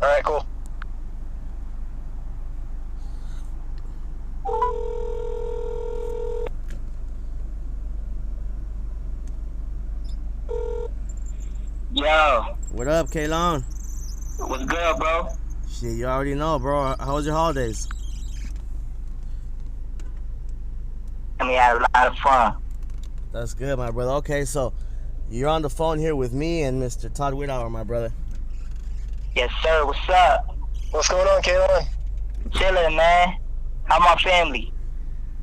All right, cool. Yo, What up, K-Lon? what's good, bro? Shit, you already know, bro. How was your holidays? I mean, I had a lot of fun. That's good, my brother. Okay, so you're on the phone here with me and Mr. Todd Whitauer, my brother. Yes, sir. What's up? What's going on, K-Lon? Chilling, man. How my family?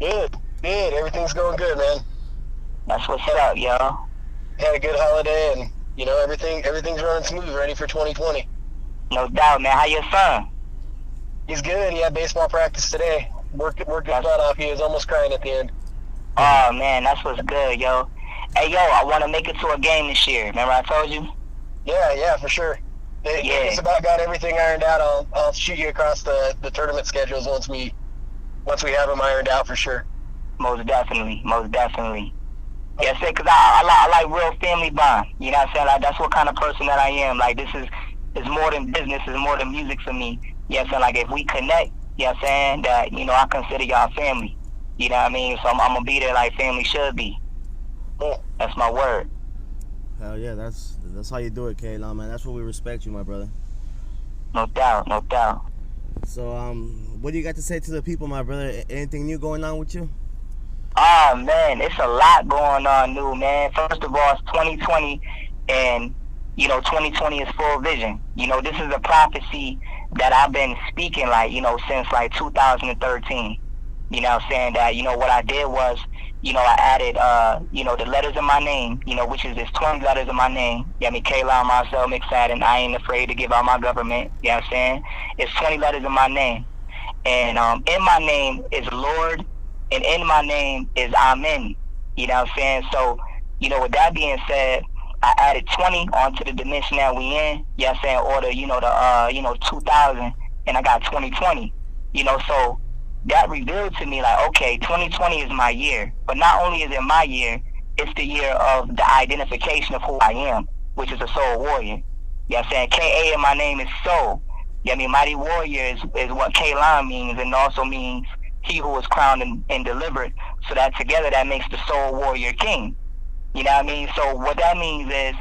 Good. Everything's going good, man. That's what's up, yo. Had a good holiday, and everything's running smooth, ready for 2020. No doubt, man. How your son? He's good. He had baseball practice today. Worked his butt off. He was almost crying at the end. Oh, man, that's what's good, yo. Hey, yo, I want to make it to a game this year. Remember I told you? Yeah, for sure. They just about got everything ironed out. I'll shoot you across the tournament schedules once we have them ironed out for sure. Most definitely. Yes, because I like real family bond. You know what I'm saying? Like, that's what kind of person that I am. Like, this is more than business, it's more than music for me. You know what I'm saying? Like, if we connect, you know what I'm saying, that, you know, I consider y'all family. You know what I mean? So I'm going to be there like family should be. Cool. That's my word. Hell yeah, that's how you do it, K-Lon, man. That's what we respect you, my brother. No doubt. So, what do you got to say to the people, my brother? Anything new going on with you? Oh, man, it's a lot going on new, man. First of all, it's 2020, and, you know, 2020 is full vision. You know, this is a prophecy that I've been speaking, like, you know, since, like, 2013. You know what I'm saying? That, you know, what I did was, you know, I added, you know, the letters of my name, you know, which is this 20 letters of my name. You know what I mean? K-Lon, myself, McFadden, I ain't afraid to give out my government. You know what I'm saying? It's 20 letters of my name. And in my name is Lord, and in my name is Amen. You know what I'm saying? So, you know, with that being said, I added 20 onto the dimension that we in. You know what I'm saying? Or the, you know, the, you know, 2000, and I got 2020. You know, so that revealed to me, like, okay, 2020 is my year. But not only is it my year, it's the year of the identification of who I am, which is a soul warrior. You know what I'm saying? K-A in my name is soul. You know what I mean? Mighty warrior is what K-Lon means, and also means he who was crowned and delivered. So that together, that makes the soul warrior king. You know what I mean? So what that means is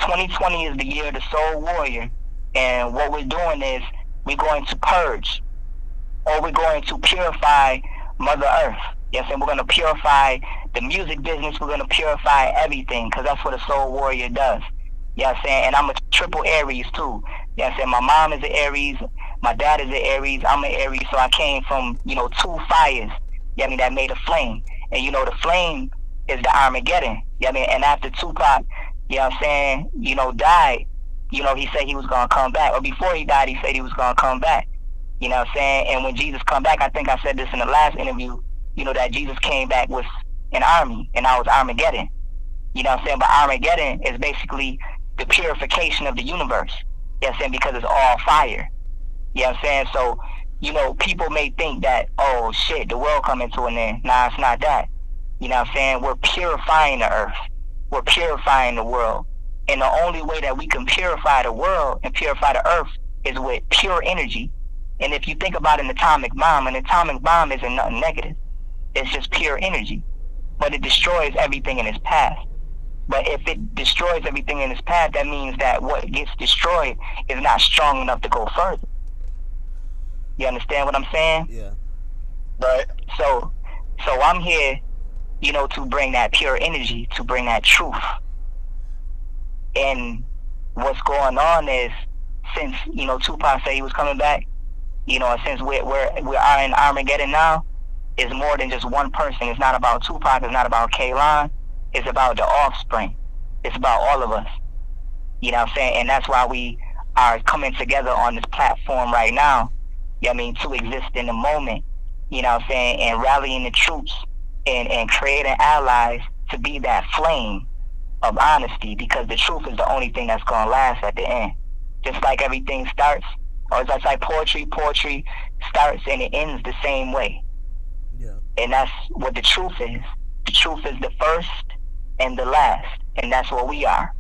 2020 is the year of the soul warrior. And what we're doing is we're going to purge, or we're going to purify Mother Earth. Yes, and we're going to purify the music business. We're going to purify everything, because that's what a soul warrior does. You know what I'm saying? And I'm a triple Aries too. You know what I'm saying? My mom is an Aries, my dad is an Aries, I'm an Aries, so I came from, you know, two fires, you know what I mean, that made a flame. And you know, the flame is the Armageddon. You know what I mean? And after Tupac, you know what I'm saying, you know, died, you know, he said he was gonna come back. Or before he died, he said he was gonna come back. You know what I'm saying? And when Jesus come back, I think I said this in the last interview, you know, that Jesus came back with an army, and I was Armageddon. You know what I'm saying? But Armageddon is basically the purification of the universe. You know what I'm saying? Because it's all fire. You know what I'm saying? So, you know, people may think that, oh shit, the world coming to an end. Nah, it's not that. You know what I'm saying? We're purifying the earth. We're purifying the world. And the only way that we can purify the world and purify the earth is with pure energy. And if you think about an atomic bomb isn't nothing negative. It's just pure energy. But it destroys everything in its path. But if it destroys everything in its path, that means that what gets destroyed is not strong enough to go further. You understand what I'm saying? Yeah. Right. So I'm here, you know, to bring that pure energy, to bring that truth. And what's going on is, since, you know, Tupac said he was coming back, you know, since we are in Armageddon now, it's more than just one person. It's not about Tupac, it's not about K-Lon, it's about the offspring. It's about all of us. You know what I'm saying? And that's why we are coming together on this platform right now, you know what I mean, to exist in the moment, you know what I'm saying, and rallying the troops and creating allies to be that flame of honesty, because the truth is the only thing that's going to last at the end. Just like everything starts, or it's like poetry starts and it ends the same way. Yeah. And that's what the truth is. The truth is the first and the last, and that's what we are.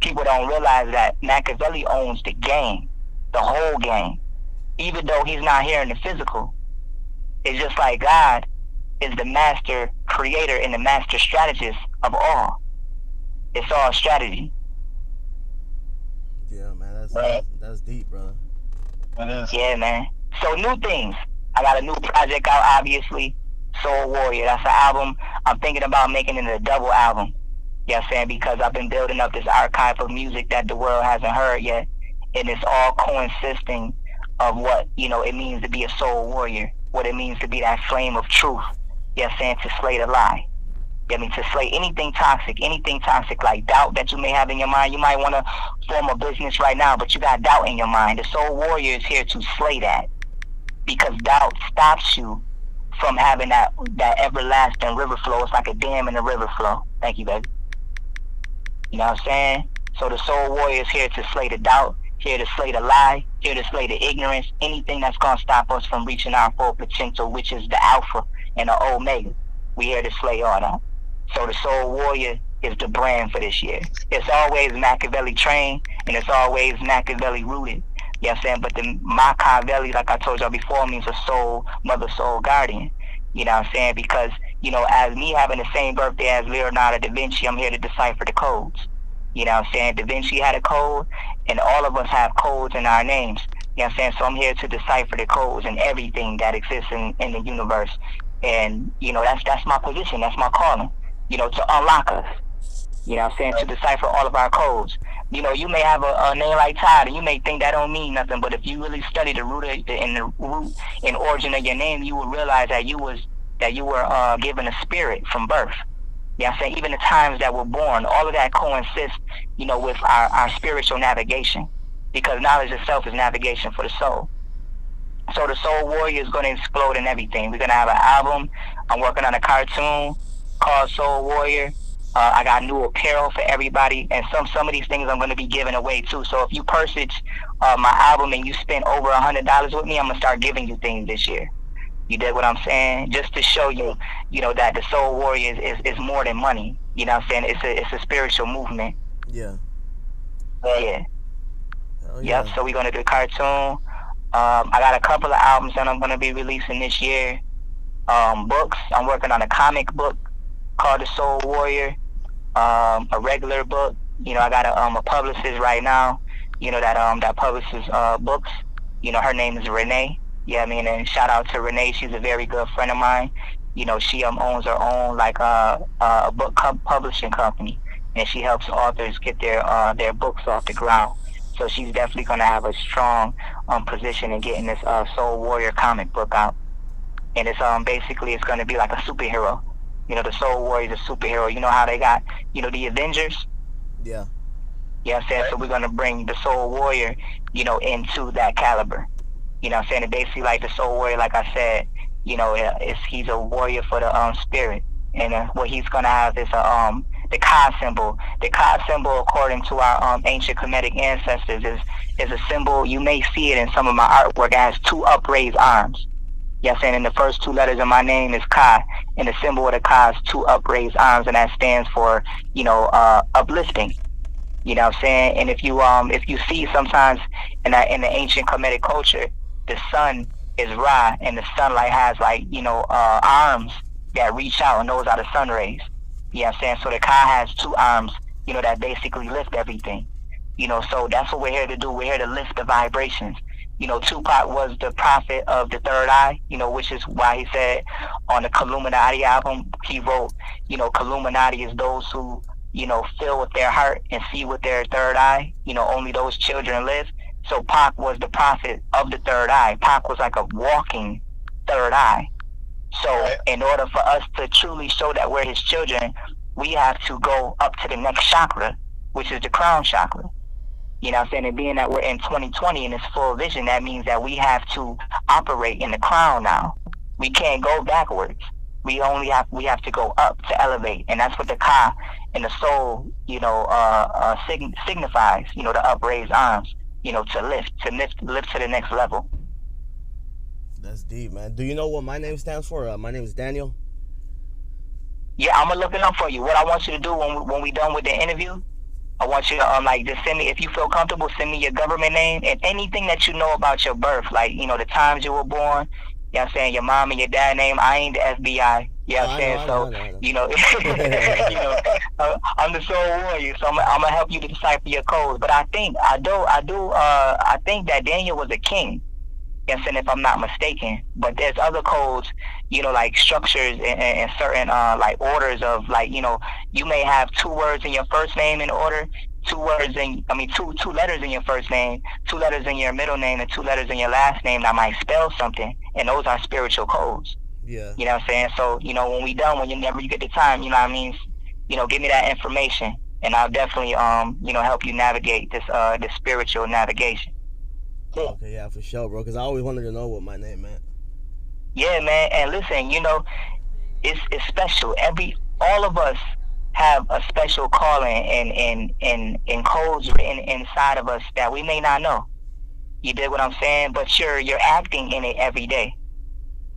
People don't realize that Machiavelli owns the game. the whole game. Even though he's not here in the physical, it's just like God is the master creator and the master strategist of all. It's all strategy. Yeah, man, that's deep, brother. It is. Yeah, man. So new things. I got a new project out, obviously. Soul Warrior. That's an album. I'm thinking about making it a double album. You know what I'm saying? Because I've been building up this archive of music that the world hasn't heard yet. And it's all consisting of what, it means to be a soul warrior. What it means to be that flame of truth. You know what I'm saying? To slay the lie. To slay anything toxic like doubt that you may have in your mind. You might want to form a business right now, but you got doubt in your mind. The soul warrior is here to slay that, because doubt stops you from having that everlasting river flow. It's like a dam in the river flow. Thank you, baby. You know what I'm saying? So the soul warrior is here to slay the doubt, here to slay the lie, here to slay the ignorance, anything that's going to stop us from reaching our full potential, which is the alpha and the omega. We here to slay all that. So the soul warrior is the brand for this year. It's always Machiavelli trained, and it's always Machiavelli rooted. You know what I'm saying? But the Machiavelli, like I told y'all before, means a soul, mother soul guardian. You know what I'm saying? Because, as me having the same birthday as Leonardo da Vinci, I'm here to decipher the codes. You know what I'm saying? Da Vinci had a code, and all of us have codes in our names. You know what I'm saying? So I'm here to decipher the codes and everything that exists in the universe. And, that's my position. That's my calling. To unlock us. You know what I'm saying? To decipher all of our codes. You may have a name like Todd, and you may think that don't mean nothing, but if you really study the root and origin of your name, you will realize that you were given a spirit from birth. You know what I'm saying? Even the times that we're born, all of that coincides, with our spiritual navigation, because knowledge itself is navigation for the soul. So the soul warrior is going to explode in everything. We're going to have an album. I'm working on a cartoon called Soul Warrior. I got new apparel for everybody, and some of these things I'm going to be giving away too. So if you purchase my album and you spend over $100 with me, I'm going to start giving you things this year. You dig what I'm saying? Just to show you, that the Soul Warrior is more than money. You know what I'm saying? It's a spiritual movement. Yeah. Yeah. Oh, yeah. Yep. So we're going to do a cartoon. I got a couple of albums that I'm going to be releasing this year. Books. I'm working on a comic book called The Soul Warrior. A regular book. I got a publicist right now, that publishes books. Her name is Renee. Yeah, and shout out to Renee. She's a very good friend of mine. She owns her own a book publishing company, and she helps authors get their books off the ground. So she's definitely gonna have a strong position in getting this Soul Warrior comic book out. And it's basically it's gonna be like a superhero. The Soul Warrior is a superhero. You know how they got the Avengers? Yeah. You know what I'm saying? So we're gonna bring the Soul Warrior, into that caliber. You know what I'm saying? And basically like the Soul Warrior, like I said, he's a warrior for the spirit. And what he's gonna have is the Ka symbol. The Ka symbol, according to our ancient Kemetic ancestors, is a symbol. You may see it in some of my artwork. It has two upraised arms. You know what I'm saying? And the first two letters of my name is Ka, and the symbol of the Ka is two upraised arms, and that stands for, uplifting. You know what I'm saying? And if you see sometimes in the ancient Kemetic culture, the sun is Ra, and the sunlight has arms that reach out, and those are the sun rays. You know what I'm saying? So the Ka has two arms, that basically lift everything. So that's what we're here to do. We're here to lift the vibrations. Tupac was the prophet of the third eye, which is why he said on the Illuminati album, he wrote, Illuminati is those who, feel with their heart and see with their third eye. Only those children live. So Pac was the prophet of the third eye. Pac was like a walking third eye. So in order for us to truly show that we're his children, we have to go up to the next chakra, which is the crown chakra. You know what I'm saying? And being that we're in 2020 in this full vision, that means that we have to operate in the crown now. We can't go backwards. We have to go up to elevate. And that's what the Ka and the soul, signifies, the upraised arms, to lift to the next level. That's deep, man. Do you know what my name stands for? My name is Daniel. Yeah, I'm gonna look it up for you. What I want you to do when we done with the interview, I want you to like just send me, if you feel comfortable, send me your government name and anything that you know about your birth, like, you know, the times you were born. You know what I'm saying? Your mom and your dad name. I ain't the FBI. You know what I'm saying? So, you know, you know, I'm the soul warrior, so I'm gonna help you to decipher your codes. But I think I think that Daniel was a king. Yes, and if I'm not mistaken, but there's other codes, you know, like structures and certain like orders of, like, you know, you may have 2 words in your first name in order, 2 words in, I mean, two letters in your first name, 2 letters in your middle name, and 2 letters in your last name that might spell something, and those are spiritual codes. Yeah. You know what I'm saying? So, you know, when we done, whenever you get the time, you know what I mean, you know, give me that information, and I'll definitely you know, help you navigate this spiritual navigation. Okay, yeah, for sure, bro. Because I always wanted to know what my name meant. Yeah, man. And listen, you know, it's special. All of us have a special calling and codes written inside of us that we may not know. You dig what I'm saying? But you're acting in it every day.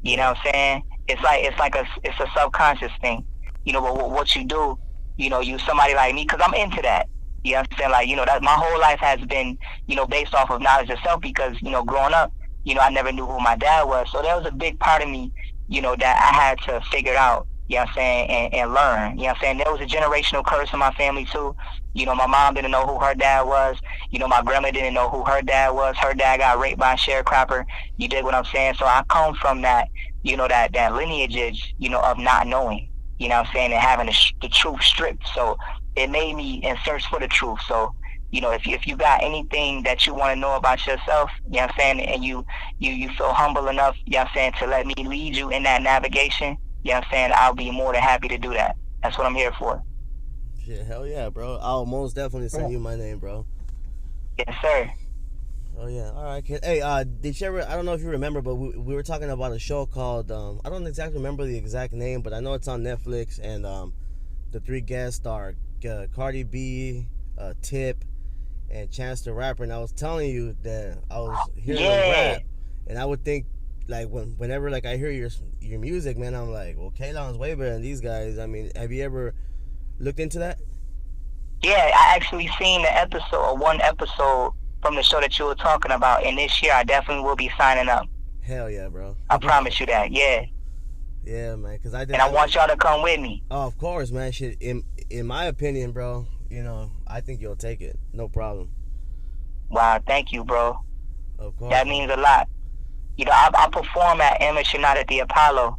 You know what I'm saying? It's a subconscious thing. You know, but what you do, you know, you somebody like me, because I'm into that. You know what I'm saying? Like, you know, that my whole life has been, you know, based off of knowledge of self, because, you know, growing up, you know, I never knew who my dad was. So there was a big part of me, you know, that I had to figure out, you know what I'm saying, and learn. You know what I'm saying? There was a generational curse in my family too. You know, my mom didn't know who her dad was. You know, my grandma didn't know who her dad was. Her dad got raped by a sharecropper. You dig what I'm saying? So I come from that, you know, that lineage, you know, of not knowing, you know what I'm saying, and having the truth stripped. So it made me in search for the truth. So, you know, if you got anything that you want to know about yourself, you know what I'm saying, and you feel humble enough, you know what I'm saying, to let me lead you in that navigation, you know what I'm saying, I'll be more than happy to do that. That's what I'm here for. Shit, hell yeah, bro. I'll most definitely send you my name, bro. Yes, sir. Oh yeah, all right, kid. Hey, did you ever? I don't know if you remember, but we were talking about a show called I don't exactly remember the exact name, but I know it's on Netflix, and the 3 guests are Cardi B, Tip, and Chance the Rapper. And I was telling you that I was hearing them rap, and I would think, like, whenever like I hear your music, man, I'm like, well, K-Lon's way better than these guys. I mean, have you ever looked into that? Yeah, I actually seen one episode from the show that you were talking about, and this year I definitely will be signing up. Hell yeah, bro. I promise you that. Yeah. Yeah, man, because I did. And I want y'all to come with me. Oh, of course, man. Shit, in my opinion, bro, you know, I think you'll take it. No problem. Wow, thank you, bro. Of course. That means a lot. You know, I performed at MSSG at the Apollo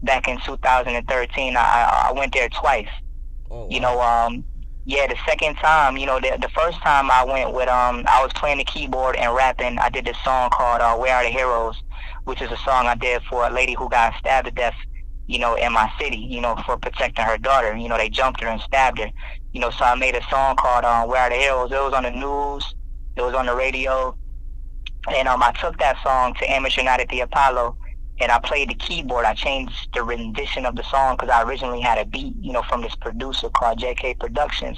back in 2013. I went there twice. Oh, wow. You know, yeah, the second time, you know, the first time I went with, I was playing the keyboard and rapping. I did this song called Where Are the Heroes, which is a song I did for a lady who got stabbed to death, you know, in my city, you know, for protecting her daughter. You know, they jumped her and stabbed her. You know, so I made a song called Where Are the Heroes. It was on the news. It was on the radio. And I took that song to MSSG at the Apollo, and I played the keyboard. I changed the rendition of the song because I originally had a beat, you know, from this producer called JK Productions.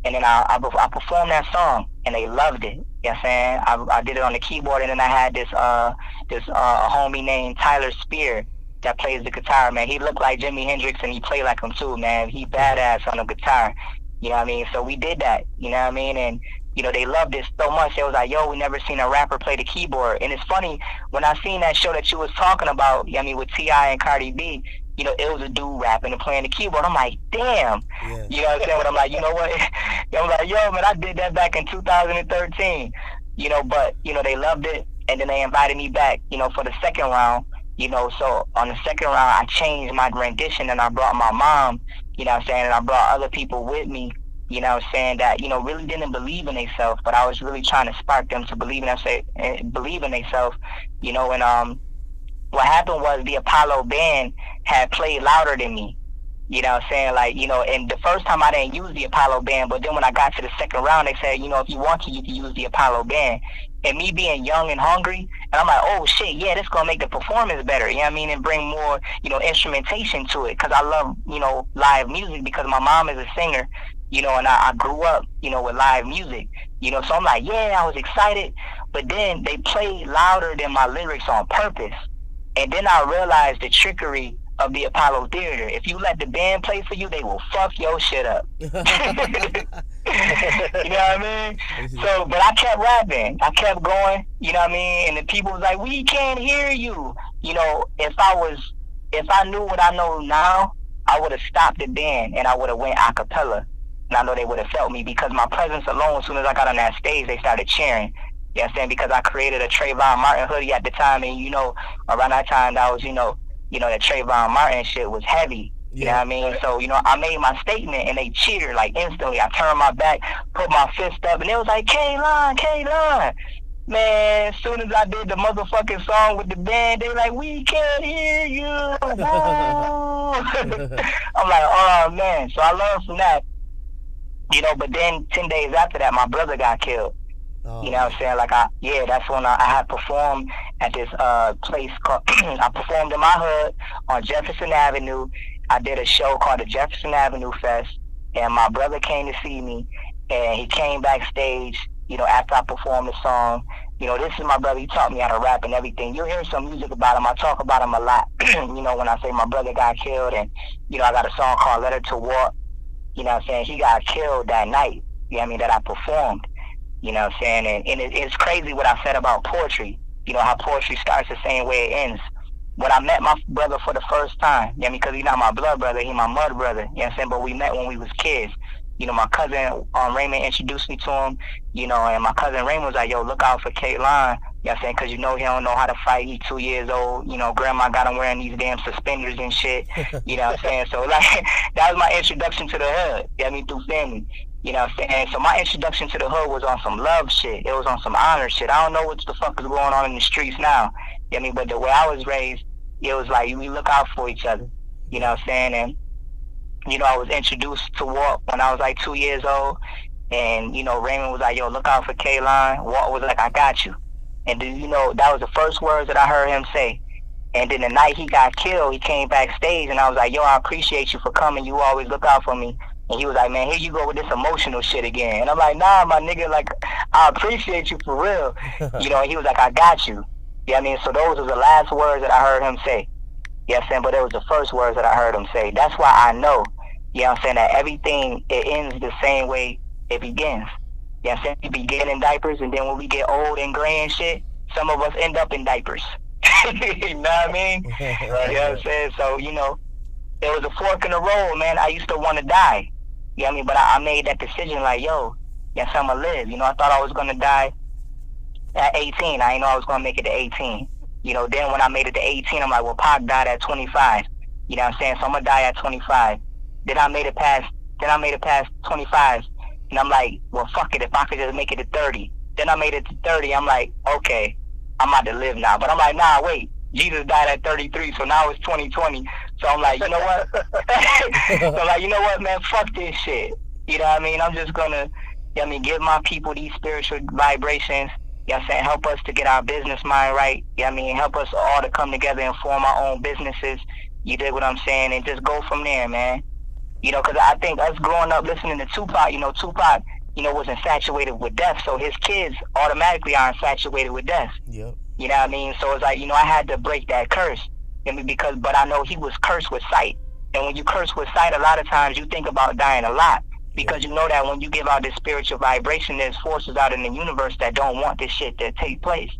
And then I performed that song, and they loved it. You know what I'm saying? I did it on the keyboard, and then I had this homie named Tyler Spear that plays the guitar, man. He looked like Jimi Hendrix, and he played like him too, man. He badass on the guitar. You know what I mean? So we did that, you know what I mean? And, you know, they loved it so much. They was like, yo, we never seen a rapper play the keyboard. And it's funny, when I seen that show that you was talking about, I mean, with T.I. and Cardi B, you know, it was a dude rapping and playing the keyboard. I'm like, damn. Yeah. You know what I'm saying? But I'm like, you know what? I'm like, yo, man, I did that back in 2013. You know, but, you know, they loved it. And then they invited me back, you know, for the second round. You know, so on the second round, I changed my rendition, and I brought my mom, you know what I'm saying, and I brought other people with me, you know what I'm saying, that, you know, really didn't believe in themselves, but I was really trying to spark them to believe in themselves, you know. And what happened was the Apollo band had played louder than me, you know what I'm saying, like, you know, and the first time I didn't use the Apollo band, but then when I got to the second round, they said, you know, if you want to, you can use the Apollo band. And me being young and hungry, and I'm like, oh shit, yeah, this gonna make the performance better, you know what I mean, and bring more, you know, instrumentation to it, because I love, you know, live music, because my mom is a singer, you know, and I grew up, you know, with live music, you know, so I'm like, yeah, I was excited, but then they played louder than my lyrics on purpose, and then I realized the trickery of the Apollo Theater. If you let the band play for you, they will fuck your shit up. You know what I mean? So, but I kept rapping. I kept going. You know what I mean? And the people was like, "We can't hear you." You know, if I knew what I know now, I would have stopped the band and I would have went a cappella. And I know they would have felt me because my presence alone, as soon as I got on that stage, they started cheering. You know what I'm saying? Because I created a Trayvon Martin hoodie at the time, and you know, around that time, that was, that Trayvon Martin shit was heavy. You know what I mean? So, I made my statement and they cheered like instantly. I turned my back, put my fist up, and it was like, K-Lon, K-Lon. Man, as soon as I did the motherfucking song with the band, they were like, "We can't hear you." I'm like, oh man. So I learned from that. But then 10 days after that, my brother got killed. Oh. You know what I'm saying? Like, that's when I had performed at this place called, I performed in my hood on Jefferson Avenue. I did a show called the Jefferson Avenue Fest, and my brother came to see me, and he came backstage, after I performed the song. This is my brother. He taught me how to rap and everything. You'll hear some music about him. I talk about him a lot, when I say my brother got killed, and, I got a song called Letter to War. You know what I'm saying? He got killed that night, that I performed. You know what I'm saying? And it's crazy what I said about poetry. How poetry starts the same way it ends. When I met my brother for the first time, because he's not my blood brother, he's my mud brother. You know what I'm saying? But we met when we was kids. My cousin Raymond introduced me to him, and my cousin Raymond was like, "Yo, look out for K-Lon." You know what I'm saying? Because he don't know how to fight. He's 2 years old. Grandma got him wearing these damn suspenders and shit. You know what I'm saying? So, like, that was my introduction to the hood. You know what I mean? Through family. You know what I'm saying? So my introduction to the hood was on some love shit. It was on some honor shit. I don't know what the fuck is going on in the streets now. You know what I mean? But the way I was raised, it was like, we look out for each other. You know what I'm saying? And, I was introduced to Walt when I was like 2 years old. And, Raymond was like, "Yo, look out for K-Lon." Walt was like, "I got you." And then, that was the first words that I heard him say. And then the night he got killed, he came backstage and I was like, "Yo, I appreciate you for coming. You always look out for me." And he was like, "Man, here you go with this emotional shit again." And I'm like, "Nah, my nigga, like, I appreciate you for real." And he was like, "I got you." You know what I mean? So those were the last words that I heard him say. You know what I'm saying? But it was the first words that I heard him say. That's why I know, you know what I'm saying, that everything, it ends the same way it begins. You know what I'm saying? We begin in diapers, and then when we get old and gray and shit, some of us end up in diapers. You know what I mean? Right. You know what I'm saying? So, there was a fork in the road, man. I used to want to die. You know what I mean? But I made that decision like, yo, yes, I'm going to live. I thought I was going to die at 18. I didn't know I was going to make it to 18. Then when I made it to 18, I'm like, well, Pac died at 25. You know what I'm saying? So I'm going to die at 25. Then I made it past 25. And I'm like, well, fuck it, if I could just make it to 30. Then I made it to 30. I'm like, okay, I'm about to live now. But I'm like, nah, wait. Jesus died at 33, so now it's 2020. So I'm like, you know what? So I'm like, you know what, man? Fuck this shit. You know what I mean? I'm just going to, give my people these spiritual vibrations. You know what I'm saying? Help us to get our business mind right. You know what I mean? Help us all to come together and form our own businesses. You dig what I'm saying? And just go from there, man. Because I think us growing up listening to Tupac, Tupac, was infatuated with death. So his kids automatically are infatuated with death. Yep. You know what I mean? So it's like, I had to break that curse. But I know he was cursed with sight. And when you curse with sight, a lot of times you think about dying a lot. Because you know that when you give out this spiritual vibration, there's forces out in the universe that don't want this shit to take place.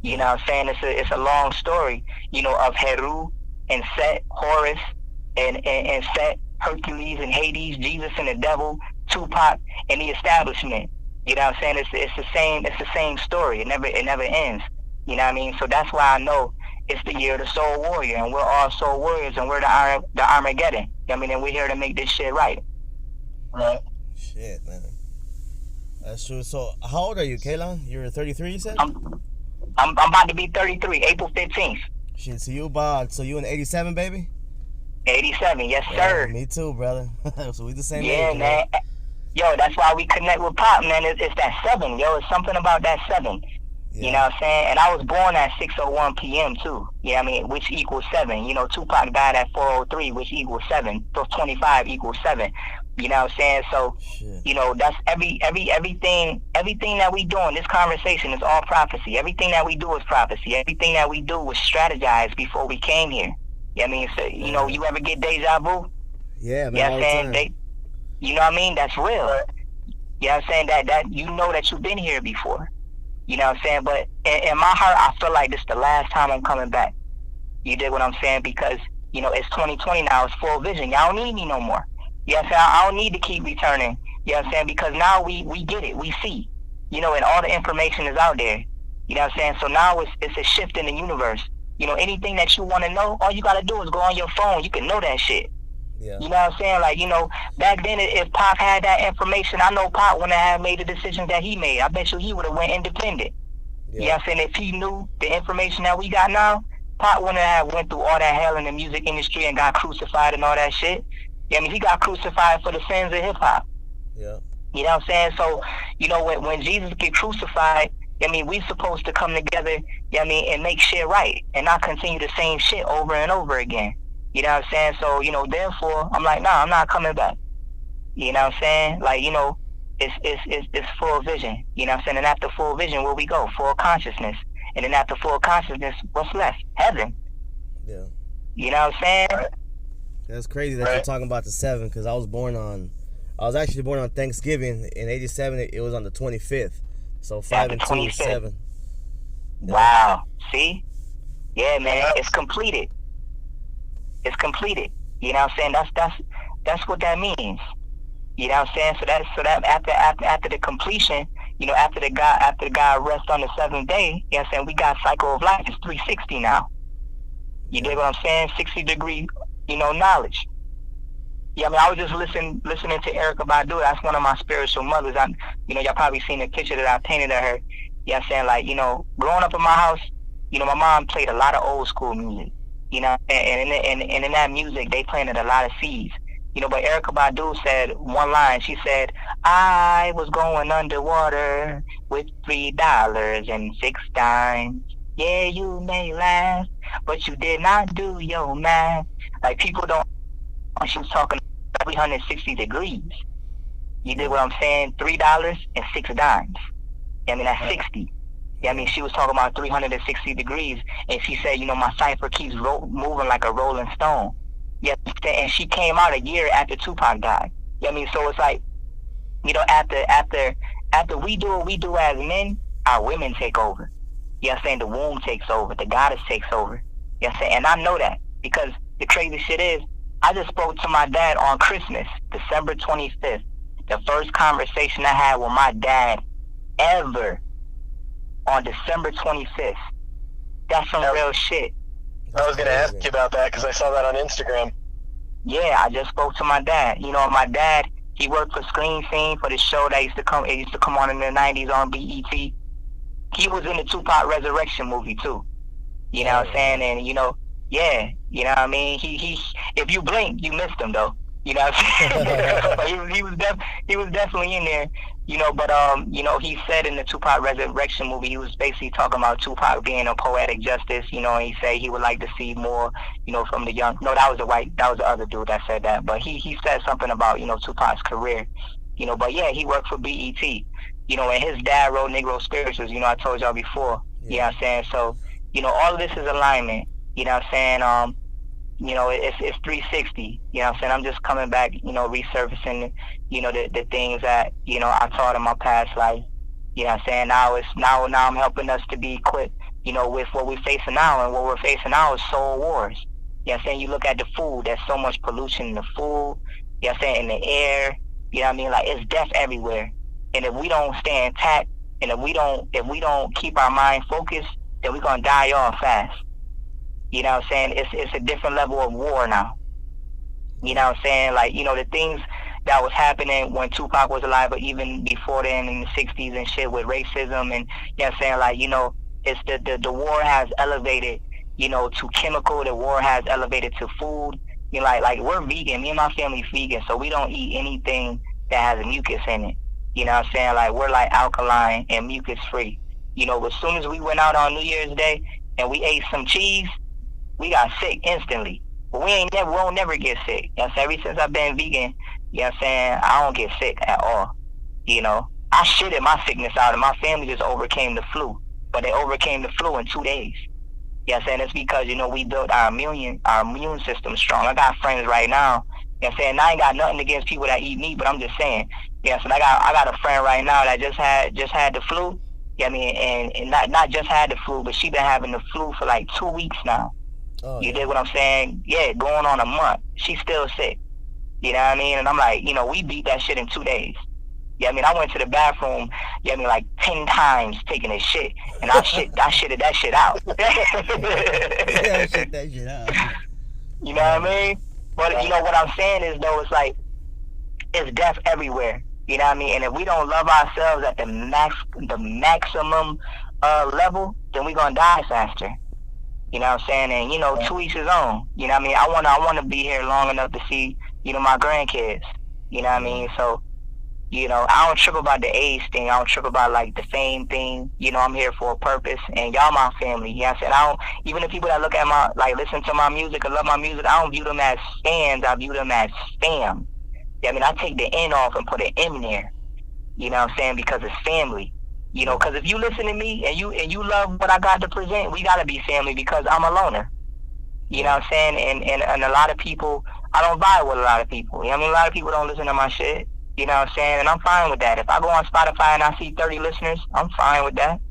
You know what I'm saying? It's a long story, of Heru and Set, Horus, and Set, Hercules and Hades, Jesus and the devil, Tupac and the establishment. You know what I'm saying? It's the same story. It never ends. You know what I mean? So that's why I know it's the year of the soul warrior, and we're all soul warriors, and we're the Armageddon. I mean, and we're here to make this shit right. Right. Shit, man. That's true. So, how old are you, K-Lon? You're 33, you said? I'm about to be 33, April 15th. Shit, so you in 87, baby? 87, yes, sir. Yeah, me too, brother. So we the same age. Yeah, man. Yo, that's why we connect with Pop, man. It's that 7, yo. It's something about that 7. Yeah. You know what I'm saying? And I was born at 6:01 p.m. too. You know what I mean? Which equals 7. Tupac died at 4:03, which equals 7. So 25 equals 7. You know what I'm saying? So, shit. That's everything that we do in this conversation is all prophecy. Everything that we do is prophecy. Everything that we do was strategized before we came here. You know what I mean? So, you ever get deja vu? Yeah, man. You know what I'm saying? You know what I mean? That's real. You know what I'm saying? That you know that you've been here before. You know what I'm saying? But in my heart, I feel like this is the last time I'm coming back. You dig what I'm saying? Because, you know, it's 2020 now. It's full vision. Y'all don't need me no more. You know what I'm saying? I don't need to keep returning. You know what I'm saying? Because now we get it. We see. You know, and all the information is out there. You know what I'm saying? So now it's a shift in the universe. You know, anything that you want to know, all you got to do is go on your phone. You can know that shit. Yeah. You know what I'm saying? Like, you know, back then, if Pac had that information, I know Pac wouldn't have made the decisions that he made. I bet you he would have went independent. Yeah. You know what I'm saying? If he knew the information that we got now, Pac wouldn't have went through all that hell in the music industry and got crucified and all that shit. Yeah, I mean, he got crucified for the sins of hip-hop. Yeah. You know what I'm saying? So, you know, when Jesus get crucified, I mean, we supposed to come together, you know what I mean, and make shit right and not continue the same shit over and over again. You know what I'm saying? So, you know, therefore, I'm like, nah, I'm not coming back. You know what I'm saying? Like, you know, it's full vision. You know what I'm saying? And after full vision, where we go? Full consciousness. And then after full consciousness, what's left? Heaven. Yeah. You know what I'm saying? Right. That's crazy that you're talking about the 7, because I was actually born on Thanksgiving in '87. It was on the 25th. So 5 and 2 is 7. Yeah. Wow. See? Yeah, man. It's completed. It's completed. You know what I'm saying? That's what that means. You know what I'm saying? So that after the completion, you know, after the God rests on the 7th day, you know what I'm saying, we got cycle of life. It's 360 now. You dig what I'm saying? 60 degree, you know, knowledge. Yeah, I mean, I was just listening to Erykah Badu. That's one of my spiritual mothers. You know, y'all probably seen the picture that I painted of her. You know what I'm saying? Like, you know, growing up in my house, you know, my mom played a lot of old school music. You know, and in that music, they planted a lot of seeds. You know, but Erykah Badu said one line. She said, "I was going underwater with $3 and 6 dimes. Yeah, you may laugh, but you did not do your math." Like, people don't. She was talking 360 degrees. You did what I'm saying? $3 and 6 dimes. I mean, that's 60. Yeah, I mean, she was talking about 360 degrees, and she said, you know, my cipher keeps moving like a rolling stone. Yeah, and she came out a year after Tupac died. Yeah, I mean, so it's like, you know, after we do what we do as men, our women take over. You know what I'm saying? The womb takes over. The goddess takes over. You know what I'm saying? And I know that, because the crazy shit is, I just spoke to my dad on Christmas, December 25th. The first conversation I had with my dad ever on December 25th. That's some real shit. I was going to ask you about that because I saw that on Instagram. Yeah, I just spoke to my dad. You know, my dad, he worked for Screen Scene, for the show that used to come on in the 90s on BET. He was in the Tupac Resurrection movie too. You know what I'm saying? And, you know, yeah, you know what I mean? He if you blink, you missed him though. You know what I'm saying? he was definitely in there, you know, but you know, he said in the Tupac Resurrection movie, he was basically talking about Tupac being a poetic justice, you know, and he said he would like to see more, you know, from the young. No, that was the other dude that said that, but he said something about, you know, Tupac's career, you know, but yeah, he worked for BET, you know, and his dad wrote Negro Spirituals, you know, I told y'all before, you know what I'm saying? So, you know, all of this is alignment, you know what I'm saying? You know, it's 360, you know what I'm saying? I'm just coming back, you know, resurfacing, you know, the things that, you know, I taught in my past life, you know what I'm saying? Now I'm helping us to be equipped, you know, with what we're facing now, and what we're facing now is soul wars. You know what I'm saying? You look at the food, there's so much pollution in the food, you know what I'm saying, in the air, you know what I mean? Like, it's death everywhere. And if we don't stay intact, and if we don't keep our mind focused, then we're gonna die off fast. You know what I'm saying? It's a different level of war now. You know what I'm saying? Like, you know, the things that was happening when Tupac was alive, or even before then in the 60s and shit, with racism, and, you know what I'm saying? Like, you know, it's the war has elevated, you know, to chemical. The war has elevated to food. You know, like we're vegan. Me and my family's vegan, so we don't eat anything that has mucus in it. You know what I'm saying? Like, we're like alkaline and mucus free. You know, as soon as we went out on New Year's Day and we ate some cheese, we got sick instantly. But we won't never get sick. You know what I'm saying? Ever since I've been vegan, you know what I'm saying, I don't get sick at all. You know, I shitted my sickness out, and my family just overcame the flu. But they overcame the flu in 2 days. You know what I'm saying? It's because, you know, we built our immune system strong. I got friends right now, You know what I'm saying? I ain't got nothing against people that eat meat, but I'm just saying. Yeah, so I got a friend right now that just had the flu. Yeah, I mean, and not just had the flu, but she been having the flu for like 2 weeks now. Oh, You yeah. dig what I'm saying? Yeah, going on a month. She's still sick. You know what I mean? And I'm like, we beat that shit in 2 days. Yeah, I mean, I went to the bathroom, like 10 times taking a shit, and I shitted that shit out. Yeah, shit that shit out. You know what I mean? But what I'm saying is though, it's like it's death everywhere. You know what I mean? And if we don't love ourselves at the maximum level, then we're gonna die faster. You know what I'm saying? And to each his own. You know what I mean? I wanna be here long enough to see, my grandkids. You know what I mean? So, I don't trip about the age thing. I don't trip about like the fame thing. I'm here for a purpose, and y'all my family. You know what I'm saying? I don't, even the people that look at listen to my music or love my music, I don't view them as fans. I view them as fam. Yeah, I mean, I take the N off and put an M there. You know what I'm saying? Because it's family. Because if you listen to me and you love what I got to present, we gotta be family because I'm a loner. You know what I'm saying? And a lot of people, I don't vibe with a lot of people. You know what I mean? A lot of people don't listen to my shit. You know what I'm saying? And I'm fine with that. If I go on Spotify and I see 30 listeners, I'm fine with that.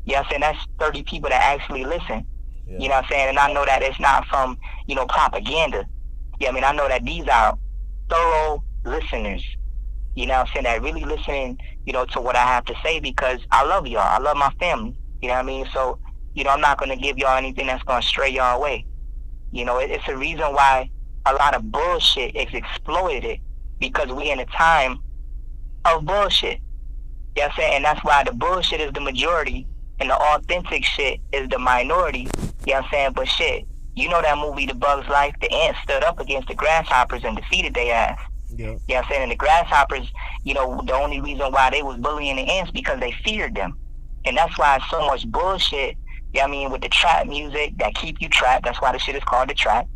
You know what I'm saying? That's 30 people that actually listen. Yeah. You know what I'm saying? And I know that it's not from, propaganda. Yeah, I mean, I know that these are thorough listeners. You know what I'm saying? That really listening, to what I have to say because I love y'all. I love my family. You know what I mean? So, I'm not going to give y'all anything that's going to stray y'all away. It's a reason why a lot of bullshit is exploited because we in a time of bullshit. You know what I'm saying? And that's why the bullshit is the majority and the authentic shit is the minority. You know what I'm saying? But shit, that movie, The Bug's Life, the ants stood up against the grasshoppers and defeated their ass. Yeah. You know what I'm saying? And the grasshoppers, the only reason why they was bullying the ants because they feared them. And that's why so much bullshit, you know what I mean, with the trap music that keep you trapped. That's why the shit is called the trap.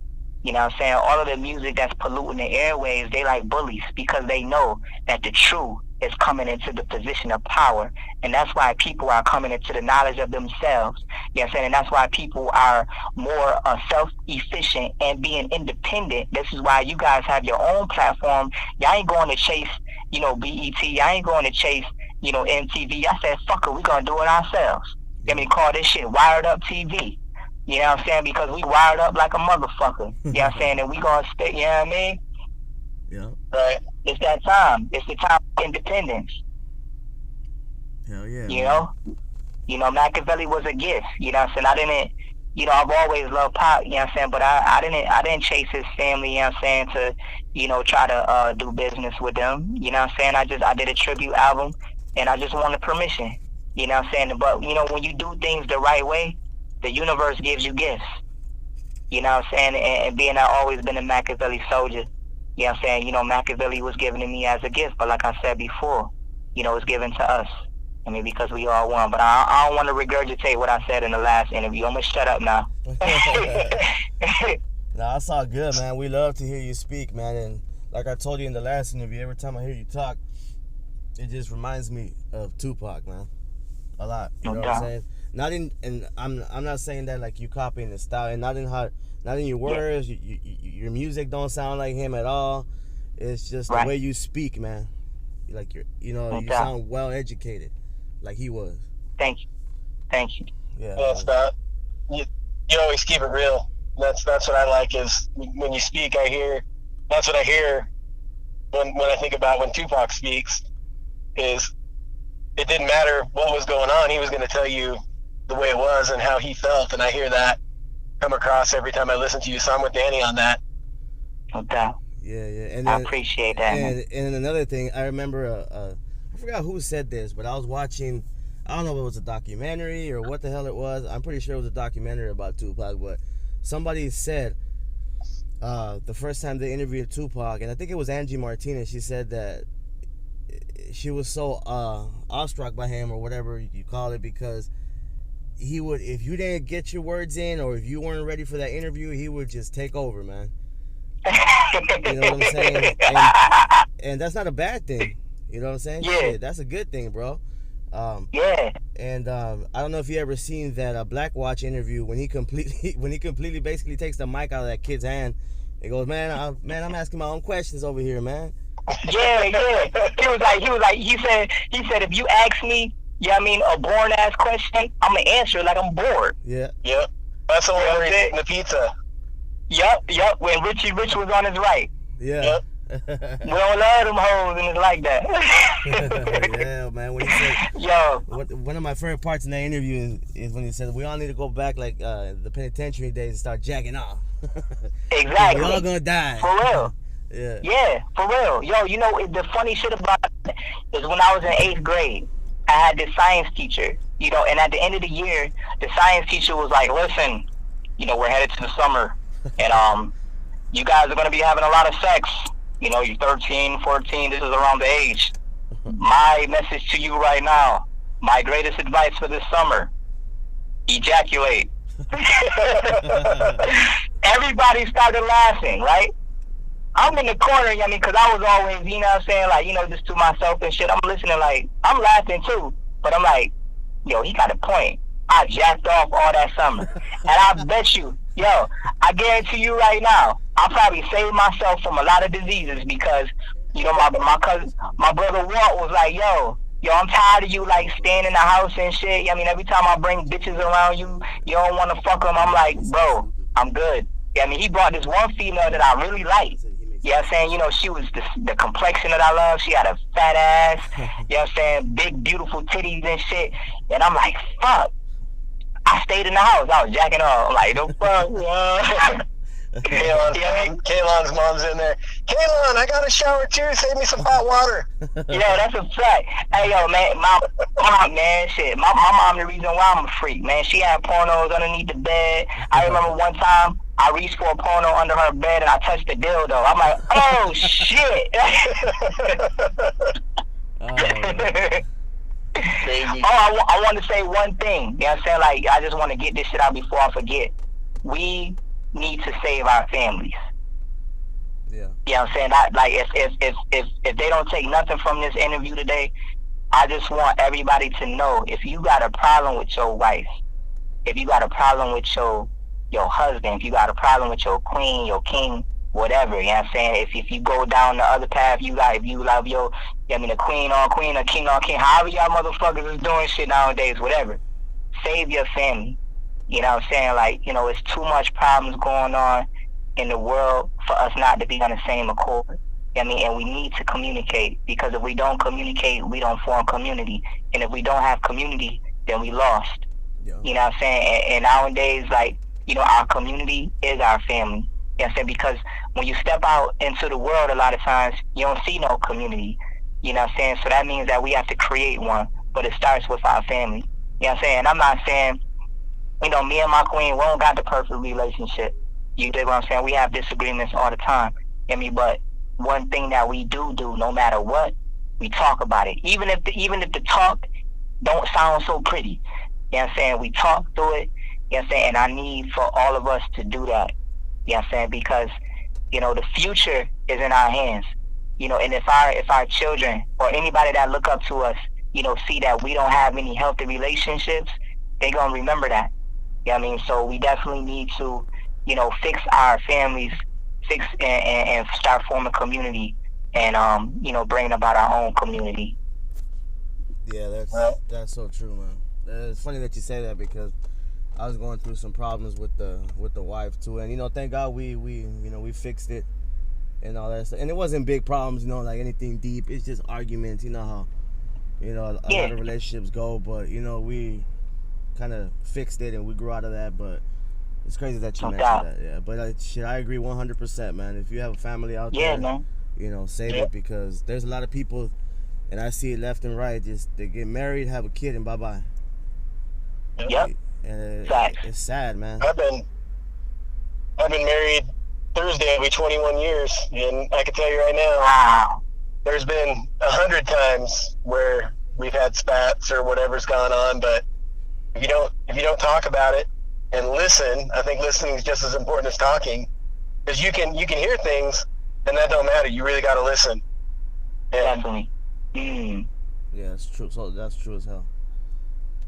You know what I'm saying? All of the music that's polluting the airwaves, they like bullies because they know that the truth is coming into the position of power. And that's why people are coming into the knowledge of themselves. You know what I'm saying? And that's why people are more self-efficient and being independent. This is why you guys have your own platform. Y'all ain't going to chase, BET. Y'all ain't going to chase, MTV. I said, fuck it, we going to do it ourselves. I mean, call this shit Wired Up TV. You know what I'm saying? Because we wired up like a motherfucker. You know what I'm saying? And we gonna stay, you know what I mean? Yeah. Right. It's that time. It's the time of independence. Hell yeah. Machiavelli was a gift. You know what I'm saying? I didn't, I've always loved Pop, you know what I'm saying? But I didn't chase his family, you know what I'm saying, to, try to do business with them. You know what I'm saying? I did a tribute album and I just wanted permission. You know what I'm saying? But, when you do things the right way, the universe gives you gifts. You know what I'm saying? And being I've always been a Machiavelli soldier, you know what I'm saying? Machiavelli was given to me as a gift, but like I said before, it's given to us. I mean, because we all one. But I don't want to regurgitate what I said in the last interview. I'm going to shut up now. Nah, it's all good, man. We love to hear you speak, man. And like I told you in the last interview, every time I hear you talk, it just reminds me of Tupac, man. A lot. You know what I'm saying? And I'm not saying that like you copying his style, and not in your words. Yeah. Your music don't sound like him at all. It's just the way you speak, man. Like you sound well educated, like he was. Thank you. Yeah. Well, it's not. You always keep it real. That's what I like. Is when you speak, that's what I hear when I think about when Tupac speaks. Is it didn't matter what was going on. He was going to tell you the way it was and how he felt, and I hear that come across every time I listen to you. So I'm with Danny on that. No doubt. Yeah. And I appreciate that. And another thing, I remember, I forgot who said this, but I was watching, I don't know if it was a documentary or what the hell it was. I'm pretty sure it was a documentary about Tupac, but somebody said the first time they interviewed Tupac, and I think it was Angie Martinez, she said that she was so awestruck by him, or whatever you call it, because he would, if you didn't get your words in, or if you weren't ready for that interview, he would just take over, man. You know what I'm saying? And that's not a bad thing. You know what I'm saying? Yeah. Shit, that's a good thing, bro. Yeah. And I don't know if you ever seen that Black Watch interview when he completely basically takes the mic out of that kid's hand He goes, man, I'm asking my own questions over here, man. Yeah. He said, if you ask me, a boring ass question, I'm gonna answer it like I'm bored. Yeah. Yep. That's the one eating the pizza. Yep. When Richie Rich was on his right. Yeah. Yep. We don't love them hoes, and it's like that. Yeah, man. When he said, yo, one of my favorite parts in that interview is when he said, we all need to go back like the penitentiary days and start jacking off. Exactly. We're all gonna die. For real. Yeah, for real. Yo, the funny shit about it is when I was in 8th grade, I had this science teacher, and at the end of the year, the science teacher was like, listen, we're headed to the summer, and you guys are going to be having a lot of sex. You're 13, 14, this is around the age. My message to you right now, my greatest advice for this summer, ejaculate. Everybody started laughing, right? I'm in the corner, because I was always, just to myself and shit. I'm listening, I'm laughing too, but I'm like, yo, he got a point. I jacked off all that summer. And I bet you, I guarantee you right now, I probably saved myself from a lot of diseases because, my cousin, my brother Walt was like, yo, I'm tired of you, staying in the house and shit. Every time I bring bitches around you, you don't want to fuck them. I'm like, bro, I'm good. He brought this one female that I really liked. You know what I'm saying? She was the complexion that I love. She had a fat ass, you know what I'm saying? Big, beautiful titties and shit. And I'm like, fuck. I stayed in the house. I was jacking off. I'm like, the fuck? K-Lon's mom's in there. K-Lon, I got a shower too. Save me some hot water. Yeah, that's a fact. Hey, yo, man, my mom, man, shit. My mom, the reason why I'm a freak, man. She had pornos underneath the bed. I remember one time I reached for a porno under her bed and I touched the dildo. I'm like, oh shit. I want to say one thing. You know what I'm saying? I just want to get this shit out before I forget. We need to save our families. Yeah. You know what I'm saying? If they don't take nothing from this interview today, I just want everybody to know, if you got a problem with your wife, if you got a problem with your husband, if you got a problem with your queen, your king, whatever, you know what I'm saying? If you go down the other path, if you love your, the queen on queen or king on king, however y'all motherfuckers is doing shit nowadays, whatever, save your family. You know what I'm saying? It's too much problems going on in the world for us not to be on the same accord. And we need to communicate, because if we don't communicate, we don't form community. And if we don't have community, then we lost. Yeah. You know what I'm saying? And nowadays, our community is our family. You know what I'm saying? Because when you step out into the world, a lot of times, you don't see no community. You know what I'm saying? So that means that we have to create one, but it starts with our family. You know what I'm saying? And I'm not saying, me and my queen, we don't got the perfect relationship. You dig what I'm saying? We have disagreements all the time. But one thing that we do, no matter what, we talk about it. Even if the talk don't sound so pretty. You know what I'm saying? We talk through it. You know what I'm saying? And I need for all of us to do that. You know what I'm saying? Because, the future is in our hands. And if our children or anybody that look up to us, see that we don't have any healthy relationships, they're going to remember that. You know what I mean? So we definitely need to, fix our families, and start forming community, and, bringing about our own community. Yeah, that's so true, man. It's funny that you say that, because I was going through some problems with the wife too, and thank God we fixed it and all that stuff. And it wasn't big problems, anything deep. It's just arguments, how a lot of relationships go. But we kind of fixed it and we grew out of that. But it's crazy that you mentioned that. Yeah, but I agree 100%, man. If you have a family out there, man. Save it, because there's a lot of people, and I see it left and right. Just they get married, have a kid, and bye bye. Yep. And it's sad, man. I've been married Thursday, I'll be 21 years, and I can tell you right now, wow, there's been 100 times where we've had spats or whatever's gone on, but if you don't talk about it and listen, I think listening is just as important as talking, because you can hear things, and that don't matter. You really got to listen. Definitely. Yeah, it's true. So that's true as hell.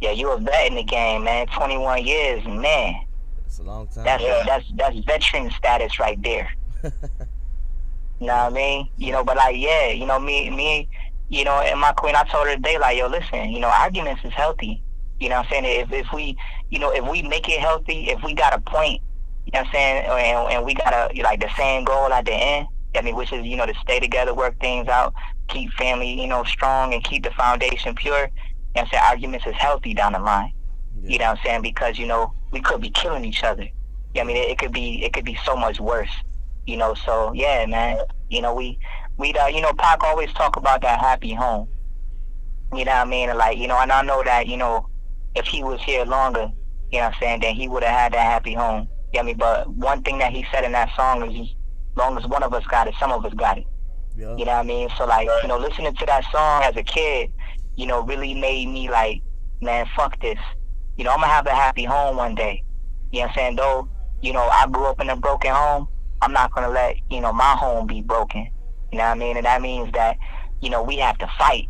Yeah, you a vet in the game, man. 21 years, man. It's a long time. That's veteran status right there. You know what I mean? But like, yeah, me, and my queen, I told her today, like, yo, listen, arguments is healthy. You know what I'm saying? If we, if we make it healthy, if we got a point, you know what I'm saying, and we got like the same goal at the end, which is, to stay together, work things out, keep family, strong, and keep the foundation pure. You know what I'm saying? Arguments is healthy down the line. Yeah. You know what I'm saying? Because, we could be killing each other. It could be so much worse. So yeah, man. Pac always talk about that happy home. You know what I mean? And like, and I know that, if he was here longer, you know what I'm saying, then he would have had that happy home. But one thing that he said in that song is, as long as one of us got it, some of us got it. Yeah. You know what I mean? So like, listening to that song as a kid, really made me like, man, fuck this. I'm gonna have a happy home one day. You know what I'm saying? Though, I grew up in a broken home, I'm not gonna let, my home be broken. You know what I mean? And that means that, we have to fight,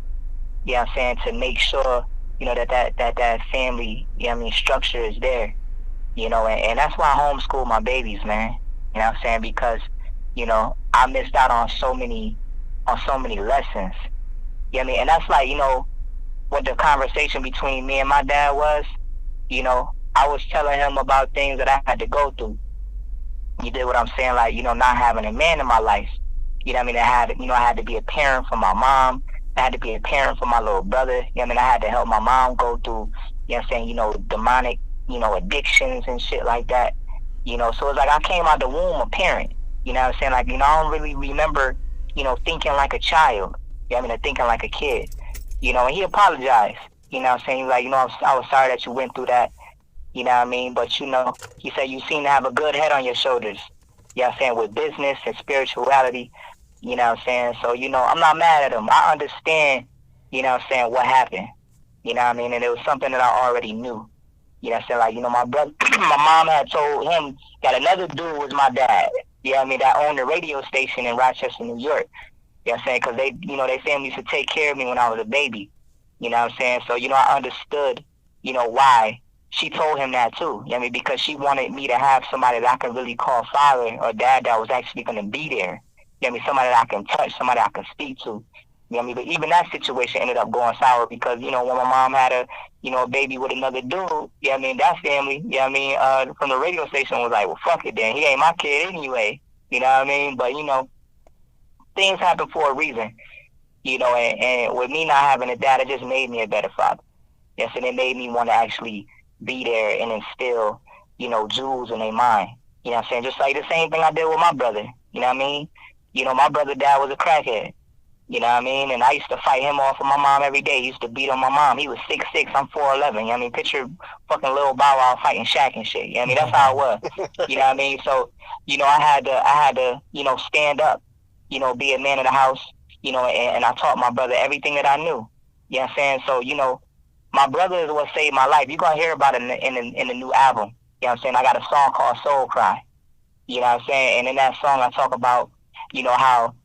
you know what I'm saying, to make sure, that family, structure is there. And that's why I homeschool my babies, man. You know what I'm saying? Because, I missed out on so many lessons. You know what I mean? And that's like, what the conversation between me and my dad was. I was telling him about things that I had to go through. You did what I'm saying, like, not having a man in my life. You know what I mean? I had to be a parent for my mom. I had to be a parent for my little brother. You know what I mean? I had to help my mom go through, you know what I'm saying, demonic, addictions and shit like that. So it's like I came out the womb a parent. You know what I'm saying? Like, I don't really remember, thinking like a child. You know what I mean? Thinking like a kid. And he apologized. You know what I'm saying? Like, I was sorry that you went through that. You know what I mean? But, he said you seem to have a good head on your shoulders. You know what I'm saying? With business and spirituality. You know what I'm saying? So, I'm not mad at him. I understand, what I'm saying, what happened. You know what I mean? And it was something that I already knew. You know what I'm saying? Like, my brother, my mom had told him that another dude was my dad. You know what I mean? That owned a radio station in Rochester, New York. You know what I'm saying? Because they, their family used to take care of me when I was a baby. You know what I'm saying? So, I understood, why she told him that too. You know what I mean? Because she wanted me to have somebody that I could really call father or dad that was actually going to be there. You know what I mean? Somebody that I can touch, somebody I can speak to. You know what I mean? But even that situation ended up going sour because, when my mom had a baby with another dude, you know what I mean? That family, you know what I mean, from the radio station was like, well, fuck it then. He ain't my kid anyway. You know what I mean? But, things happen for a reason. And with me not having a dad, it just made me a better father. Yes, and it made me want to actually be there and instill, jewels in their mind. You know what I'm saying? Just like the same thing I did with my brother. You know what I mean? My brother dad was a crackhead. You know what I mean? And I used to fight him off with my mom every day. He used to beat on my mom. He was 6'6", I'm 4'11". You know what I mean? Picture fucking little Bow Wow fighting Shaq and shit. You know what I mean? That's how it was. You know what I mean? So, I had to, stand up, be a man of the house, and I taught my brother everything that I knew. You know what I'm saying? So, my brother is what saved my life. You're going to hear about it in the new album. You know what I'm saying? I got a song called Soul Cry. You know what I'm saying? And in that song, I talk about, how,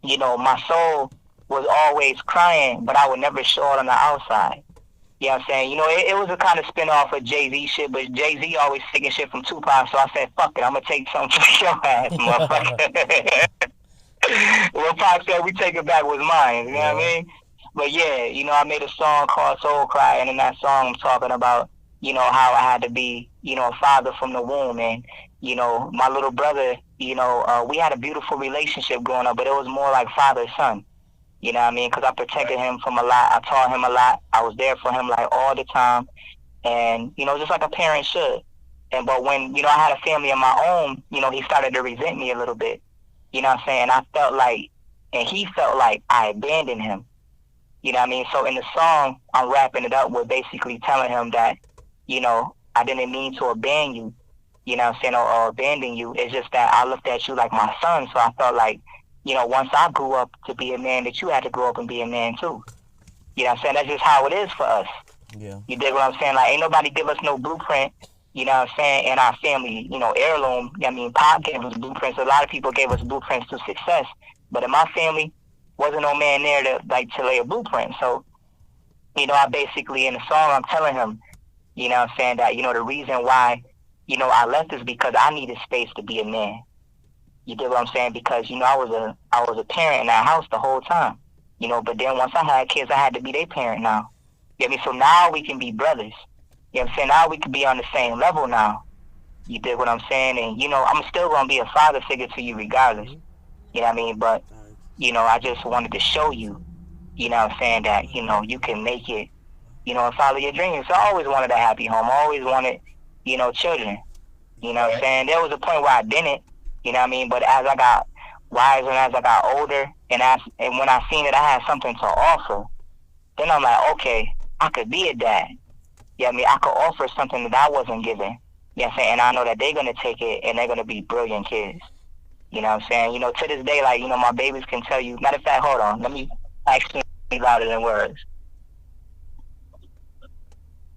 my soul was always crying, but I would never show it on the outside. You know what I'm saying? It was a kind of spin-off of Jay-Z shit, but Jay-Z always taking shit from Tupac, so I said, fuck it, I'm going to take something from your ass, motherfucker. What Pac said, we take it back was mine, you know what I mean? But yeah, I made a song called Soul Cry, and in that song I'm talking about, how I had to be, a father from the womb, and, my little brother, we had a beautiful relationship growing up, but it was more like father-son. You know what I mean? Because I protected him from a lot. I taught him a lot. I was there for him like all the time. And, just like a parent should. But when, I had a family of my own, he started to resent me a little bit. You know what I'm saying? And I felt like, and he felt like I abandoned him. You know what I mean? So in the song, I'm wrapping it up with basically telling him that, I didn't mean to abandon you. You know what I'm saying? Or abandon you. It's just that I looked at you like my son. So I felt like, once I grew up to be a man, that you had to grow up and be a man too. You know what I'm saying? That's just how it is for us. Yeah. You dig what I'm saying? Like, ain't nobody give us no blueprint, you know what I'm saying, in our family, heirloom. I mean, Pop gave us blueprints. A lot of people gave us blueprints to success. But in my family, wasn't no man there to lay a blueprint. So, I basically, in the song, I'm telling him, you know what I'm saying, that, the reason why, I left is because I needed space to be a man. You get what I'm saying? Because, you know, I was a parent in that house the whole time. You know, but then once I had kids, I had to be their parent now. You know what I mean? So now we can be brothers. You know what I'm saying? Now we can be on the same level now. You dig what I'm saying? And, you know, I'm still going to be a father figure to you regardless. You know what I mean? But, you know, I just wanted to show you, you know what I'm saying, that, you know, you can make it, you know, and follow your dreams. So I always wanted a happy home. I always wanted, you know, children. You know what I'm saying? There was a point where I didn't, you know what I mean? But as I got wiser and as I got older, and when I seen that I had something to offer, then I'm like, okay, I could be a dad. You know what I mean? I could offer something that I wasn't given. You know what I'm saying? And I know that they're going to take it and they're going to be brilliant kids. You know what I'm saying? You know, to this day, like, you know, my babies can tell you. Matter of fact, hold on. Let me actually be louder than words.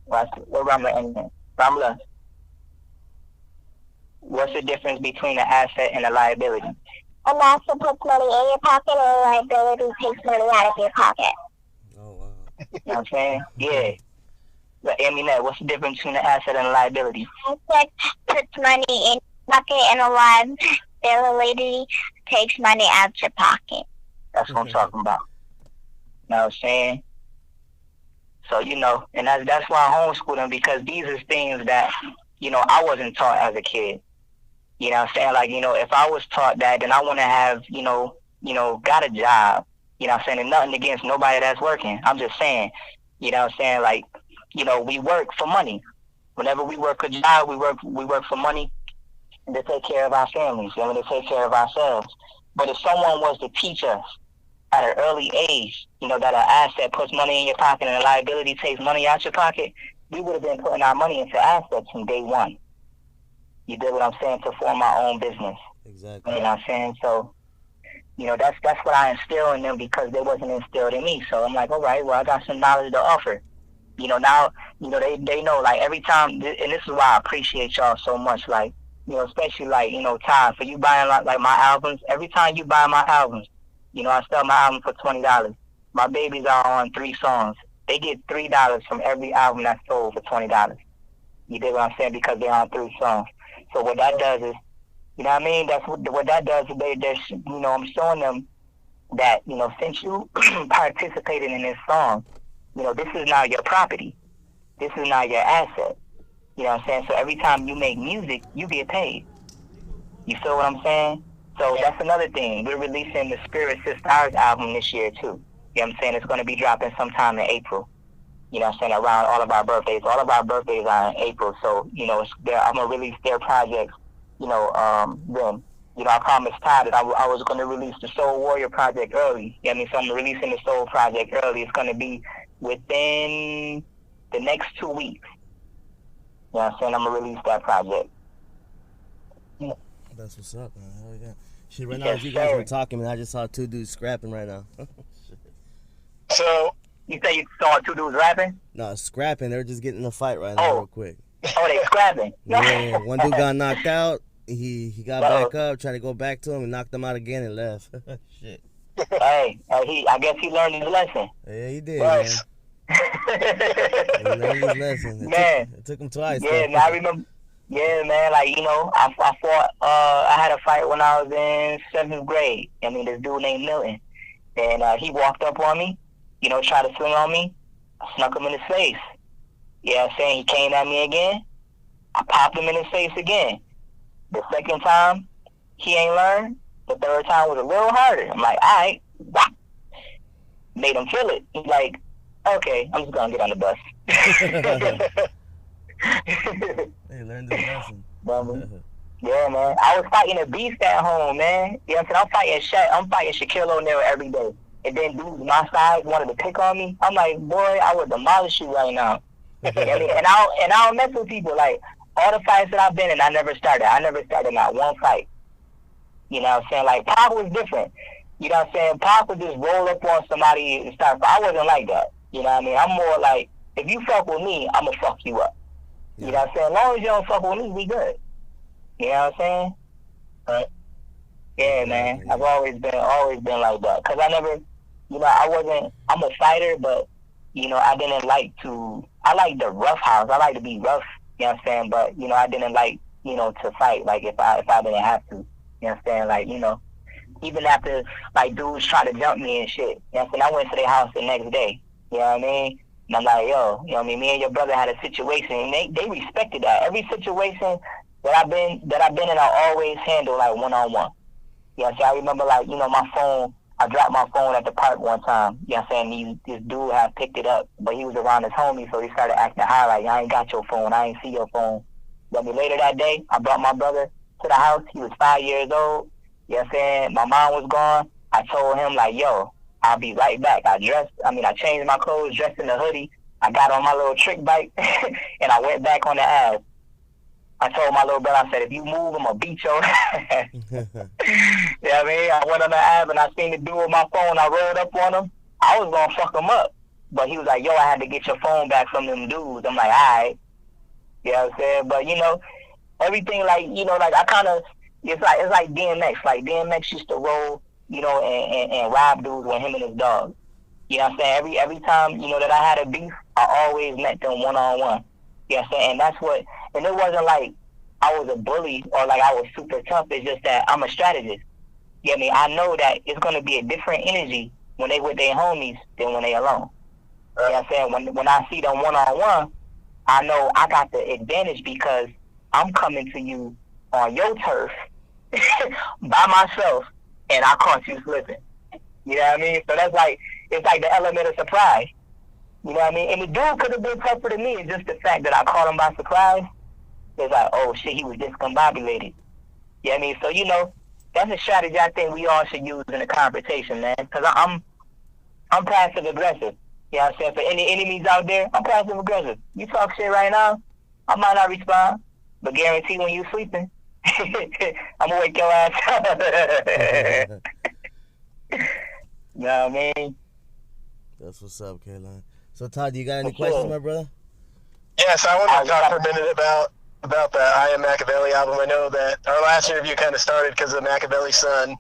What Ramla ending? Ramla, what's the difference between an asset and a liability? An asset puts money in your pocket and a liability takes money out of your pocket. Oh, wow. You know what I'm saying? Yeah. But, I mean, what's the difference between an asset and a liability? Asset puts money in your pocket and a liability takes money out your pocket. That's what I'm talking about. You know what I'm saying? So, you know, and that's why I homeschool them, because these are things that, you know, I wasn't taught as a kid. You know what I'm saying? Like, you know, if I was taught that, then I want to have, you know, got a job. You know what I'm saying? And nothing against nobody that's working. I'm just saying, you know what I'm saying? Like, you know, we work for money. Whenever we work a job, we work for money to take care of our families, you know, to take care of ourselves. But if someone was to teach us at an early age, you know, that an asset puts money in your pocket and a liability takes money out your pocket, we would have been putting our money into assets from day one. You did what I'm saying? To form our own business. Exactly. You know what I'm saying? So, you know, that's what I instill in them, because they wasn't instilled in me. So I'm like, all right, well, I got some knowledge to offer. You know, now, you know, they know, like, every time, and this is why I appreciate y'all so much, like, you know, especially, like, you know, Ty, for you buying, like my albums. Every time you buy my albums, you know, I sell my album for $20. My babies are on 3 songs. They get $3 from every album that's sold for $20. You dig what I'm saying? Because they're on 3 songs. So what that does is, you know what I mean? That's what that does is they're, you know, I'm showing them that, you know, since you participated in this song, you know, this is now your property. This is now your asset. You know what I'm saying? So every time you make music, you get paid. You feel what I'm saying? So that's another thing. We're releasing the Spirit Sisters album this year, too. You know what I'm saying? It's going to be dropping sometime in April. You know what I'm saying? Around all of our birthdays. All of our birthdays are in April. So, you know, I'm going to release their projects, you know, then. You know, I promised Ty that I was going to release the Soul Warrior project early. You know what I mean? So I'm releasing the Soul project early. It's going to be within the next 2 weeks. You know what I'm saying? I'm going to release that project. That's what's up, man. Hell yeah. Shit, right now, as you guys were talking, man, I just saw 2 dudes scrapping right now. So you say you saw 2 dudes rapping? No, scrapping. They're just getting in a fight right now real quick. Oh, they scrapping? Yeah, one dude got knocked out. He got back up, tried to go back to him, and knocked him out again and left. Shit. Hey, I guess he learned his lesson. Yeah, he did, nice. man. He learned his lesson. It took him twice. Yeah, man, I remember. Yeah, man, like, you know, I fought, I had a fight when I was in 7th grade. I mean, this dude named Milton. And he walked up on me, you know, tried to swing on me. I snuck him in his face. You know what I'm saying? He came at me again. I popped him in his face again. The second time, he ain't learned. The third time was a little harder. I'm like, all right. Made him feel it. He's like, okay, I'm just going to get on the bus. They learned his lesson. Yeah, man. I was fighting a beast at home, man. You know what I'm saying? I'm fighting Shaquille O'Neal every day. And then dudes my size wanted to pick on me. I'm like, boy, I would demolish you right now. You know what I mean? And I don't mess with people. Like, all the fights that I've been in, I never started not one fight. You know what I'm saying? Like, Pac was different. You know what I'm saying? Pac would just roll up on somebody and start. I wasn't like that. You know what I mean? I'm more like, if you fuck with me, I'm going to fuck you up. You know what I'm saying? As long as you don't fuck with me, we good. You know what I'm saying? Right? Yeah, man. I've always been like that. Because I never, you know, I'm a fighter, but, you know, I like the rough house. I like to be rough. You know what I'm saying? But, you know, I didn't like, you know, to fight, like, if I didn't have to. You know what I'm saying? Like, you know, even after, like, dudes try to jump me and shit, you know what I'm saying? I went to their house the next day, you know what I mean? And I'm like, yo, you know what I mean? Me and your brother had a situation, and they respected that. Every situation that I've been in, I always handle, like, one-on-one. You know what I'm saying? I remember, like, you know, my phone, I dropped my phone at the park one time. You know what I'm saying? This dude had picked it up, but he was around his homie, so he started acting high, like, I ain't got your phone, I ain't see your phone. But later that day, I brought my brother to the house. He was 5 years old. You know what I'm saying? My mom was gone. I told him, like, yo, I'll be right back. I changed my clothes, dressed in the hoodie. I got on my little trick bike, and I went back on the Ave. I told my little brother, I said, if you move, I'm going to beat your ass. You know what I mean? I went on the Ave, and I seen the dude with my phone. I rolled up on him. I was going to fuck him up. But he was like, yo, I had to get your phone back from them dudes. I'm like, all right. You know what I'm saying? But, you know, everything, like, you know, like, I kind of, it's like DMX. Like, DMX used to roll, you know, and rob dudes with him and his dog. You know what I'm saying? Every time, you know, that I had a beef, I always met them one-on-one. You know what I'm saying? And that's what, and it wasn't like I was a bully or like I was super tough. It's just that I'm a strategist. You know what I mean? I know that it's going to be a different energy when they with their homies than when they alone. You know what I'm saying? When I see them one-on-one, I know I got the advantage because I'm coming to you on your turf by myself, and I caught you slipping. You know what I mean? So that's like, it's like the element of surprise. You know what I mean? And the dude could have been tougher than me. It's just the fact that I caught him by surprise. It's like, oh shit, he was discombobulated. You know what I mean? So, you know, that's a strategy I think we all should use in a confrontation, man. Because I'm passive aggressive. You know what I'm saying? For any enemies out there, I'm passive aggressive. You talk shit right now, I might not respond, but guarantee when you sleeping, I'm gonna wake your ass up. You know what I mean? That's what's up, K-Lon. So, Todd, you got any questions, my brother? Yes, I wanted to talk for a minute about the I Am Machiavelli album. I know that our last interview kind of started because of Machiavelli's son.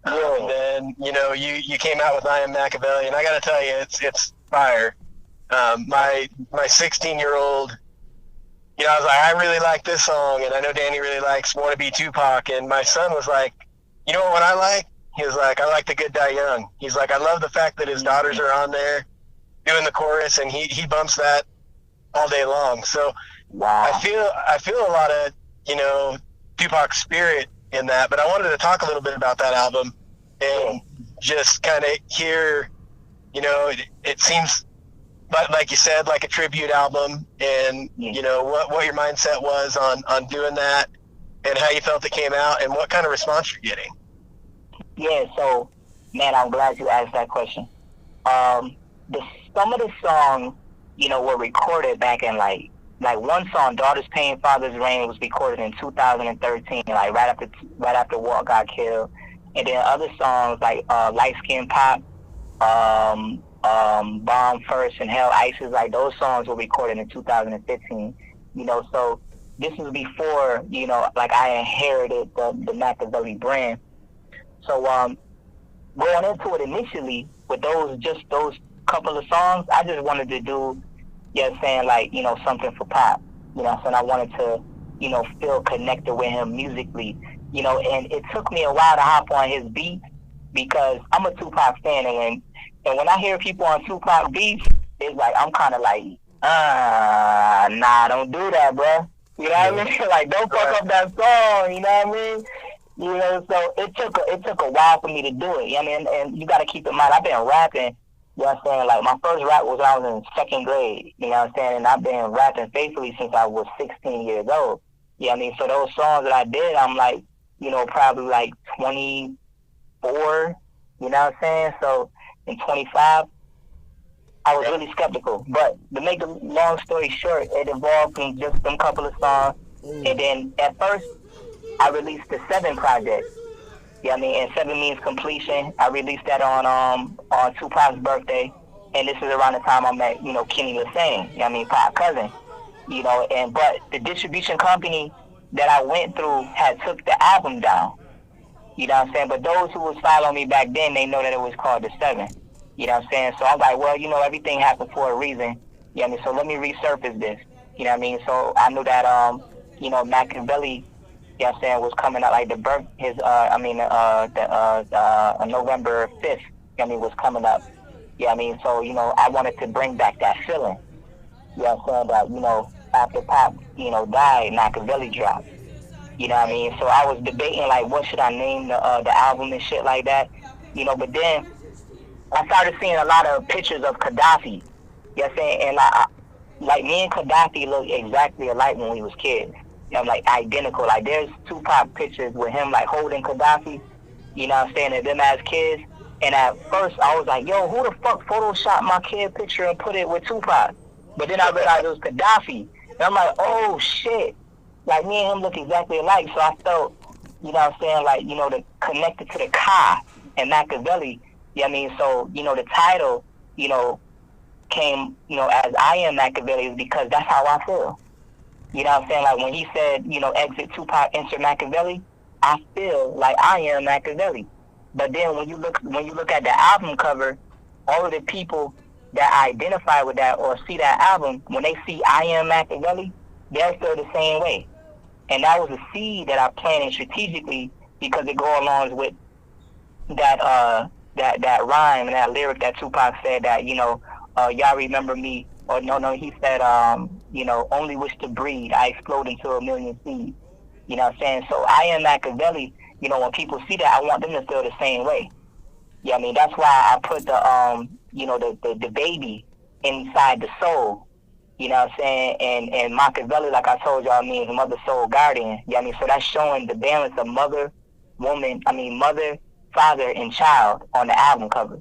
Yeah. And then, you know, you came out with I Am Machiavelli, and I got to tell you, it's fire. My 16-year-old, you know, I was like, I really like this song, and I know Danny really likes Wanna Be Tupac, and my son was like, you know what I like? He was like, I like The Good Die Young. He's like, I love the fact that his daughters are on there doing the chorus, and he bumps that all day long. So wow. I feel a lot of, you know, Tupac's spirit in that, but I wanted to talk a little bit about that album and just kind of hear, you know, it seems like you said, like a tribute album, and you know what your mindset was on doing that and how you felt it came out and what kind of response you're getting. Yeah, so man, I'm glad you asked that question. Some of the songs, you know, were recorded back in like one song, Daughters Pain, Father's Rain, was recorded in 2013, like right after Walt got killed. And then other songs like Light Skin Pop, Bomb First, and Hell Isis, like those songs were recorded in 2015. You know, so this was before, you know, like I inherited the Machiavelli brand. So going into it initially with those couple of songs, I just wanted to do, you know what I'm saying, like, you know, something for Pop. You know what I'm saying? I wanted to, you know, feel connected with him musically. You know, and it took me a while to hop on his beats because I'm a Tupac fan, and when I hear people on Tupac beats, it's like I'm kind of like, nah, don't do that, bro. You know what I mean? Like, don't fuck up that song. You know what I mean? You know, so it took a while for me to do it. You know what I mean? And you got to keep in mind, I've been rapping. You know what I'm saying? Like, my first rap was when I was in second grade. You know what I'm saying? And I've been rapping faithfully since I was 16 years old. You know what I mean? So those songs that I did, I'm like, you know, probably like 24. You know what I'm saying? So in 25, I was really skeptical. But to make a long story short, it evolved from just some couple of songs. And then at first, I released the 7 project. You know what I mean? And 7 means completion. I released that on Tupac's birthday. And this is around the time I met, you know, Kenny Lassane, you know what I mean, Pop cousin. You know, but the distribution company that I went through had took the album down. You know what I'm saying? But those who was following me back then, they know that it was called the 7. You know what I'm saying? So I'm like, well, you know, everything happened for a reason. You know what I mean? So let me resurface this. You know what I mean? So I knew that, you know, Machiavelli You know what I'm saying, was coming out, like the birth, his, November 5th, was coming up. You know what I mean? So, I wanted to bring back that feeling. You know what I'm saying? That, after Pop, died, Machiavelli dropped. You know what I mean? So I was debating, like, what should I name the album and shit like that. But then I started seeing a lot of pictures of Gaddafi. You know what I'm saying? And like me and Gaddafi look exactly alike when we was kids. Like identical. Like there's Tupac pictures with him like holding Gaddafi, you know what I'm saying, and them as kids. And at first I was like, yo, who the fuck photoshopped my kid picture and put it with Tupac? But then I realized it was Gaddafi. And I'm like, oh shit. Like me and him look exactly alike. So I felt, you know what I'm saying, like, the connected to the Ka and Machiavelli. You know what I mean? So, the title, came, as I am Machiavelli, is because that's how I feel. You know what I'm saying? Like when he said, exit Tupac, enter Machiavelli, I feel like I am Machiavelli. But then when you look at the album cover, all of the people that identify with that or see that album, when they see I am Machiavelli, they'll feel the same way. And that was a seed that I planted strategically because it goes along with that rhyme and that lyric that Tupac said that, y'all remember me, or no, he said, only wish to breed, I explode into a million seeds. You know what I'm saying? So I am Machiavelli, when people see that, I want them to feel the same way. Yeah, I mean, that's why I put the baby inside the soul. You know what I'm saying? And Machiavelli, like I told y'all, means mother, soul, guardian. Yeah, I mean, so that's showing the balance of mother, father, and child on the album cover.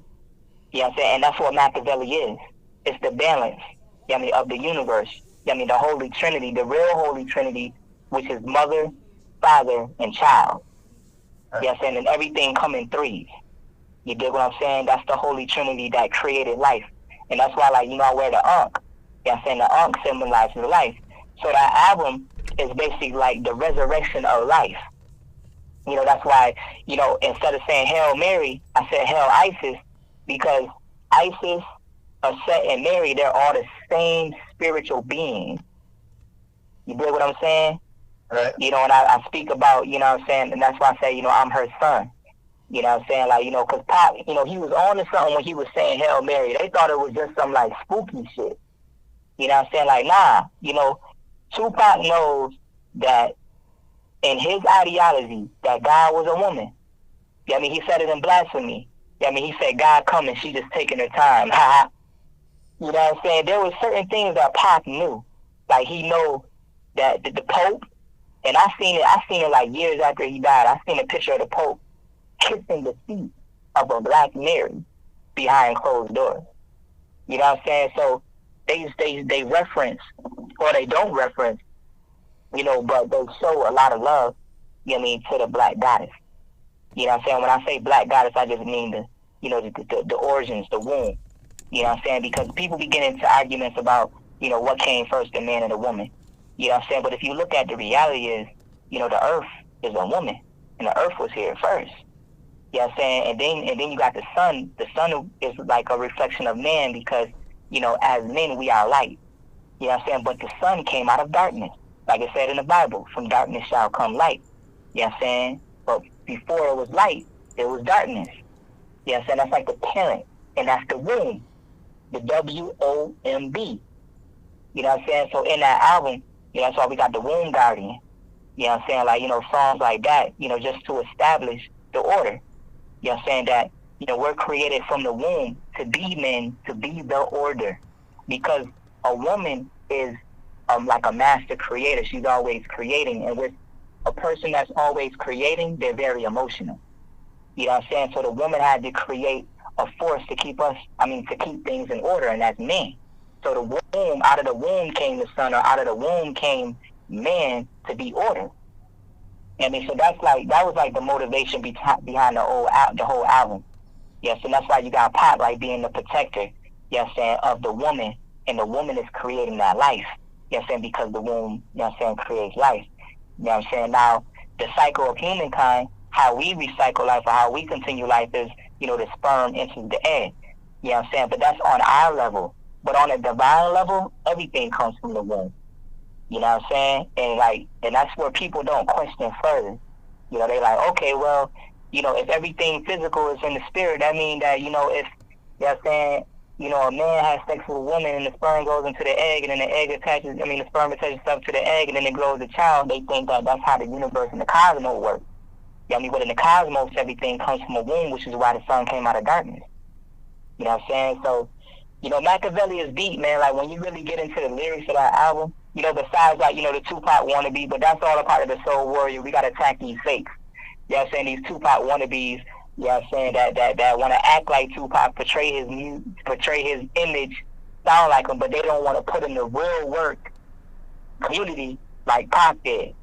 You know what I'm saying? And that's what Machiavelli is. It's the balance, you know what I mean, of the universe. You know what I mean, the Holy Trinity, the real Holy Trinity, which is mother, father, and child. You know what I'm saying? And everything come in threes. You dig what I'm saying? That's the Holy Trinity that created life. And that's why, like, I wear the Ankh. You know what I'm saying? The Ankh symbolizes life. So that album is basically like the resurrection of life. That's why, instead of saying Hail Mary, I said Hail Isis, because Isis, Set, and Mary, they're all the same spiritual beings. You dig what I'm saying? Right. And I speak about, you know what I'm saying, and that's why I say, I'm her son. You know what I'm saying? Like, because Pop, he was on to something when he was saying Hail Mary. They thought it was just some, like, spooky shit. You know what I'm saying? Like, nah, Tupac knows that in his ideology, that God was a woman. Yeah, I mean, he said it in Blasphemy. Yeah, I mean, he said, God coming, she just taking her time. You know what I'm saying? There were certain things that Pac knew. Like, he know that the Pope, and I seen it like years after he died. I seen a picture of the Pope kissing the feet of a black Mary behind closed doors. You know what I'm saying? So they reference, or they don't reference, but they show a lot of love, you know what I mean, to the black goddess. You know what I'm saying? When I say black goddess, I just mean the origins, the womb. You know what I'm saying? Because people be getting into arguments about, what came first, the man or the woman. You know what I'm saying? But if you look at the reality is, the earth is a woman, and the earth was here first. You know what I'm saying? And then you got the sun. The sun is like a reflection of man because, as men, we are light. You know what I'm saying? But the sun came out of darkness. Like it said in the Bible, from darkness shall come light. You know what I'm saying? But before it was light, it was darkness. You know what I'm saying? That's like the parent, and that's the womb. The WOMB. You know what I'm saying? So in that album, that's why we got the womb guardian. You know what I'm saying? Like, songs like that, just to establish the order. You know what I'm saying? That, we're created from the womb to be men, to be the order. Because a woman is like a master creator. She's always creating. And with a person that's always creating, they're very emotional. You know what I'm saying? So the woman had to create a force to keep things in order, and that's men. So the womb, out of the womb came the son, or out of the womb came man to be order. I mean, so that was like the motivation behind the whole album. Yes, and that's why you got Pop like being the protector, yes, of the woman, and the woman is creating that life. Yes, and because the womb, creates life. You know what I'm saying? Now, the cycle of humankind, how we recycle life or how we continue life is, the sperm enters the egg. You know what I'm saying? But that's on our level. But on a divine level, everything comes from the womb. You You know what I'm saying? And that's where people don't question further. You know, they like, okay, well, you know, if everything physical is in the spirit, that means that, you know, if, you know what I'm saying, you know, a man has sex with a woman and the sperm goes into the egg and then the sperm attaches itself to the egg and then it grows a child, they think that that's how the universe and the cosmos work. You know what I mean? But in the cosmos, everything comes from a womb, which is why the sun came out of darkness. You know what I'm saying? So, you know, Machiavelli is deep, man. Like, when you really get into the lyrics of that album, you know, besides, like, you know, the Tupac wannabe, but that's all a part of the Soul Warrior. We got to attack these fakes. You know what I'm saying? These Tupac wannabes, you know what I'm saying, that want to act like Tupac, portray his image, sound like him, but they don't want to put in the real work community like Pac did.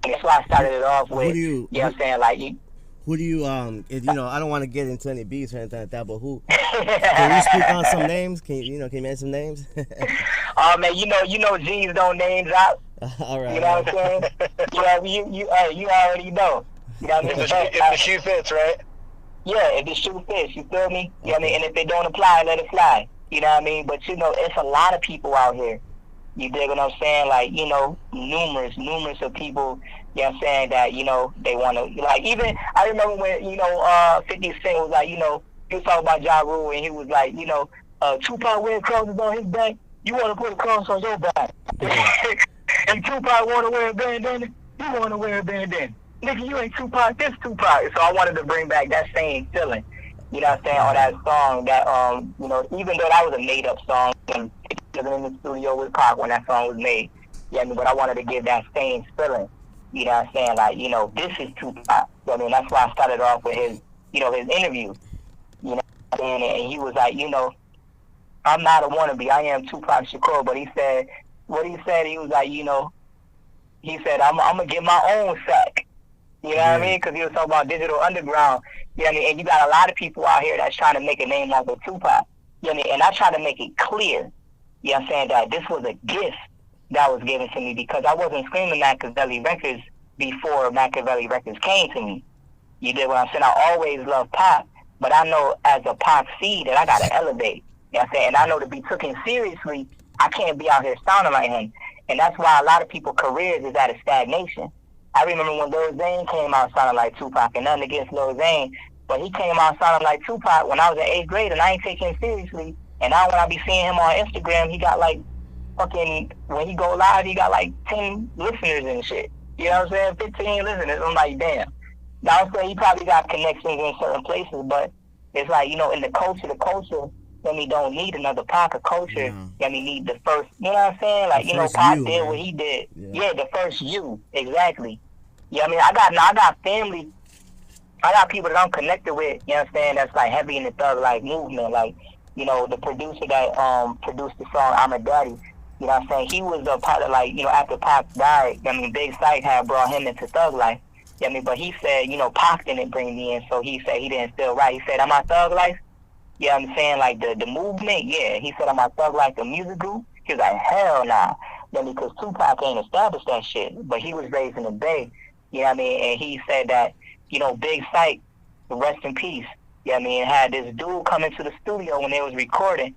And that's why I started it off with, you know what I'm saying, like, who do you, you know, I don't want to get into any beefs or anything like that, but who, can you speak on some names? Can you mention some names? Oh, man, you know G's don't names out. All right. You know what I'm saying? You already know. You know what I mean? If the shoe fits, right? Yeah, if the shoe fits, you feel me? You know what I mean? And if they don't apply, let it fly. You know what I mean? But, you know, it's a lot of people out here. You dig what I'm saying? Like, you know, numerous of people, you know what I'm saying, that, you know, they want to, like, even, I remember when, you know, 50 Cent was like, you know, he was talking about Ja Rule, and he was like, you know, Tupac wear crosses on his back, you want to put a cross on your back. And Tupac want to wear a bandana, you want to wear a bandana. Nigga, you ain't Tupac, this Tupac. So I wanted to bring back that same feeling, you know what I'm saying, on that song that, you know, even though that was a made-up song, and living in the studio with Pac when that song was made, yeah, but I wanted to give that same feeling, you know what I'm saying, like, you know, this is Tupac. I mean, that's why I started off with his, you know, his interview, you know what I'm saying, and he was like, you know, I'm not a wannabe, I am Tupac Shakur, but he said, he was like, you know, he said, I'm going to get my own sack. You know what I mean? Because he was talking about digital underground. You know what I mean? And you got a lot of people out here that's trying to make a name off of Tupac. You know what I mean? And I try to make it clear, you know what I'm saying, that this was a gift that was given to me, because I wasn't screaming Machiavelli Records before Machiavelli Records came to me. You did what I'm saying? I always loved Pac, but I know as a Pac seed that I got to elevate. You know what I'm saying? And I know to be taken seriously, I can't be out here sounding like him. And that's why a lot of people's careers is at a stagnation. I remember when Lil Zane came out sounding like Tupac, and nothing against Lil Zane, but he came out sounding like Tupac when I was in 8th grade, and I ain't taking him seriously. And now when I be seeing him on Instagram, he got like fucking, when he go live, he got like 10 listeners and shit. You know what I'm saying? 15 listeners. I'm like, damn. Now I'm saying he probably got connections in certain places, but it's like, you know, in the culture, then we don't need another Pac of culture. Then we need the first, you know what I'm saying? Like, you know, Pac did what he did. Yeah, the first you, exactly. Yeah, I mean, I got family, I got people that I'm connected with, you know what I'm saying, that's like heavy in the thug life movement. Like, you know, the producer that produced the song I'm a Daddy, you know what I'm saying, he was a part of, like, you know, after Pac died, I mean, Big Sight had brought him into thug life. Yeah, I mean, but he said, you know, Pac didn't bring me in, so he said he didn't feel right. He said, am I thug life? Yeah, I'm saying, like, the movement, yeah. He said, am I thug like the music group? He was like, hell nah. Then because Tupac ain't established that shit, but he was raised in the Bay, you know what I mean? And he said that, you know, Big Sight, rest in peace, you know what I mean, had this dude come into the studio when they was recording,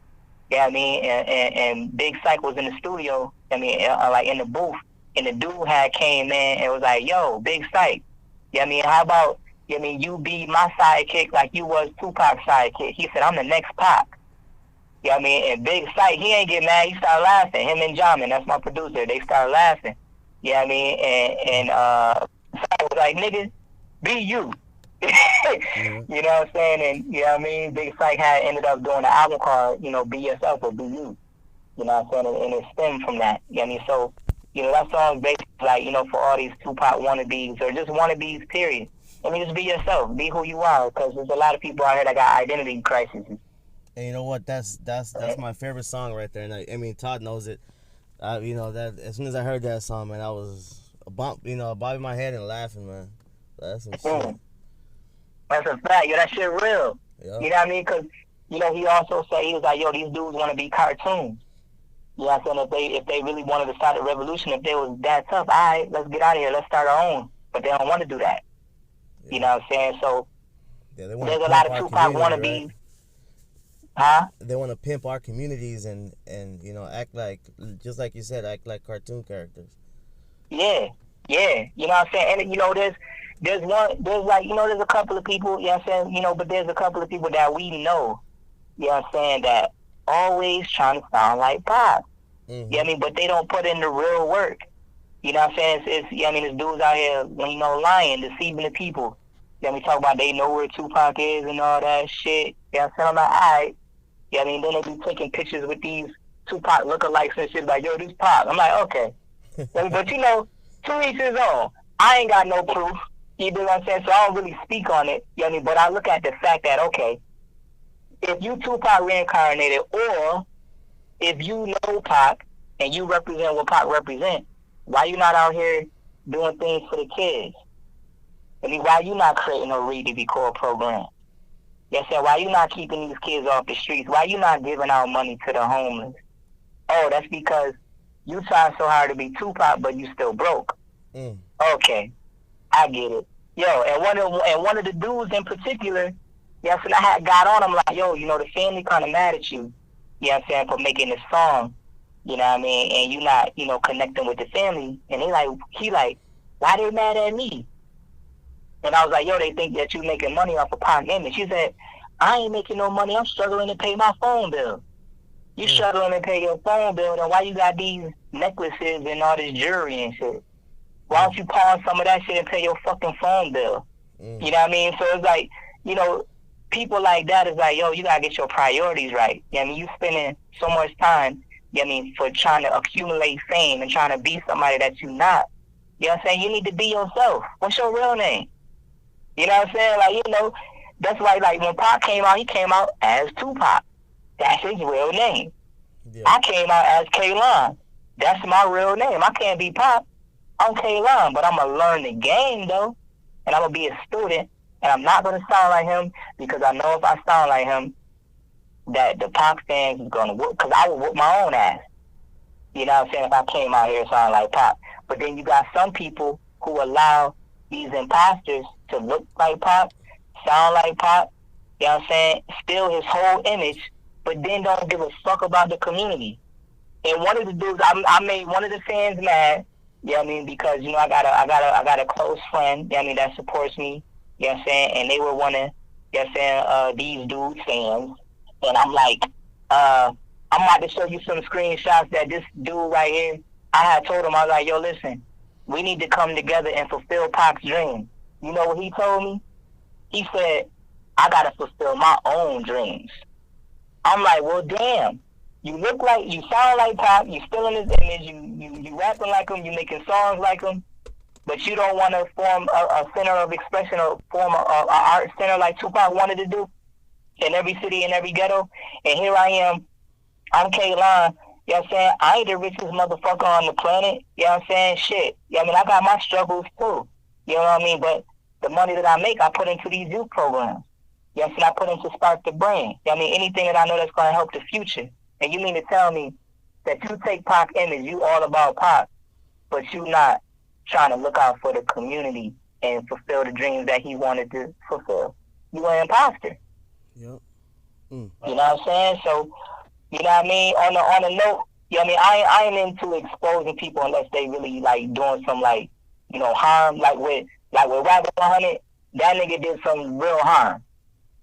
you know what I mean? And Big Sight was in the studio, I mean, like in the booth, and the dude had came in and was like, yo, Big Sight, you know what I mean, how about, I mean, you be my sidekick like you was Tupac's sidekick. He said, I'm the next Pac. You know what I mean? And Big Sight, he ain't get mad. He started laughing. Him and Jamin, that's my producer, they started laughing. You know what I mean? And Sight was like, nigga, be you. You know what I'm saying? And, you know what I mean? Big Sight had ended up doing an album called, you know, Be Yourself or Be You. You know what I'm saying? And it stemmed from that. You know what I mean? So, you know, that song basically like, you know, for all these Tupac wannabes or just wannabes, period. I mean, just be yourself. Be who you are, because there's a lot of people out here that got identity crises. And you know what? That's my favorite song right there. And I mean, Todd knows it. You know that as soon as I heard that song, man, I was bobbing my head and laughing, man. That's some shit. That's a fact. Yo, that shit real. Yep. You know what I mean? Because you know he also said, he was like, yo, these dudes want to be cartoons. You know what I'm saying? If they really wanted to start a revolution, if they was that tough, all right, let's get out of here. Let's start our own. But they don't want to do that. You know what I'm saying? So there's a lot of Tupac wannabes. Right? Huh? They want to pimp our communities and act like, just like you said, act like cartoon characters. Yeah, yeah. You know what I'm saying? And there's a couple of people, you know what I'm saying, but there's a couple of people that we know, you know what I'm saying, that always trying to sound like Pop. You know what I mean? But they don't put in the real work. You know what I'm saying? It's you know what I mean, there's dudes out here, lying, deceiving the people. You know what I mean? Talking about they know where Tupac is and all that shit. You know what I'm saying? I'm like, alright. You know what I mean? Then they be taking pictures with these Tupac lookalikes and shit, like, yo, this Pop. I'm like, okay. But to each his own. I ain't got no proof. You know what I'm saying? So I don't really speak on it. You know what I mean? But I look at the fact that, okay, if you Tupac reincarnated, or if you know Pac and you represent what Pac represent, why you not out here doing things for the kids? I mean, why you not creating a Read to Be Called program? Yes, sir. Why you not keeping these kids off the streets? Why you not giving out money to the homeless? Oh, that's because you trying so hard to be Tupac, but you still broke. Okay, I get it. Yo, and one of the dudes in particular, yes, and I had got on him like, yo, the family kind of mad at you. You know what I'm saying, for making this song. You know what I mean, and you not, connecting with the family. And he like, why they mad at me? And I was like, yo, they think that you making money off of Pac image. She said, I ain't making no money. I'm struggling to pay my phone bill. You struggling to pay your phone bill, then why you got these necklaces and all this jewelry and shit? Why don't you pawn some of that shit and pay your fucking phone bill? You know what I mean? So it's like, people like that is like, yo, you gotta get your priorities right. You know what I mean? You spending so much time, you know what I mean, for trying to accumulate fame and trying to be somebody that you not. You know what I'm saying? You need to be yourself. What's your real name? You know what I'm saying? Like, that's why, like, when Pac came out, he came out as Tupac. That's his real name. Yeah. I came out as K-Lon. That's my real name. I can't be Pac. I'm K-Lon, but I'm going to learn the game, though. And I'm going to be a student. And I'm not going to sound like him, because I know if I sound like him, that the Pac fans is going to whoop, because I would whoop my own ass. You know what I'm saying? If I came out here sounding like Pac. But then you got some people who allow these imposters to look like Pac, sound like Pac, you know what I'm saying, steal his whole image, but then don't give a fuck about the community. And one of the dudes, I made one of the fans mad, you know what I mean, because, I got a close friend, you know what I mean, that supports me, you know what I'm saying, and they were one of, you know what I'm saying, these dudes fans, and I'm like, I'm about to show you some screenshots that this dude right here, I had told him, I was like, yo, listen, we need to come together and fulfill Pac's dream. You know what he told me? He said, I gotta fulfill my own dreams. I'm like, well, damn. You sound like Pac, you still in his image, you rapping like him, you making songs like him, but you don't want to form a center of expression or form a art center like Tupac wanted to do in every city and every ghetto. And here I am, I'm K-Lon, you know what I'm saying? I ain't the richest motherfucker on the planet, you know what I'm saying? Shit. You know what I mean? I got my struggles too, you know what I mean? But the money that I make, I put into these youth programs. You know what I'm saying? I put into Spark the Brain. You know what I mean? Anything that I know that's going to help the future. And you mean to tell me that you take Pac image, you all about Pac, but you not trying to look out for the community and fulfill the dreams that he wanted to fulfill? You an imposter. Yep. You know what I'm saying? So, you know what I mean? On a note, you know what I mean? I ain't into exposing people unless they really like doing some harm. Like with Rapper 100, that nigga did some real harm.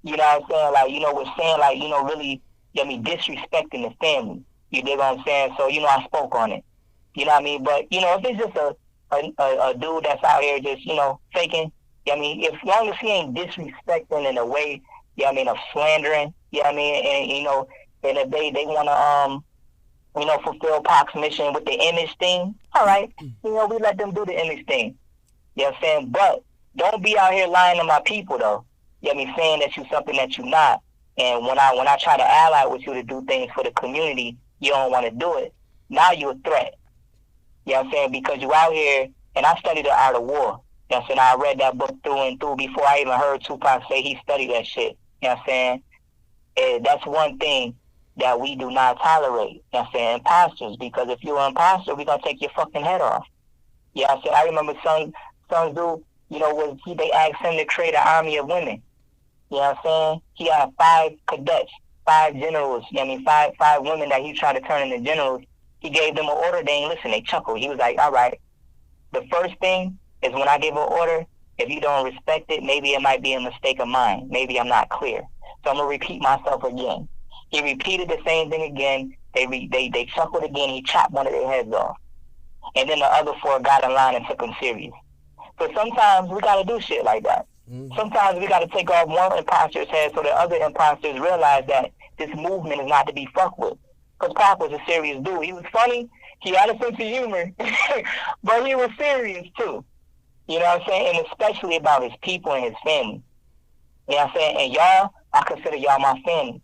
You know what I'm saying? Like, we're saying really, you know what I mean, disrespecting the family. You dig what I'm saying? So, I spoke on it. You know what I mean? But, if it's just a dude that's out here just, faking, you know what I mean, as long as he ain't disrespecting in a way, you know what I mean, of slandering, you know what I mean, and, and if they want to, fulfill Pac's mission with the image thing, all right, we let them do the image thing. You know what I'm saying? But don't be out here lying to my people, though. You know what I mean, saying that you're something that you're not. And when I try to ally with you to do things for the community, you don't want to do it. Now you're a threat. You know what I'm saying? Because you out here, and I studied the art of war. You know what I'm saying? I read that book through and through before I even heard Tupac say he studied that shit. You know what I'm saying? And that's one thing that we do not tolerate. You know what I'm saying? Imposters. Because if you're an imposter, we're going to take your fucking head off. You know what I'm saying? I remember some dude, they asked him to create an army of women. You know what I'm saying? He had 5 cadets five generals. I mean, five women that he tried to turn into generals. He gave them an order. They ain't listen. They chuckled. He was like, all right. The first thing is when I give an order, if you don't respect it, maybe it might be a mistake of mine. Maybe I'm not clear. So I'm going to repeat myself again. He repeated the same thing again. They chuckled again. He chopped one of their heads off. And then the other four got in line and took him serious. So sometimes we got to do shit like that. Mm-hmm. Sometimes we got to take off one imposter's head so the other imposters realize that this movement is not to be fucked with. Because Pac was a serious dude. He was funny. He had a sense of humor. But he was serious, too. You know what I'm saying? And especially about his people and his family. You know what I'm saying? And y'all, I consider y'all my family.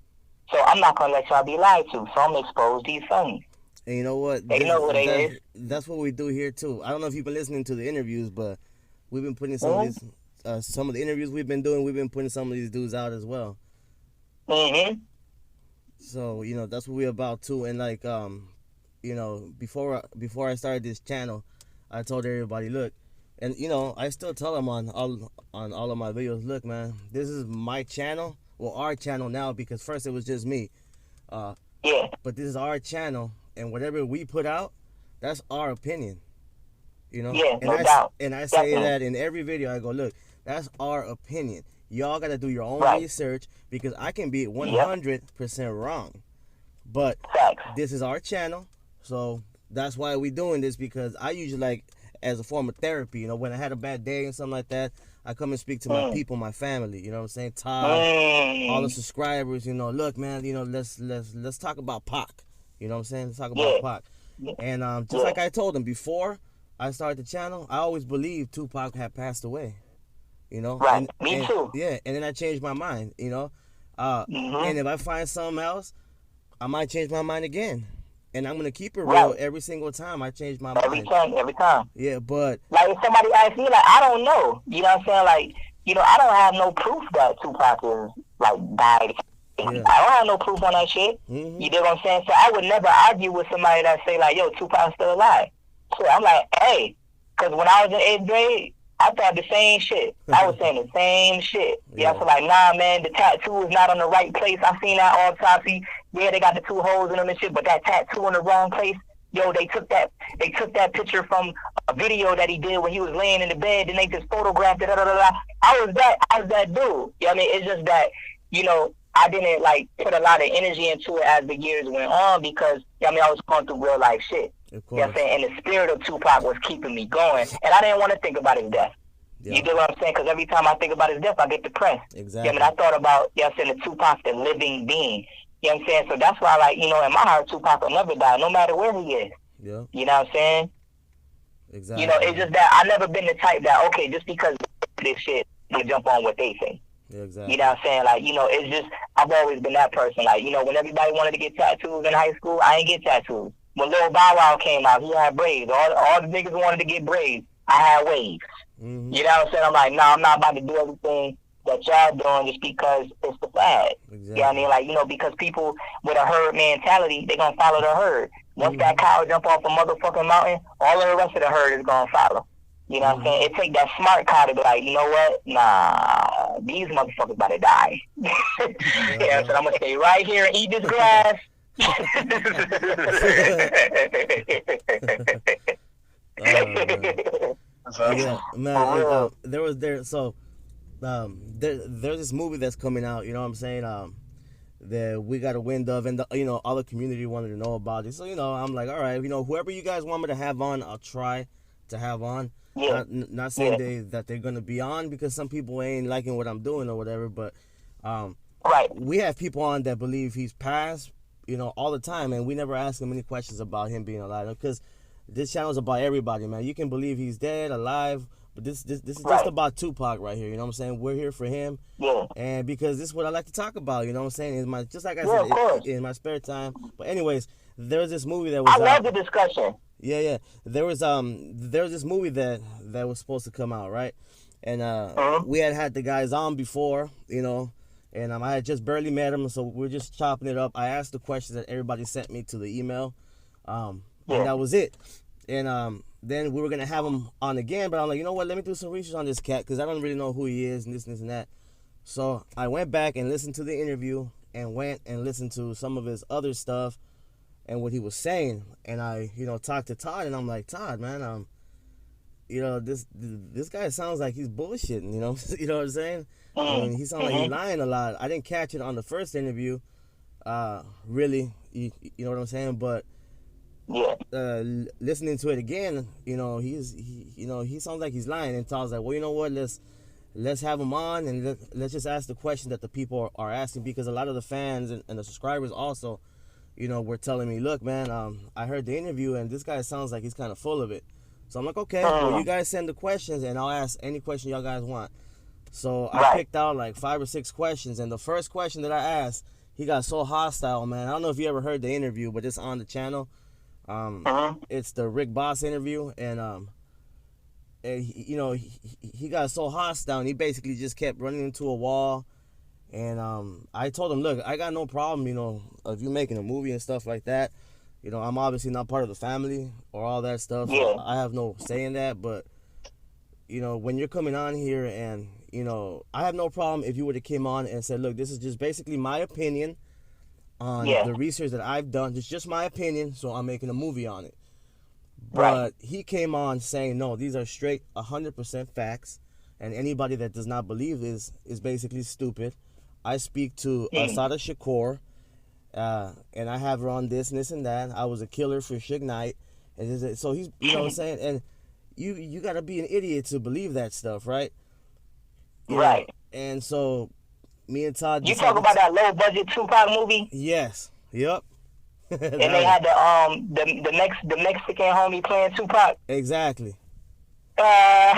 So I'm not going to let y'all be lied to. So I'm going to expose these sons. And you know what? They know who they is. That's what we do here, too. I don't know if you've been listening to the interviews, but we've been putting some of these, some of the interviews we've been doing, we've been putting some of these dudes out as well. Mm-hmm. So, you know, that's what we're about, too. And, like, you know, before I started this channel, I told everybody, look, and, you know, I still tell them on all of my videos, look, man, this is my channel. Well, our channel now, because first it was just me. Yeah. But this is our channel, and whatever we put out, that's our opinion. You know? Yeah, and no doubt. And I say that in every video. I go, look, that's our opinion. Y'all got to do your own research, because I can be 100% wrong. But this is our channel, so that's why we doing this, because I usually, like, as a form of therapy, you know, when I had a bad day and something like that, I come and speak to my people, my family, you know what I'm saying? Todd, all the subscribers, you know, look, man, you know, let's talk about Pac. You know what I'm saying? Let's talk about Pac. And just like I told them before I started the channel, I always believed Tupac had passed away. You know? Right. Me too. Yeah, and then I changed my mind, you know? And if I find something else, I might change my mind again. And I'm going to keep it real every single time I change my mind. Every time. Yeah, but... Like, if somebody asks me, like, I don't know. You know what I'm saying? Like, you know, I don't have no proof that Tupac is, like, died. Yeah. I don't have no proof on that shit. Mm-hmm. You know what I'm saying? So I would never argue with somebody that say, like, yo, Tupac's still alive. So I'm like, hey, because when I was in 8th grade, I thought the same shit. I was saying the same shit. Yeah, so like, nah, man, the tattoo is not on the right place. I seen that autopsy. Yeah, they got the 2 holes in them and shit, but that tattoo in the wrong place. Yo, they took that picture from a video that he did when he was laying in the bed, and they just photographed it. I was that dude. You know what I mean? It's just that, you know, I didn't, like, put a lot of energy into it as the years went on, because, I mean, I was going through real life shit. You know what I'm saying? And the spirit of Tupac was keeping me going. And I didn't want to think about his death. Yeah. You know what I'm saying? Because every time I think about his death, I get depressed. Exactly. I mean, I thought about, you know what I'm saying, the Tupac, the living being. You know what I'm saying? So that's why, like, you know, in my heart, Tupac will never die, no matter where he is. Yeah. You know what I'm saying? Exactly. You know, it's just that I've never been the type that, okay, just because this shit, I'm going to jump on what they say. Yeah, exactly. You know what I'm saying? Like, you know, it's just, I've always been that person. Like, you know, when everybody wanted to get tattoos in high school, I ain't get tattoos. When Lil Bow Wow came out, he had braids. All the niggas wanted to get braids. I had waves. Mm-hmm. You know what I'm saying? I'm like, no, I'm not about to do everything that y'all doing just because it's the fad. Exactly. You know what I mean? Like, you know, because people with a herd mentality, they going to follow the herd. Once that cow jump off a motherfucking mountain, all of the rest of the herd is going to follow. You know what I'm saying? It take that smart cow to be like, you know what? Nah, these motherfuckers about to die. Yeah, so I'm going to stay right here and eat this grass. Yeah, man. There's this movie that's coming out. You know what I'm saying? That we got a wind of, and you know, all the community wanted to know about it. So, you know, I'm like, all right, you know, whoever you guys want me to have on, I'll try to have on. Yeah. Not saying that they're gonna be on, because some people ain't liking what I'm doing or whatever. But we have people on that believe he's passed, you know, all the time, and we never ask him any questions about him being alive, because this channel is about everybody, man. You can believe he's dead, alive, but this is just about Tupac right here. You know what I'm saying? We're here for him, and because this is what I like to talk about. You know what I'm saying? In my, just like I said, in my spare time. But anyways, there was this movie that was. I love the discussion. Yeah. There was this movie that was supposed to come out, right? And we had the guys on before, you know, and I had just barely met them, so we're just chopping it up. I asked the questions that everybody sent me to the email, and that was it. And then we were gonna have him on again, but I'm like, you know what? Let me do some research on this cat, because I don't really know who he is and this and that. So I went back and listened to the interview, and went and listened to some of his other stuff and what he was saying. And I, talked to Todd, and I'm like, Todd, man, this guy sounds like he's bullshitting, you know what I'm saying? I mean, he sounds like he's lying a lot. I didn't catch it on the first interview, really, you know what I'm saying? But listening to it again, he sounds like he's lying. And Todd's like, well, you know what? Let's have him on, and let's just ask the question that the people are asking, because a lot of the fans and the subscribers also, were telling me, look, man, I heard the interview, and this guy sounds like he's kind of full of it. So I'm like, okay, well, you guys send the questions, and I'll ask any question y'all guys want. So I picked out like 5 or 6 questions, and the first question that I asked, he got so hostile, man. I don't know if you ever heard the interview, but it's on the channel. It's the Rick Boss interview, and he got so hostile, and he basically just kept running into a wall. And I told him, look, I got no problem, of you making a movie and stuff like that. I'm obviously not part of the family or all that stuff. Yeah. So I have no say in that. But, when you're coming on here, and, I have no problem if you would have came on and said, look, this is just basically my opinion on the research that I've done. It's just my opinion, so I'm making a movie on it. But he came on saying, no, these are straight 100% facts, and anybody that does not believe this is basically stupid. I speak to Asada Shakur, and I have her on this and this and that. I was a killer for Suge Knight. And so he's, what I'm saying? And you got to be an idiot to believe that stuff, right? Right. And so me and Todd... You talk about that low-budget Tupac movie? Yes. Yep. And they had the Mexican homie playing Tupac. Exactly. That,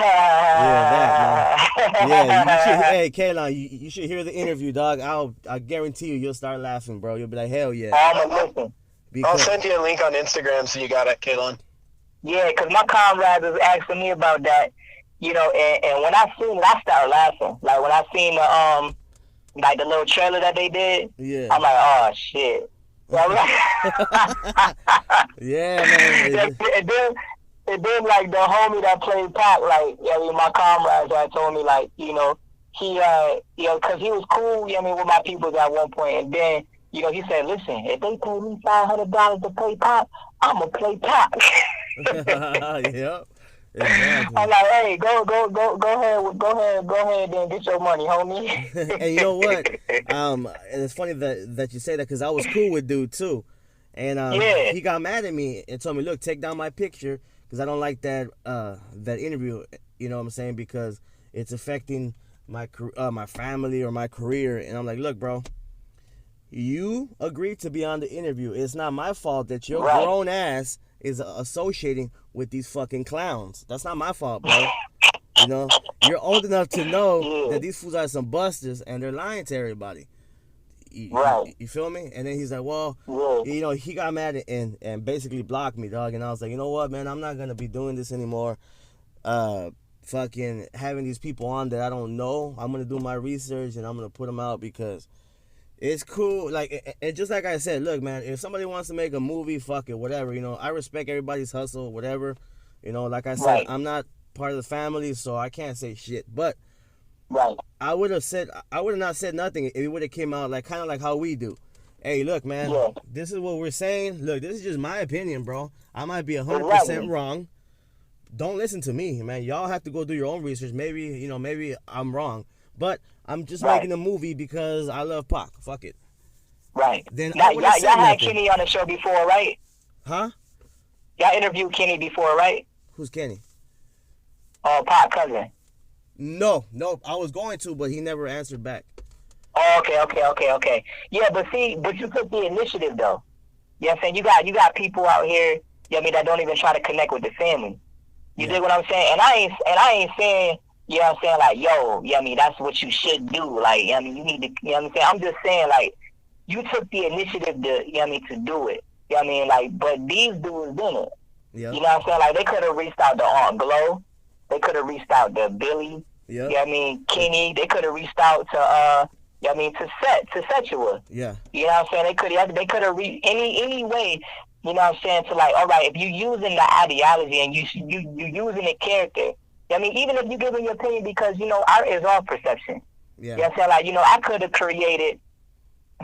man. Yeah, you should, hey, K-Lon, you should hear the interview, dog. I guarantee you'll start laughing, bro. You'll be like, hell yeah. I'm gonna listen. I'll send you a link on Instagram so you got it, K-Lon. Yeah, because my comrades was asking me about that, and when I seen it, I started laughing. Like, when I seen the little trailer that they did, I'm like, oh, shit. Yeah, man. And then, like, the homie that played Pac, like, my comrades had told me, like, he, because he was cool, with my people at one point. And then, he said, listen, if they pay me $500 to play Pac, I'm going to play Pac. Yep. Exactly. I'm like, hey, go ahead, then get your money, homie. And you know what? And it's funny that you say that, because I was cool with dude too, and he got mad at me and told me, look, take down my picture, because I don't like that interview. You know what I'm saying? Because it's affecting my family or my career. And I'm like, look, bro, you agreed to be on the interview. It's not my fault that your grown ass is associating with these fucking clowns. That's not my fault, bro. You're old enough to know that these fools are some busters, and they're lying to everybody. You feel me? And then he's like, well, he got mad and basically blocked me, dog. And I was like, you know what, man, I'm not gonna be doing this anymore. Fucking having these people on that I don't know. I'm gonna do my research, and I'm gonna put them out, because it's cool. Like, and just like I said, look, man, if somebody wants to make a movie, fuck it, whatever. I respect everybody's hustle, whatever. Like I said, I'm not part of the family, so I can't say shit. But I would have not said nothing if it would have came out like kind of like how we do. Hey, look, man, this is what we're saying. Look, this is just my opinion, bro. I might be 100% wrong. Don't listen to me, man. Y'all have to go do your own research. Maybe, maybe I'm wrong. But I'm just making a movie because I love Pac. Fuck it. Right. Then y'all had Kenny on the show before, right? Huh? Y'all interviewed Kenny before, right? Who's Kenny? Pac cousin. No. I was going to, but he never answered back. Oh, okay. Yeah, but you took the initiative, though. You know what I'm saying? You got people out here, that don't even try to connect with the family. You dig what I'm saying? And I ain't saying, you know what I'm saying, like, yo, that's what you should do. Like, you need to, you know what I'm saying? I'm just saying, like, you took the initiative to, to do it. You know what I mean? Like, but these dudes didn't. Yep. You know what I'm saying? Like, they could have reached out to Aunt Glow. They could have reached out to Billy. Yep. You know what I mean? Kenny. They could have reached out to, to Setua. Yeah. You know what I'm saying? They could have reached any way, you know what I'm saying, to, like, all right, if you using the ideology and you using the character, even if you giving your opinion, because, art is all perception. Yeah. You know what I'm saying? Like, I could have created,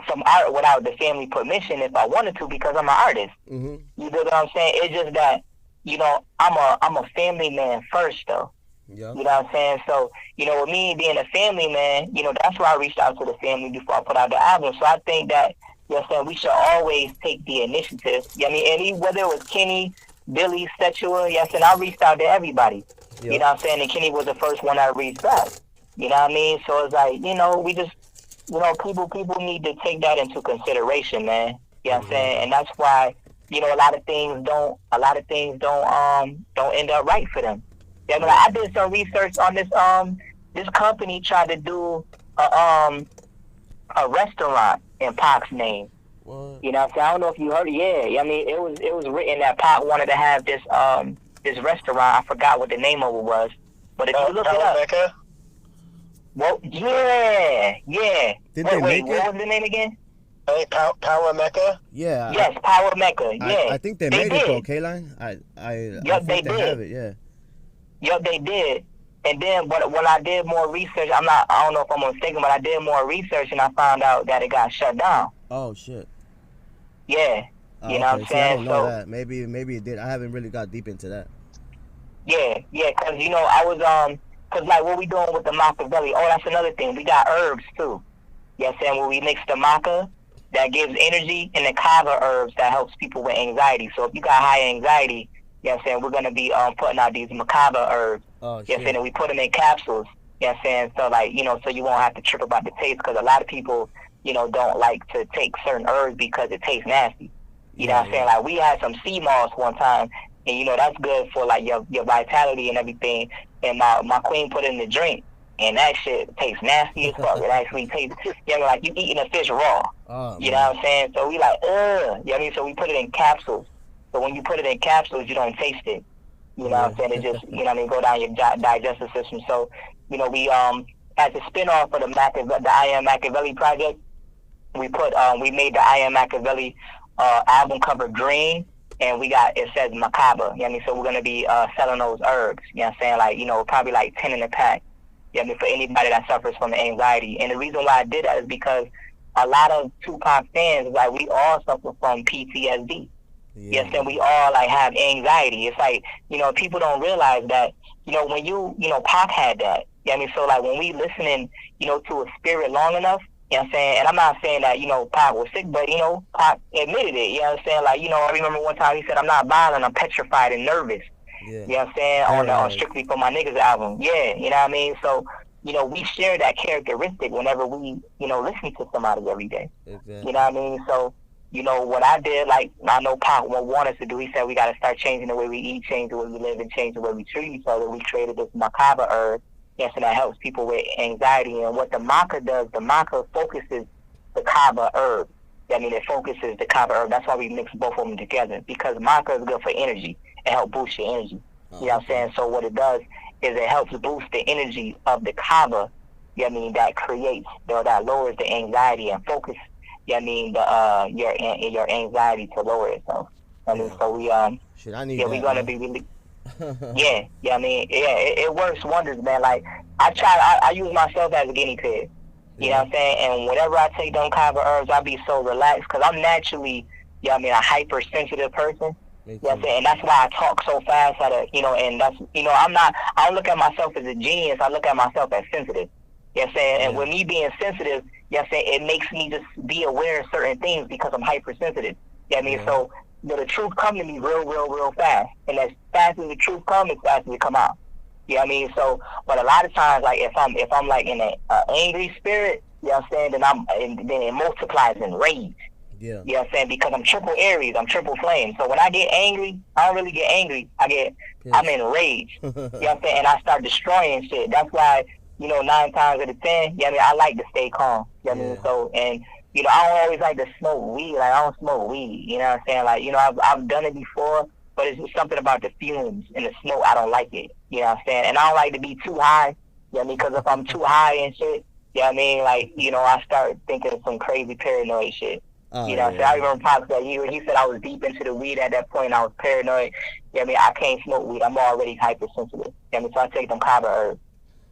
some art without the family permission if I wanted to because I'm an artist. Mm-hmm. You know what I'm saying? It's just that, you know, I'm a family man first though. Yeah. You know what I'm saying? So, you know, with me being a family man, you know, that's why I reached out to the family before I put out the album. So I think that, you know what I'm saying, we should always take the initiative. You know what I mean? And whether it was Kenny, Billy, Sexual, yes, and I reached out to everybody. Yeah. You know what I'm saying? And Kenny was the first one I reached out. You know what I mean? So it's like, you know, we just, you know, people need to take that into consideration, man. You know what I'm saying? And that's why, you know, a lot of things don't end up right for them. Yeah, but I did some research on this company tried to do a restaurant in Pac's name. What? You know what I'm saying? I don't know if you heard it. Yeah, I mean, it was written that Pac wanted to have this restaurant. I forgot what the name of it was. But if you look it up. Mecca? Well, yeah. Did they make it? What was the name again? Power Mecca? Yeah. Yes, Power Mecca. Yeah. I think they made it though, K-Lon. I think they have it, yeah. Yep, they did. And then when I did more research, I don't know if I'm mistaken, but I did more research and I found out that it got shut down. Oh shit. Yeah. You know what I'm saying? I don't know that. Maybe it did. I haven't really got deep into that. Yeah, because, you know, I was, because, like, what we doing with the Machiavelli, that's another thing. We got herbs, too. You know what I'm saying? When we mix the maca, that gives energy, and the kava herbs that helps people with anxiety. So if you got high anxiety, you know what I'm saying, we're going to be putting out these macabre herbs. Oh, you know what I'm saying? And we put them in capsules. You know what I'm saying? So, like, you know, so you won't have to trip about the taste, because a lot of people, you know, don't like to take certain herbs because it tastes nasty. You know what I'm saying? Like, we had some sea moss one time, and, you know, that's good for, like, your vitality and everything. And my queen put it in the drink, and that shit tastes nasty as fuck. It actually tastes, you know, like you eating a fish raw. Oh, you know what I'm saying? So we like, you know what I mean? So we put it in capsules. So when you put it in capsules, you don't taste it. You know what I'm saying? It just, you know what I mean, go down your digestive system. So, you know, we, as a spinoff of the I Am Machiavelli project, we made the I Am Machiavelli album cover green, and it says macabre. You know what I mean? So we're going to be selling those herbs. You know what I'm saying? Like, you know, probably like 10 in a pack. You know what I mean? For anybody that suffers from anxiety. And the reason why I did that is because a lot of Tupac fans, like, we all suffer from PTSD. Yes, and we all, like, have anxiety. It's like, you know, people don't realize that, you know, when you know, Pac had that. You know what I mean? So, like, when we listening, you know, to a spirit long enough, you know what I'm saying? And I'm not saying that, you know, Pac was sick, but, you know, Pac admitted it. You know what I'm saying? Like, you know, I remember one time he said, I'm not violent, I'm petrified and nervous. Yeah. You know what I'm saying? On Strictly For My Niggas album. Yeah, you know what I mean? So, you know, we share that characteristic whenever we, you know, listen to somebody every day. Exactly. You know what I mean? So, you know, what I did, like, I know Pac want us to do, he said we got to start changing the way we eat, change the way we live, and change the way we treat each other. We created this macabre herb, yes, and that helps people with anxiety. And what the maca does, the maca focuses the kava herb. I mean, it focuses the kava herb. That's why we mix both of them together, because maca is good for energy. It helps boost your energy. You know what I'm saying? So what it does is it helps boost the energy of the kava. You know what I mean? That creates, that lowers the anxiety and focus. You know what I mean? Your anxiety to lower itself. I mean, so we shit, I need that, we're gonna be really. Yeah, I mean, it works wonders, man. Like, I use myself as a guinea pig. You know what I'm saying? And whenever I take them kava herbs, I be so relaxed, because I'm naturally, you know what I mean, a hypersensitive person. You know what I'm saying? And that's why I talk so fast you know, and that's, you know, I don't look at myself as a genius, I look at myself as sensitive. You know what I'm saying? And with me being sensitive, you know what I'm saying, it makes me just be aware of certain things because I'm hypersensitive. You know what I mean? So, you know, the truth comes to me real fast. And as fast as the truth comes, as fast as it come out. You know what I mean? So, but a lot of times, like, if I'm like in an angry spirit, you know what I'm saying, then it multiplies in rage. Yeah. You know what I'm saying? Because I'm triple Aries, I'm triple flame. So when I get angry, I don't really get angry. I'm in rage. You know what I'm saying? And I start destroying shit. That's why, you know, 9 times out of 10, you know what I mean, I like to stay calm. You know what I mean? So, and, you know, I don't always like to smoke weed. Like, I don't smoke weed. You know what I'm saying? Like, you know, I've done it before, but it's just something about the fumes and the smoke. I don't like it. You know what I'm saying? And I don't like to be too high. You know what I mean? Because if I'm too high and shit, you know what I mean? Like, you know, I start thinking of some crazy paranoid shit. You know what I'm saying? I remember Pop said, he said I was deep into the weed at that point. I was paranoid. You know what I mean? I can't smoke weed. I'm already hypersensitive. You know what I mean? So I take them kava herbs.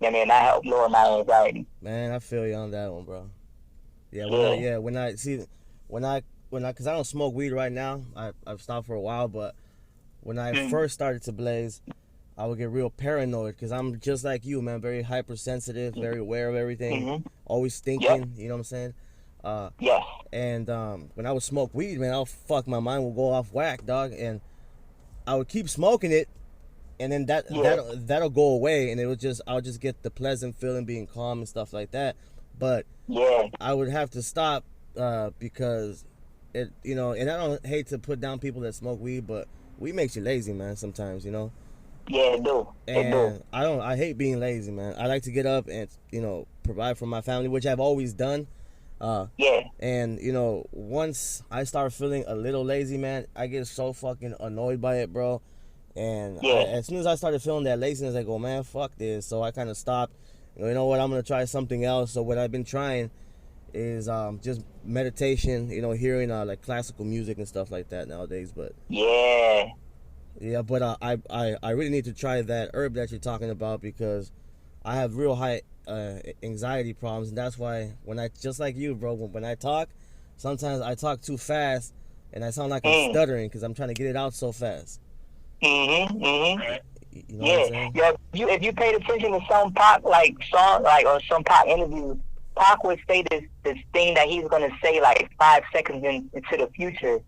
You know what I mean? That helped lower my anxiety. Man, I feel you on that one, bro. Yeah, when I see, because I don't smoke weed right now. I've stopped for a while, but when I first started to blaze, I would get real paranoid because I'm just like you, man. Very hypersensitive, very aware of everything, always thinking. You know what I'm saying? Yes. And when I would smoke weed, man, my mind would go off whack, dog, and I would keep smoking it, and then that'll go away, and I'll just get the pleasant feeling, being calm and stuff like that. But I would have to stop because it, and I don't hate to put down people that smoke weed, but weed makes you lazy, man. Sometimes, Yeah, it do. And I hate being lazy, man. I like to get up and provide for my family, which I've always done. And once I start feeling a little lazy, man, I get so fucking annoyed by it, bro. And as soon as I started feeling that laziness, I go, man, fuck this. So I kind of stopped. You know what? I'm gonna try something else. So what I've been trying is just meditation. Hearing like classical music and stuff like that nowadays. But but I really need to try that herb that you're talking about because I have real high anxiety problems, and that's why just like you, bro, when I talk, sometimes I talk too fast and I sound like I'm stuttering because I'm trying to get it out so fast. Right. You know what I'm saying? Yeah, if you paid attention to some Pac or some Pac interviews, Pac would say this thing that he's gonna say like 5 seconds into the future.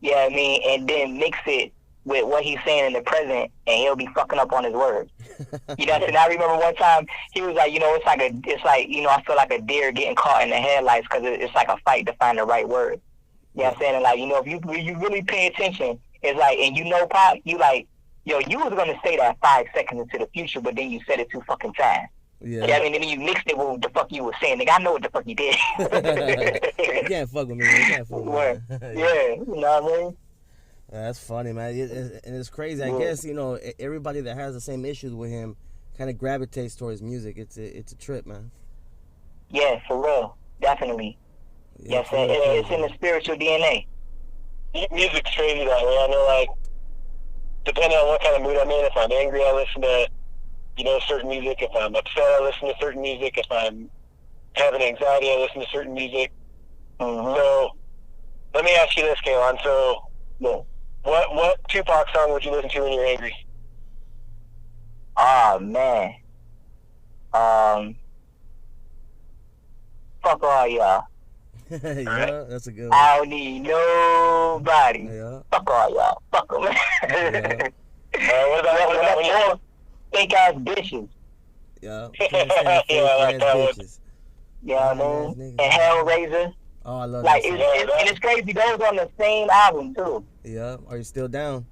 Yeah, and then mix it with what he's saying in the present, and he'll be fucking up on his words. And I remember one time he was like, I feel like a deer getting caught in the headlights because it's like a fight to find the right word. You know what I'm saying? And like, if you really pay attention, it's like, and Pop, you like, you was gonna say that 5 seconds into the future, but then you said it too fucking fast. Yeah. And then you mixed it with what the fuck you were saying. Nigga, I know what the fuck you did. You can't fuck with me. You can't fuck with me. Yeah, you know what I mean? That's funny, man. And it's crazy. I guess everybody that has the same issues with him kind of gravitates towards music. It's a trip, man. Yeah, for real, definitely. Yes, it's in the spiritual DNA. Music's crazy that way. I know, like, depending on what kind of mood I'm in. If I'm angry, I listen to certain music. If I'm upset, I listen to certain music. If I'm having anxiety, I listen to certain music. So let me ask you this, K-Lon. So what Tupac song would you listen to when you're angry? Oh, man. Fuck all y'all. Yeah, that's a good one. I don't need nobody. Yeah. Fuck all y'all. Fuck them. What about when you're... fake ass bitches? Yeah. I like that one. Yeah, and Hellraiser. Oh, I love that. Song. And it's crazy. Those on the same album too. Yeah. Are you still down?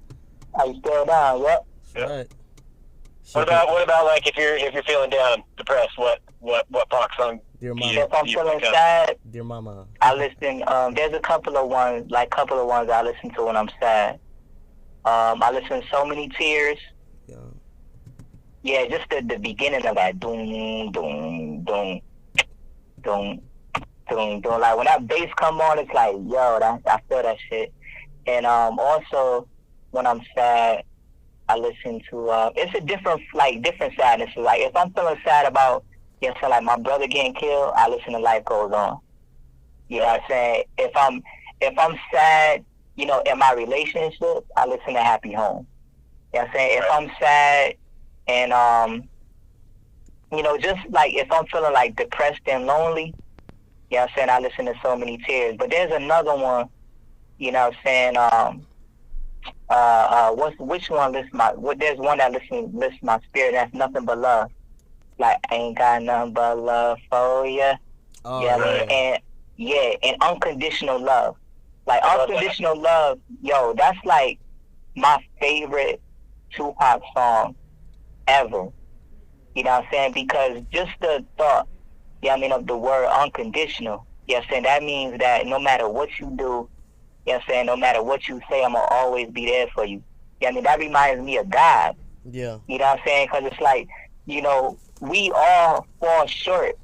Are you still down? Yep. That's right. What about like if you're feeling down, depressed? What Pac song? Dear Mama. If I'm feeling sad, Dear Mama. I listen. There's a couple of ones I listen to when I'm sad. I listen to So Many Tears. Yeah. Yeah, just the beginning of that doom doom doom doom doom doom. Like when that bass come on, it's like, yo, I feel that shit. And also when I'm sad, I listen to it's a different sadness. Like if I'm feeling sad about like my brother getting killed, I listen to Life Goes On. You know what I'm saying? If I'm sad, in my relationship, I listen to Happy Home. You know what I'm saying? If I'm sad and just like if I'm feeling like depressed and lonely, you know what I'm saying, I listen to So Many Tears. But there's another one, you know what I'm saying, which one there's one that lifts my spirit, that's Nothing But Love. Like, I ain't got nothing but love for ya. Oh, yeah, right. And Unconditional Love. Like, Unconditional Love, yo, that's like my favorite Tupac song ever. You know what I'm saying? Because just the thought, of the word unconditional, you know what I'm saying? That means that no matter what you do, you know what I'm saying, no matter what you say, I'm going to always be there for you. That reminds me of God. Yeah. You know what I'm saying? Because it's like, we all fall short,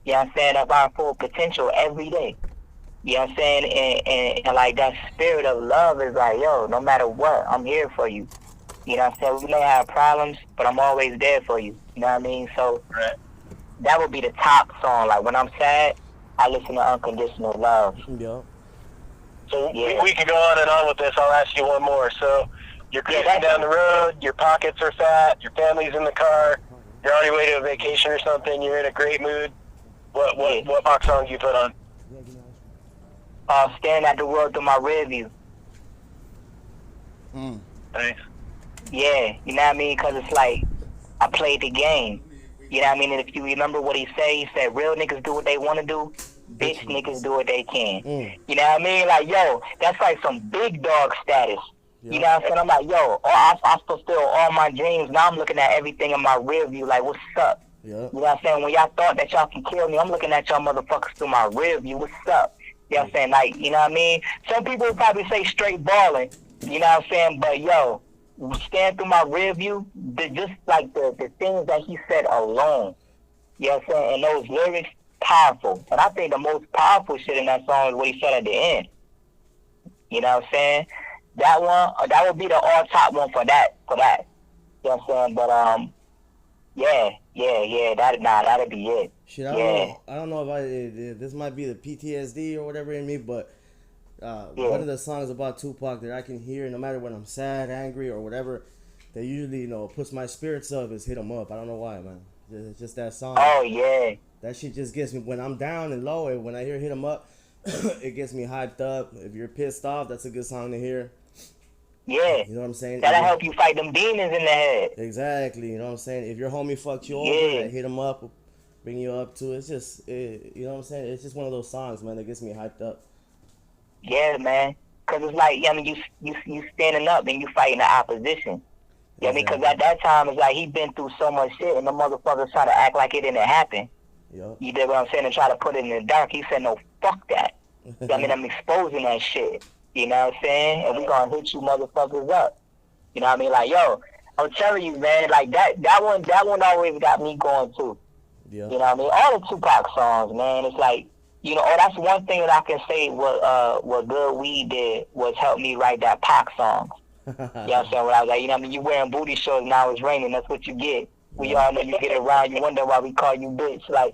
you know what I'm saying, of our full potential every day. You know what I'm saying? And like that spirit of love is like, yo, no matter what, I'm here for you. You know what I'm saying? We may have problems, but I'm always there for you. You know what I mean? So that would be the top song. Like when I'm sad, I listen to Unconditional Love. Yep. So Yeah. we could go on and on with this. I'll ask you one more. So you're cruising down the road, your pockets are fat, your family's in the car, you're on your way to a vacation or something, you're in a great mood. What pop song do you put on? Staring at the world through my rear view. Nice. Yeah, you know what I mean? Because it's like, I played the game. You know what I mean? And if you remember what he said, real niggas do what they want to do, bitch niggas do what they can. You know what I mean? Like, yo, that's like some big dog status. Yep. You know what I'm saying? I'm like, yo, I fulfill all my dreams. Now I'm looking at everything in my rear view like, what's up? Yep. You know what I'm saying? When y'all thought that y'all can kill me, I'm looking at y'all motherfuckers through my rear view. What's up? You know what I'm saying? Like, you know what I mean? Some people would probably say straight balling. You know what I'm saying? But, yo, stand through my rear view, just like the things that he said alone. You know what I'm saying? And those lyrics, powerful. And I think the most powerful shit in that song is what he said at the end. You know what I'm saying? That one, that would be the all-top one for that. You know what I'm saying? But, that'd be it. Shit, I don't know about it. This might be the PTSD or whatever in me, but one of the songs about Tupac that I can hear no matter when I'm sad, angry, or whatever, that usually, puts my spirits up is Hit 'Em Up. I don't know why, man. It's just that song. Oh, yeah. That shit just gets me, when I'm down and low, and when I hear Hit 'Em Up, it gets me hyped up. If you're pissed off, that's a good song to hear. Yeah. You know what I'm saying? That'll help you fight them demons in the head. Exactly. You know what I'm saying? If your homie fucked you over, Hit 'Em Up, bring you up to it. It's just, you know what I'm saying? It's just one of those songs, man, that gets me hyped up. Yeah, man. Because it's like, I mean, you standing up and you fighting the opposition. You know what I mean? Because at that time, it's like he been through so much shit and the motherfuckers try to act like it didn't happen. Yep. You did what I'm saying? And try to put it in the dark. He said, no, fuck that. I mean, I'm exposing that shit. You know what I'm saying? And we gonna hit you motherfuckers up. You know what I mean? Like, yo, I'm telling you, man, like that one always got me going too. Yeah. You know what I mean? All the Tupac songs, man, it's like, that's one thing that I can say what Good Weed did was help me write that Pac song. You know what I'm saying? When I was like, you know what I mean? You wearing booty shorts, now it's raining, that's what you get. We all know you get around, you wonder why we call you bitch. Like,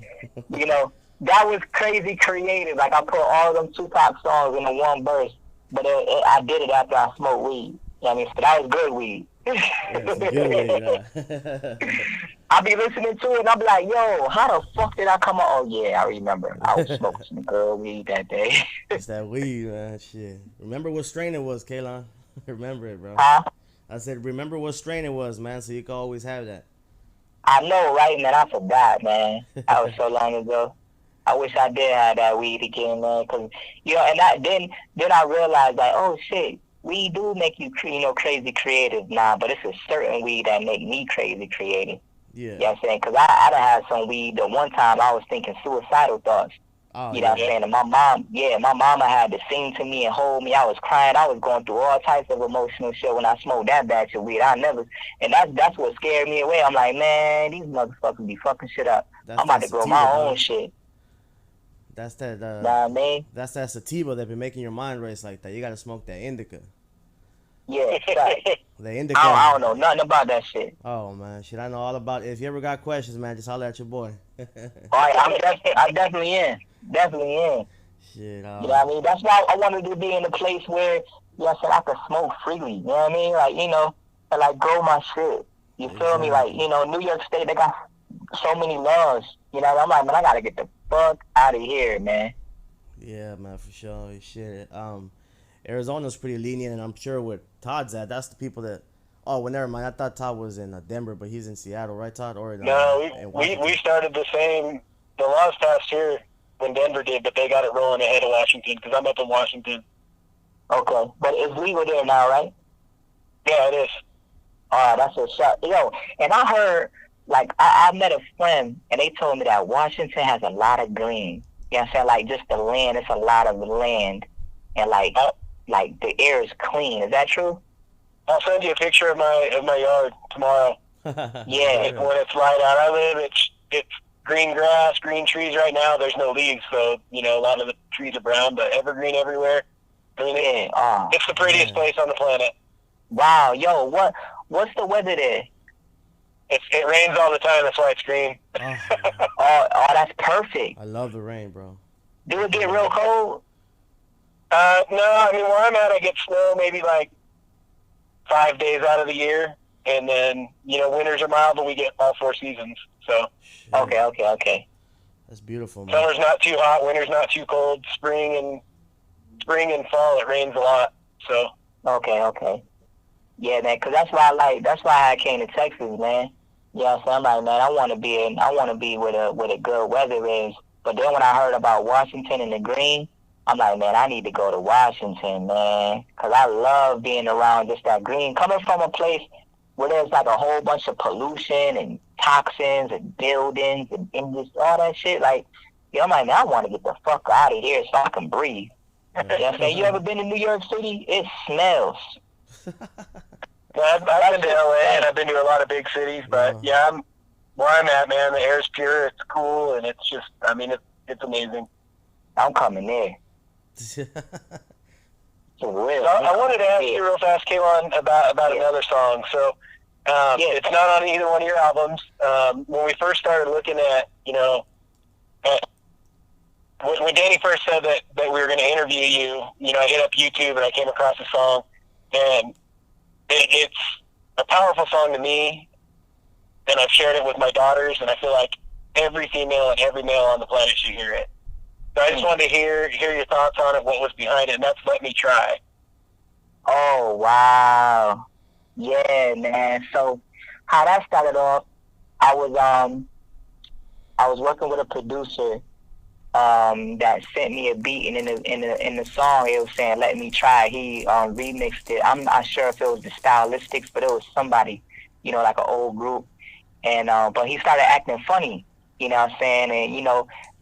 that was crazy creative. Like, I put all of them Tupac songs in the one verse, but I did it after I smoked weed. You know what I mean? So that was good weed. I be listening to it and I be like, yo, how the fuck did I come on? Oh yeah, I remember. I was smoking some good weed that day. It's that weed, man. Shit. Remember what strain it was, K-Lon? Remember it, bro. Huh? I said, remember what strain it was, man, so you can always have that. I know, right, man? I forgot, man. That was so long ago. I wish I did have that weed again, man. Cause and then I realized, like, oh shit, weed do make you, crazy creative. Nah, but it's a certain weed that make me crazy creative. Yeah. You know what I'm saying? Cause I done had some weed. The one time I was thinking suicidal thoughts. Oh, you know what I'm saying? And my mama had to sing to me and hold me. I was crying. I was going through all types of emotional shit when I smoked that batch of weed. And that's what scared me away. I'm like, man, these motherfuckers be fucking shit up. I'm about to grow my own shit. That's that. Know what I mean? That's that sativa that be making your mind race like that. You gotta smoke that indica. Yeah, right. The indica. I don't know nothing about that shit. Oh man, shit, I know all about it. If you ever got questions, man, just holler at your boy. All right, I'm definitely in. Definitely in. Shit. You know what I mean? That's why I wanted to be in a place where, I could smoke freely. You know what I mean? Like, and like grow my shit. You feel me? Like, New York State, they got so many laws. You know, I'm like, man, I gotta get the fuck out of here, man. Yeah, man, for sure. Shit. Arizona's pretty lenient, and I'm sure where Todd's at, that's the people that. Oh, well, never mind. I thought Todd was in Denver, but he's in Seattle, right, Todd? Or no, we started the same. The laws passed here when Denver did, but they got it rolling ahead of Washington because I'm up in Washington. Okay, but it's legal there now, right? Yeah, it is. All right, that's a shot. Yo, and I heard, like, I met a friend, and they told me that Washington has a lot of green. You know what I'm saying? Like, just the land, it's a lot of land. And, like the air is clean. Is that true? I'll send you a picture of my yard tomorrow. Yeah. When it's light out, I live. It's green grass, green trees right now. There's no leaves, so a lot of the trees are brown, but evergreen everywhere. I mean, it's the prettiest place on the planet. Wow, yo, what's the weather there? It rains all the time. That's why it's green. Oh, that's perfect. I love the rain, bro. Do it get real cold? No, I mean, where I'm at, I get snow maybe like 5 days out of the year. And then, winters are mild, but we get all 4 seasons. So Shit. Okay. That's beautiful, man. summer's not too hot, winter's not too cold. Spring and fall, it rains a lot. So Okay. Yeah, man, because that's why I came to Texas, man. Yeah, so I'm like, man, I want to be where the good weather is. But then when I heard about Washington and the green, I'm like, man, I need to go to Washington, man, because I love being around just that green. Coming from a place where there's like a whole bunch of pollution and toxins and buildings and industry, all that shit, like, I'm like, man, I want to get the fuck out of here so I can breathe. You know what I'm saying? You ever been to New York City? It smells. I've been to LA and I've been to a lot of big cities, but yeah, where I'm at, man, the air's pure, it's cool, and it's just, I mean, it's amazing. I'm coming there. For real. So I wanted to ask you real fast, K-Lon, about another song. So it's not on either one of your albums. When we first started looking at, when Danny first said that we were going to interview you, I hit up YouTube and I came across the song, and it's a powerful song to me, and I've shared it with my daughters, and I feel like every female and every male on the planet should hear it. So I just wanted to hear your thoughts on it, what was behind it, and that's Let Me Try. Oh, wow. Yeah, man. So how that started off, I was working with a producer that sent me a beat, and in the song it was saying "Let Me Try." He remixed it. I'm not sure if it was the Stylistics, but it was somebody, like an old group. And but he started acting funny, you know what I'm saying? And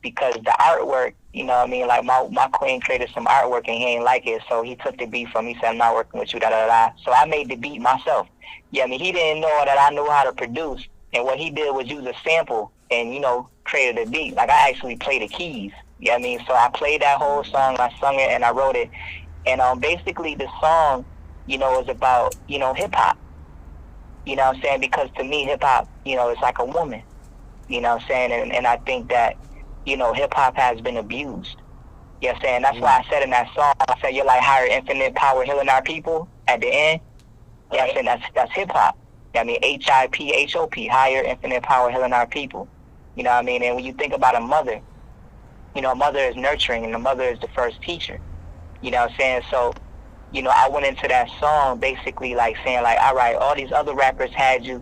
because the artwork, like my queen created some artwork and he ain't like it, so he took the beat from me. He said, "I'm not working with you." So I made the beat myself. Yeah, he didn't know that I knew how to produce, and what he did was use a sample and created a beat. Like, I actually played the keys. So I played that whole song, I sung it, and I wrote it. And basically the song, is about hip hop. You know what I'm saying? Because to me, hip hop, it's like a woman. You know what I'm saying? And I think that hip hop has been abused. You know what I'm saying? That's why I said in that song, I said, "You're like higher infinite power healing our people" at the end. You know what I'm saying? That's hip hop. HIPHOP, higher infinite power healing our people. You know what I mean? And when you think about a mother, a mother is nurturing, and a mother is the first teacher. You know what I'm saying? So, I went into that song basically like saying like, all right, all these other rappers had you,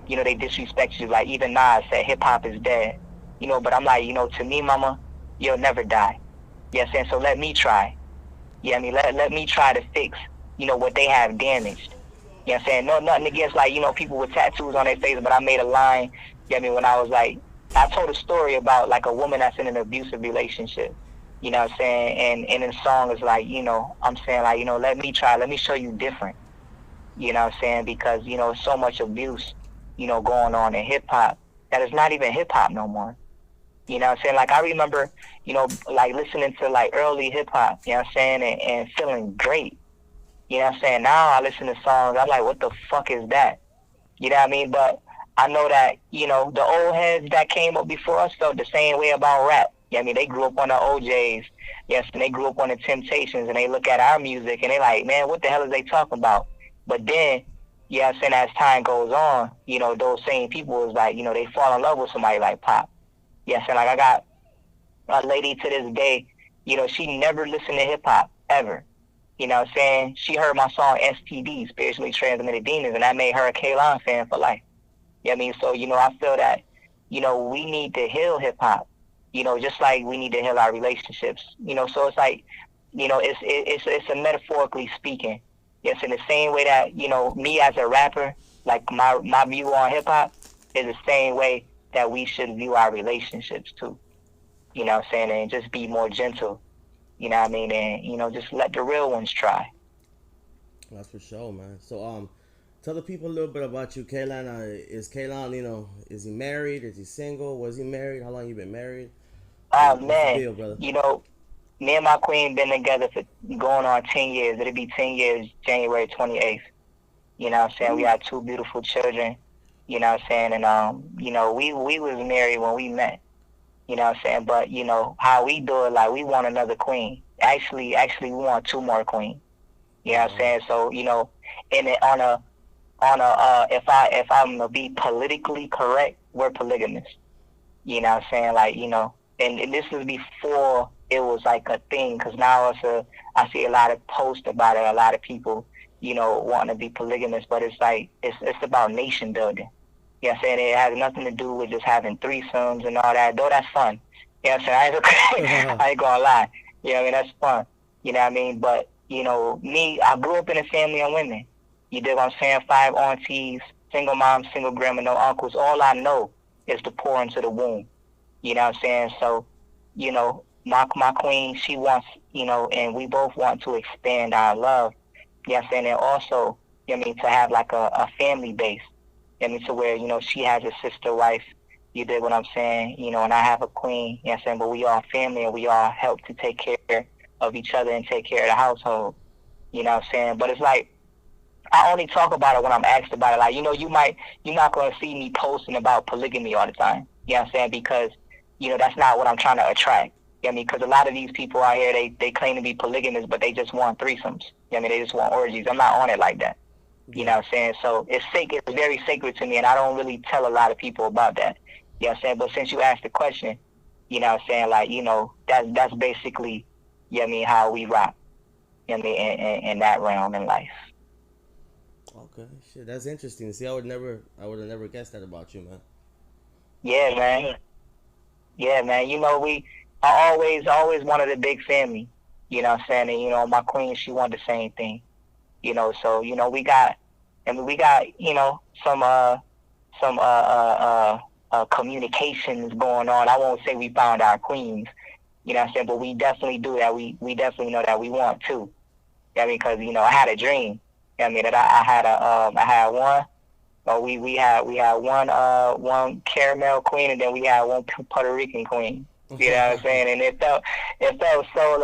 they disrespect you. Like even Nas said hip hop is dead. But I'm like, to me, mama, you'll never die. You know what I'm saying? So let me try. Let me try to fix, what they have damaged. You know what I'm saying? No, nothing against like, people with tattoos on their face, but I made a line, when I was like, I told a story about like a woman that's in an abusive relationship. You know what I'm saying? And in the song is like, I'm saying like, let me try, let me show you different. You know what I'm saying? Because, so much abuse, going on in hip hop that is not even hip hop no more. You know what I'm saying? Like I remember, like listening to like early hip hop, you know what I'm saying, and feeling great. You know what I'm saying? Now I listen to songs, I'm like, what the fuck is that? You know what I mean? But I know that, the old heads that came up before us felt the same way about rap. You know what I mean? They grew up on the OJs, yes, and they grew up on the Temptations, and they look at our music and they like, man, what the hell is they talking about? But then, you know what I'm saying, as time goes on, those same people is like, they fall in love with somebody like Pop. Yes, and like I got a lady to this day, she never listened to hip hop ever. You know what I'm saying? She heard my song STD, Spiritually Transmitted Demons, and that made her a K-Lon fan for life. You know what I mean? So, I feel that, we need to heal hip hop, just like we need to heal our relationships. So it's like, it's a metaphorically speaking. Yes, in the same way that, me as a rapper, like my view on hip hop is the same way that we should view our relationships too. You know what I'm saying? And just be more gentle. You know what I mean? And, just let the real ones try. That's for sure, man. So, tell the people a little bit about you, K-Lon. Is K-Lon, is he married? Is he single? Was he married? How long you been married? Oh, What's man. the deal, brother? Me and my queen been together for going on 10 years. It'll be 10 years January 28th. You know what I'm saying? We had 2 beautiful children. You know what I'm saying? And, we was married when we met. You know what I'm saying? But, you know, how we do it, like, we want another queen. Actually, we want two more queens. You know what I'm saying? So, you know, and it, if I'm gonna be politically correct, we're polygamous. You know what I'm saying? Like, you know, and this was before it was like a thing, because now I see a lot of posts about it, a lot of people, you know, wanting to be polygamous, but it's like, it's about nation building. You know what I'm saying? It has nothing to do with just having threesomes and all that, though that's fun. You know what I'm saying? I ain't gonna lie. You know what I mean? That's fun. You know what I mean? But, you know, me, I grew up in a family of women. You dig what I'm saying? 5 aunties, single moms, single grandma, no uncles. All I know is to pour into the womb. You know what I'm saying? So, you know, my queen, she wants, you know, and we both want to expand our love. You know what I'm saying? And also, you know what I mean, to have like a family base. You know what I mean? To where, you know, she has a sister wife. You dig what I'm saying? You know, and I have a queen. You know what I'm saying? But we all family, and we all help to take care of each other and take care of the household. You know what I'm saying? But it's like, I only talk about it when I'm asked about it. Like, you know, you're not going to see me posting about polygamy all the time. You know what I'm saying? Because, you know, that's not what I'm trying to attract. You know what I mean? Because a lot of these people out here, they claim to be polygamous, but they just want threesomes. You know what I mean? They just want orgies. I'm not on it like that. You know what I'm saying? So it's sacred. It's very sacred to me, and I don't really tell a lot of people about that. You know what I'm saying? But since you asked the question, you know what I'm saying? Like, you know, that's basically, you know what I mean, how we rock. You know what I mean? In that realm in life. Okay, shit, that's interesting. See, I would have never guessed that about you, man. Yeah, man. Yeah, man. You know, I always wanted a big family. You know what I'm saying? And, you know, my queen, she wanted the same thing. You know, so, you know, we got, you know, some communications going on. I won't say we found our queens, you know what I'm saying? But we definitely do that. We definitely know that we want to. You know what I mean? Because, you know, I had a dream. You know what I mean? That I had one. We had one caramel queen, and then we had one Puerto Rican queen. You know what I'm saying? And it felt so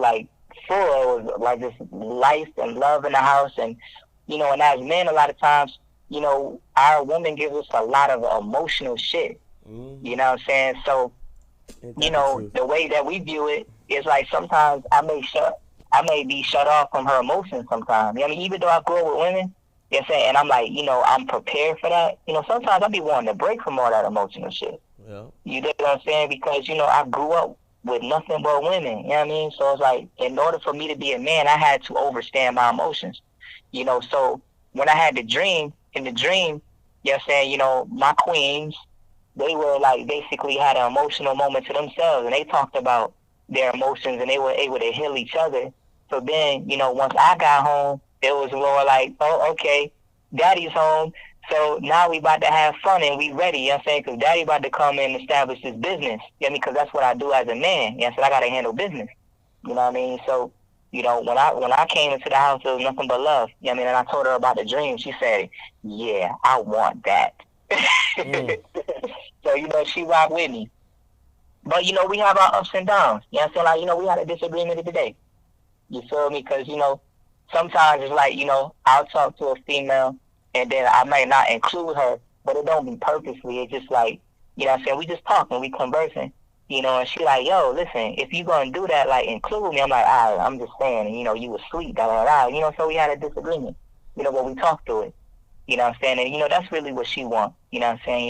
like full. It was like this life and love in the house, and you know, and as men, a lot of times, you know, our women give us a lot of emotional shit. Mm-hmm. You know what I'm saying? So, you know, the way that we view it is like sometimes I may be shut off from her emotions sometimes. I mean, even though I grew up with women, you know what I'm saying, and I'm like, you know, I'm prepared for that. You know, sometimes I be wanting to break from all that emotional shit. Yeah. You know what I'm saying? Because, you know, I grew up with nothing but women. You know what I mean? So it's like, in order for me to be a man, I had to overstand my emotions. You know, so when I had the dream, you know what I'm saying, you know, my queens, they were like basically had an emotional moment to themselves, and they talked about their emotions, and they were able to heal each other. So then, you know, once I got home, it was more like, oh, okay, daddy's home. So now we about to have fun and we ready, you know what I'm saying? Because daddy about to come and establish his business. You know what I mean? Because that's what I do as a man. You know what I'm saying? I got to handle business. You know what I mean? So, you know, when I came into the house, it was nothing but love. You know what I mean? And I told her about the dream. She said, yeah, I want that. So, you know, she rocked with me. But, you know, we have our ups and downs. You know what I'm saying? Like, you know, we had a disagreement today. You feel me? Because, you know, sometimes it's like, you know, I'll talk to a female and then I may not include her, but it don't be purposely. It's just like, you know what I'm saying? We just talking, we conversing, you know, and she like, yo, listen, if you going to do that, like, include me. I'm like, all right, I'm just saying, and, you know, you asleep, da, da, da. You know, so we had a disagreement, you know, but we talked through it. You know what I'm saying? And, you know, that's really what she wants. You know what I'm saying?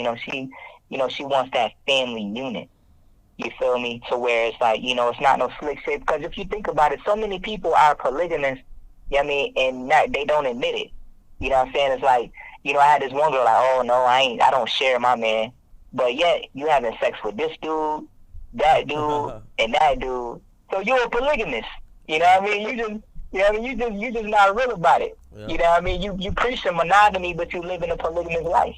You know, she wants that family unit. You feel me? To where it's like, you know, it's not no slick shit. Because if you think about it, so many people are polygamous, you know what I mean, and they don't admit it. You know what I'm saying? It's like, you know, I had this one girl like, oh, no, I don't share my man. But yet, you having sex with this dude, that dude, and that dude. So you're a polygamist. You know what I mean? You just not real about it. Yeah. You know what I mean? You preach the monogamy, but you live in a polygamous life.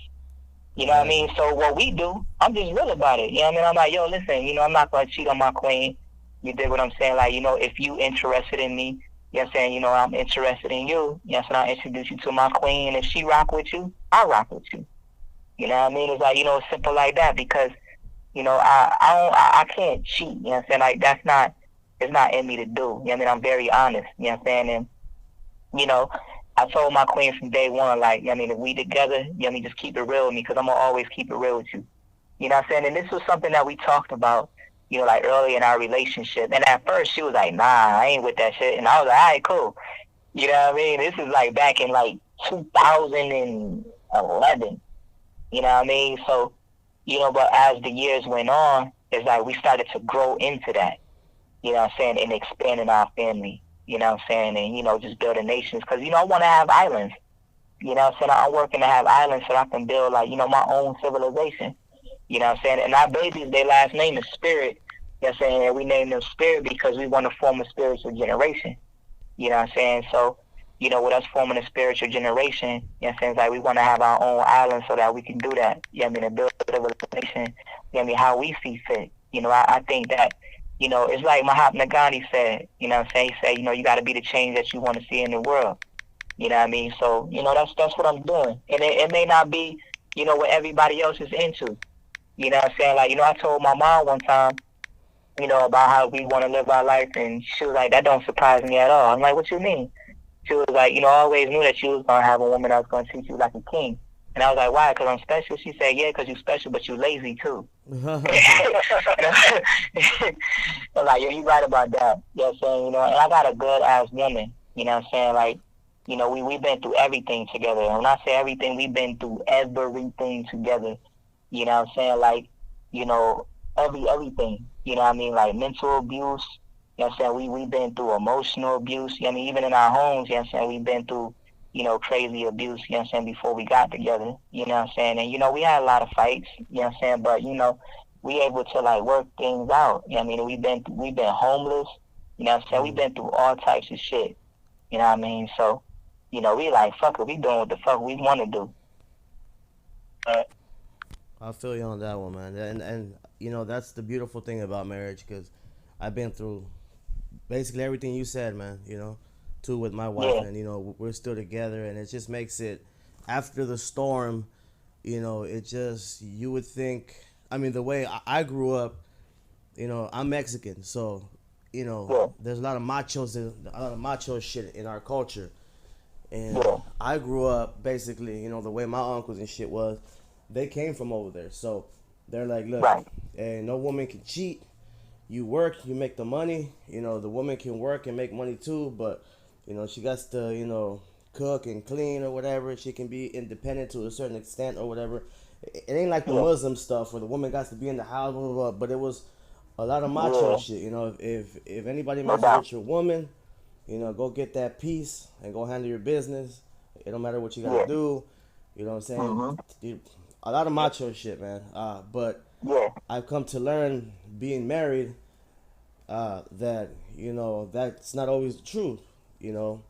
You know what I mean? So what we do, I'm just real about it. You know what I mean? I'm like, yo, listen, you know, I'm not going to cheat on my queen. You dig what I'm saying? Like, you know, if you interested in me, you know what I'm saying? You know, I'm interested in you. You know what I'm saying? I'll introduce you to my queen. And if she rock with you, I rock with you. You know what I mean? It's like, you know, it's simple like that because, you know, I can't cheat. You know what I'm saying? Like, it's not in me to do. You know what I mean? I'm very honest. You know what I'm saying? And, you know, I told my queen from day one, like, you know what I mean, if we together, you know what I mean, just keep it real with me because I'm going to always keep it real with you. You know what I'm saying? And this was something that we talked about, you know, like early in our relationship. And at first she was like, nah, I ain't with that shit. And I was like, all right, cool. You know what I mean? This is like back in like 2011. You know what I mean? So, you know, but as the years went on, it's like we started to grow into that, you know what I'm saying, and expanding our family, you know what I'm saying, and, you know, just building nations. Because, you know, I want to have islands. You know what I'm saying? I'm working to have islands so I can build, like, you know, my own civilization. You know what I'm saying? And our babies, their last name is Spirit. You know what I'm saying? And we named them Spirit because we want to form a spiritual generation. You know what I'm saying? So, you know, with us forming a spiritual generation, you know what I'm saying, it's like we want to have our own island so that we can do that. You know what I mean? And build a civilization, you know what I mean, how we see fit. You know, I think that, you know, it's like Mahatma Gandhi said, you know what I'm saying? He said, you know, you got to be the change that you want to see in the world. You know what I mean? So, you know, that's what I'm doing. And it may not be, you know, what everybody else is into. You know what I'm saying? Like, you know, I told my mom one time, you know, about how we want to live our life, and she was like, that don't surprise me at all. I'm like, what you mean? She was like, you know, I always knew that you was going to have a woman that was going to treat you like a king. And I was like, why? Because I'm special? She said, yeah, because you're special, but you're lazy too. I'm like, yeah, you right about that. You know what I'm saying? You know, and I got a good-ass woman. You know what I'm saying? Like, you know, we've been through everything together. And when I say everything, we've been through everything together. You know what I'm saying? Like, you know, everything. You know what I mean? Like mental abuse. You know what I'm saying? We've been through emotional abuse. You know what I mean? Even in our homes, you know what I'm saying? We've been through, you know, crazy abuse, you know what I'm saying, before we got together. You know what I'm saying? And, you know, we had a lot of fights, you know what I'm saying? But, you know, we able to, like, work things out. You know what I mean? We've been homeless. You know what I'm saying? We've been through all types of shit. You know what I mean? So, you know, we like, fuck it. We doing what the fuck we want to do. I feel you on that one, man. And you know, that's the beautiful thing about marriage, because I've been through basically everything you said, man, you know, too, with my wife. Yeah. And, you know, we're still together, and it just makes it, after the storm, you know, it just, you would think, I mean, the way I grew up, you know, I'm Mexican, so, you know, Yeah. there's a lot of macho shit in our culture. And Yeah. I grew up basically, you know, the way my uncles and shit was, they came from over there. So they're like, look, Right. hey, no woman can cheat. You work, you make the money. You know, the woman can work and make money too, but, you know, she got to, you know, cook and clean or whatever. She can be independent to a certain extent or whatever. It ain't like the Yeah. Muslim stuff where the woman got to be in the house, blah, blah, blah, but it was a lot of macho Yeah. shit. You know, if anybody No messes doubt. with your woman, you know, go get that peace and go handle your business. It don't matter what you gotta Yeah. do. You know what I'm saying? Mm-hmm. A lot of macho shit, man. But Yeah. I've come to learn, being married, that, you know, that's not always the truth. You know,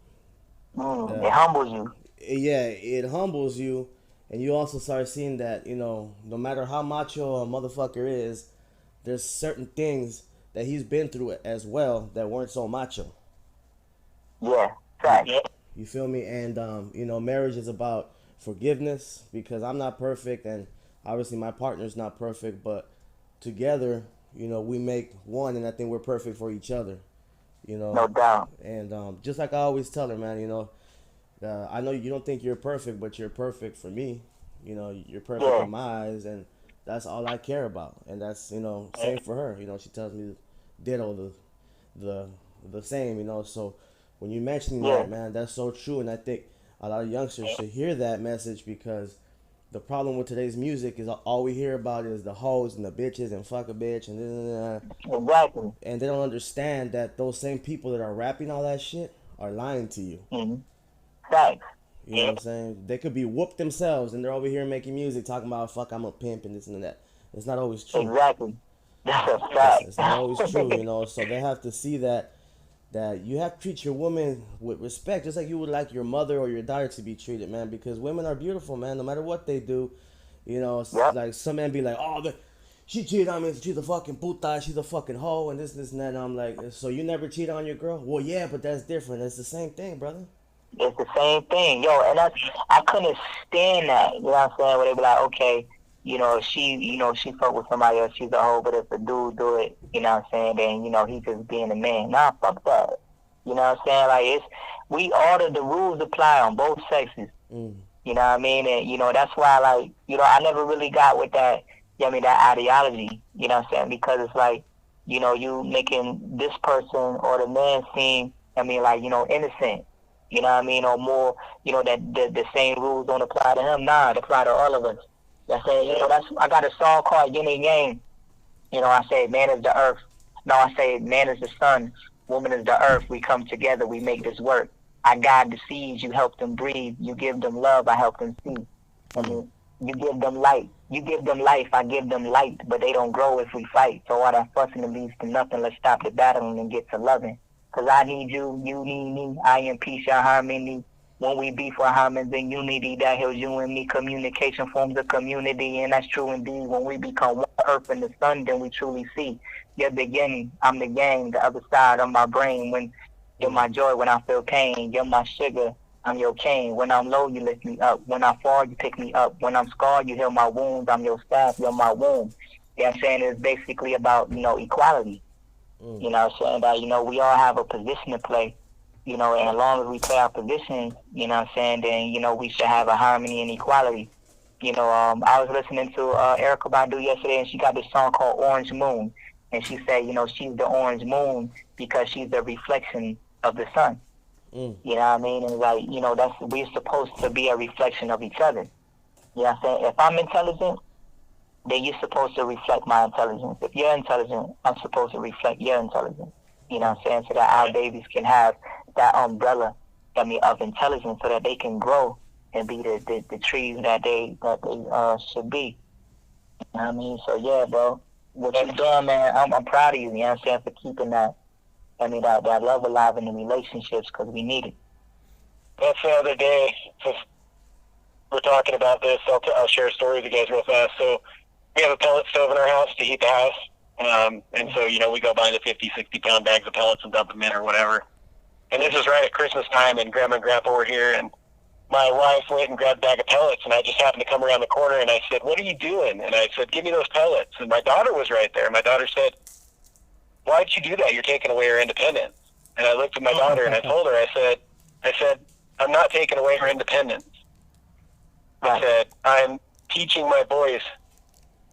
It humbles you. yeah, it humbles you, and you also start seeing that, you know, no matter how macho a motherfucker is, there's certain things that he's been through as well that weren't so macho. Yeah. Facts. You feel me? And you know, marriage is about forgiveness, because I'm not perfect, and obviously my partner's not perfect, but together, you know, we make one, and I think we're perfect for each other. You know, No doubt. and just like I always tell her, man, you know, I know you don't think you're perfect, but you're perfect for me. You know, you're perfect Yeah. in my eyes, and that's all I care about. And that's, you know, same for her. You know, she tells me ditto the the same. You know, so when you mentioning Yeah. that, man, that's so true. And I think a lot of youngsters should hear that message, because the problem with today's music is all we hear about is the hoes and the bitches and fuck a bitch and Exactly. and they don't understand that those same people that are rapping all that shit are lying to you. Mm-hmm. Facts. You know what I'm saying? They could be whooped themselves, and they're over here making music talking about, fuck, I'm a pimp and this and that. It's not always true. Exactly. That's a fact. It's not always true, you know. So they have to see that you have to treat your woman with respect, just like you would like your mother or your daughter to be treated, man. Because women are beautiful, man. No matter what they do, you know. Yep. Like some men be like, oh, she cheated on me. She's a fucking puta. She's a fucking hoe, and this and that. And I'm like, so you never cheat on your girl? Well, yeah, but that's different. It's the same thing, brother. It's the same thing, yo. And I couldn't stand that. You know what I'm saying? Where they be like, okay, you know, she fuck with somebody else, she's a hoe. But if a dude do it, you know what I'm saying, then, you know, he just being a man. Nah, fuck that. You know what I'm saying? Like, the rules apply on both sexes. Mm. You know what I mean? And, you know, that's why, like, you know, I never really got with that, I mean, that ideology, you know what I'm saying? Because it's like, you know, you making this person or the man seem, I mean, like, you know, innocent, you know what I mean? Or more, you know, that the same rules don't apply to him. Nah, it apply to all of us. I say, you know, I got a song called Yin and Yang. You know, I say, man is the earth. No, I say, man is the sun. Woman is the earth. We come together. We make this work. I guide the seeds. You help them breathe. You give them love. I help them see. I mean, you give them light. You give them life. I give them light. But they don't grow if we fight. So all that fussing leads to nothing. Let's stop the battling and get to loving. Because I need you. You need me. I am peace. Your harmony. When we be for harmony and unity, that heals you and me. Communication forms a community, and that's true indeed. When we become one earth and the sun, then we truly see. You're the beginning, I'm the gang, the other side of my brain. When you're my joy, when I feel pain, you're my sugar, I'm your cane. When I'm low, you lift me up. When I fall, you pick me up. When I'm scarred, you heal my wounds. I'm your staff, you're my womb. You know what I'm saying? It's basically about, you know, equality. You know what I'm saying? That, you know, we all have a position to play. You know, and as long as we play our position, you know what I'm saying, then, you know, we should have a harmony and equality. You know, I was listening to Erykah Badu yesterday, and she got this song called Orange Moon. And she said, you know, she's the orange moon because she's the reflection of the sun. You know what I mean? And like, you know, we're supposed to be a reflection of each other. You know what I'm saying? If I'm intelligent, then you're supposed to reflect my intelligence. If you're intelligent, I'm supposed to reflect your intelligence. You know what I'm saying? So that our babies can have that umbrella, I mean, of intelligence, so that they can grow and be the trees that they should be. You know what I mean? So yeah, bro, what you're doing, man, I'm proud of you. You know what I'm saying, for keeping that, I mean, that love alive in the relationships, because we need it. That's the other day. So we're talking about this. I'll share a story with you guys real fast. So we have a pellet stove in our house to heat the house. And so, you know, we go buy the 50, 60-pound bags of pellets and dump them in or whatever. And this was right at Christmas time, and Grandma and Grandpa were here, and my wife went and grabbed a bag of pellets, and I just happened to come around the corner, and I said, "What are you doing?" And I said, "Give me those pellets." And my daughter was right there. My daughter said, "Why'd you do that? You're taking away her independence." And I looked at my daughter, and I told her, I said, "I'm not taking away her independence." I said, "I'm teaching my boys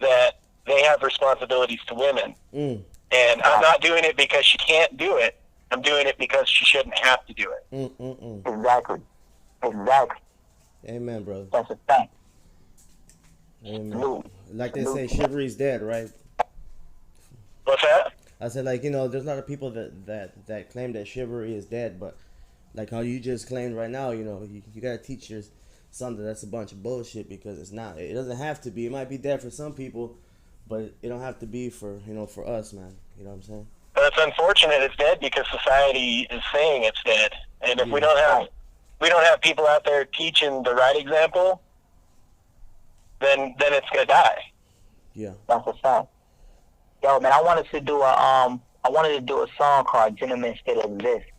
that they have responsibilities to women. And I'm not doing it because she can't do it. I'm doing it because she shouldn't have to do it." Exactly. Amen, brother. That's a fact. Amen. Like they say, chivalry's dead, right? What's that? I said, like, you know, there's a lot of people that claim that chivalry is dead, but like how you just claimed right now, you know, you gotta teach your son that that's a bunch of bullshit, because it's not. It doesn't have to be. It might be dead for some people, but it don't have to be for, you know, for us, man. You know what I'm saying? But it's unfortunate it's dead because society is saying it's dead. And if we don't have people out there teaching the right example, then it's gonna die. Yeah. That's a fact. Yo, man, I wanted to do a song called Gentlemen Still Exist.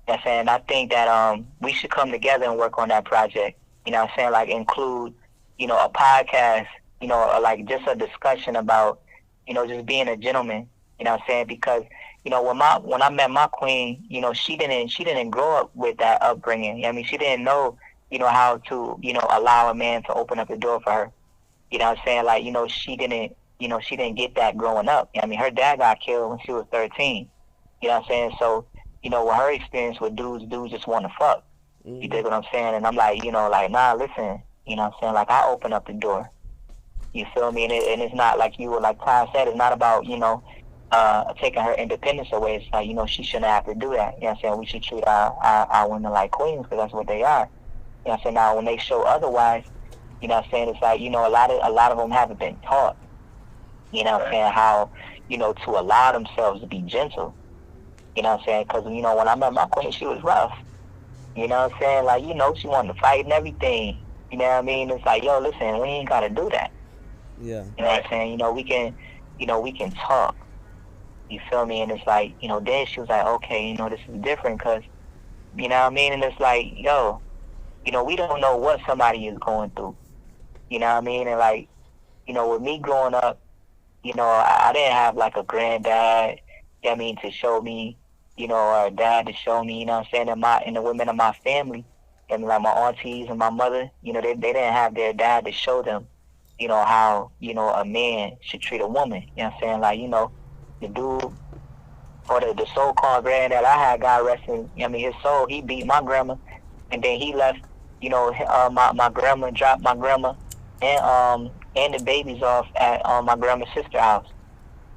And I think that we should come together and work on that project. You know what I'm saying? Like, include, you know, a podcast, you know, or like just a discussion about, you know, just being a gentleman. You know what I'm saying? Because, you know, when I met my queen, you know, she didn't grow up with that upbringing. I mean, she didn't know, you know, how to, you know, allow a man to open up the door for her. You know what I'm saying? Like, you know, she didn't get that growing up. I mean, her dad got killed when she was 13. You know what I'm saying? So, you know, with her experience with dudes just want to fuck. You dig what I'm saying? And I'm like, you know, like, nah, listen, you know what I'm saying? Like, I open up the door. You feel me? And it's not like you were, like Ty said, it's not about, you know, taking her independence away. It's like, you know, she shouldn't have to do that. You know what I'm saying? We should treat our women like queens, because that's what they are. You know what I'm saying? Now, when they show otherwise, you know what I'm saying, it's like, you know, a lot of them haven't been taught, you know what I'm saying, how, you know, to allow themselves to be gentle. You know what I'm saying? Because, you know, when I met my queen, she was rough. You know what I'm saying? Like, you know, she wanted to fight and everything. You know what I mean? It's like, yo, listen, we ain't got to do that. Yeah. You know what I'm saying? You know, we can talk. You feel me? And it's like, you know, then she was like, okay, you know, this is different because, you know what I mean? And it's like, yo, you know, we don't know what somebody is going through. You know what I mean? And like, you know, with me growing up, you know, I didn't have like a granddad, you know what I mean, to show me, you know, or a dad to show me, you know what I'm saying, and the women of my family, and like my aunties and my mother, you know, they didn't have their dad to show them, how, a man should treat a woman. You know what I'm saying? Like, the dude or the so-called granddad I had, God rest his soul, he beat my grandma, and then he left, my grandma, dropped my grandma and the babies off at my grandma's sister's house.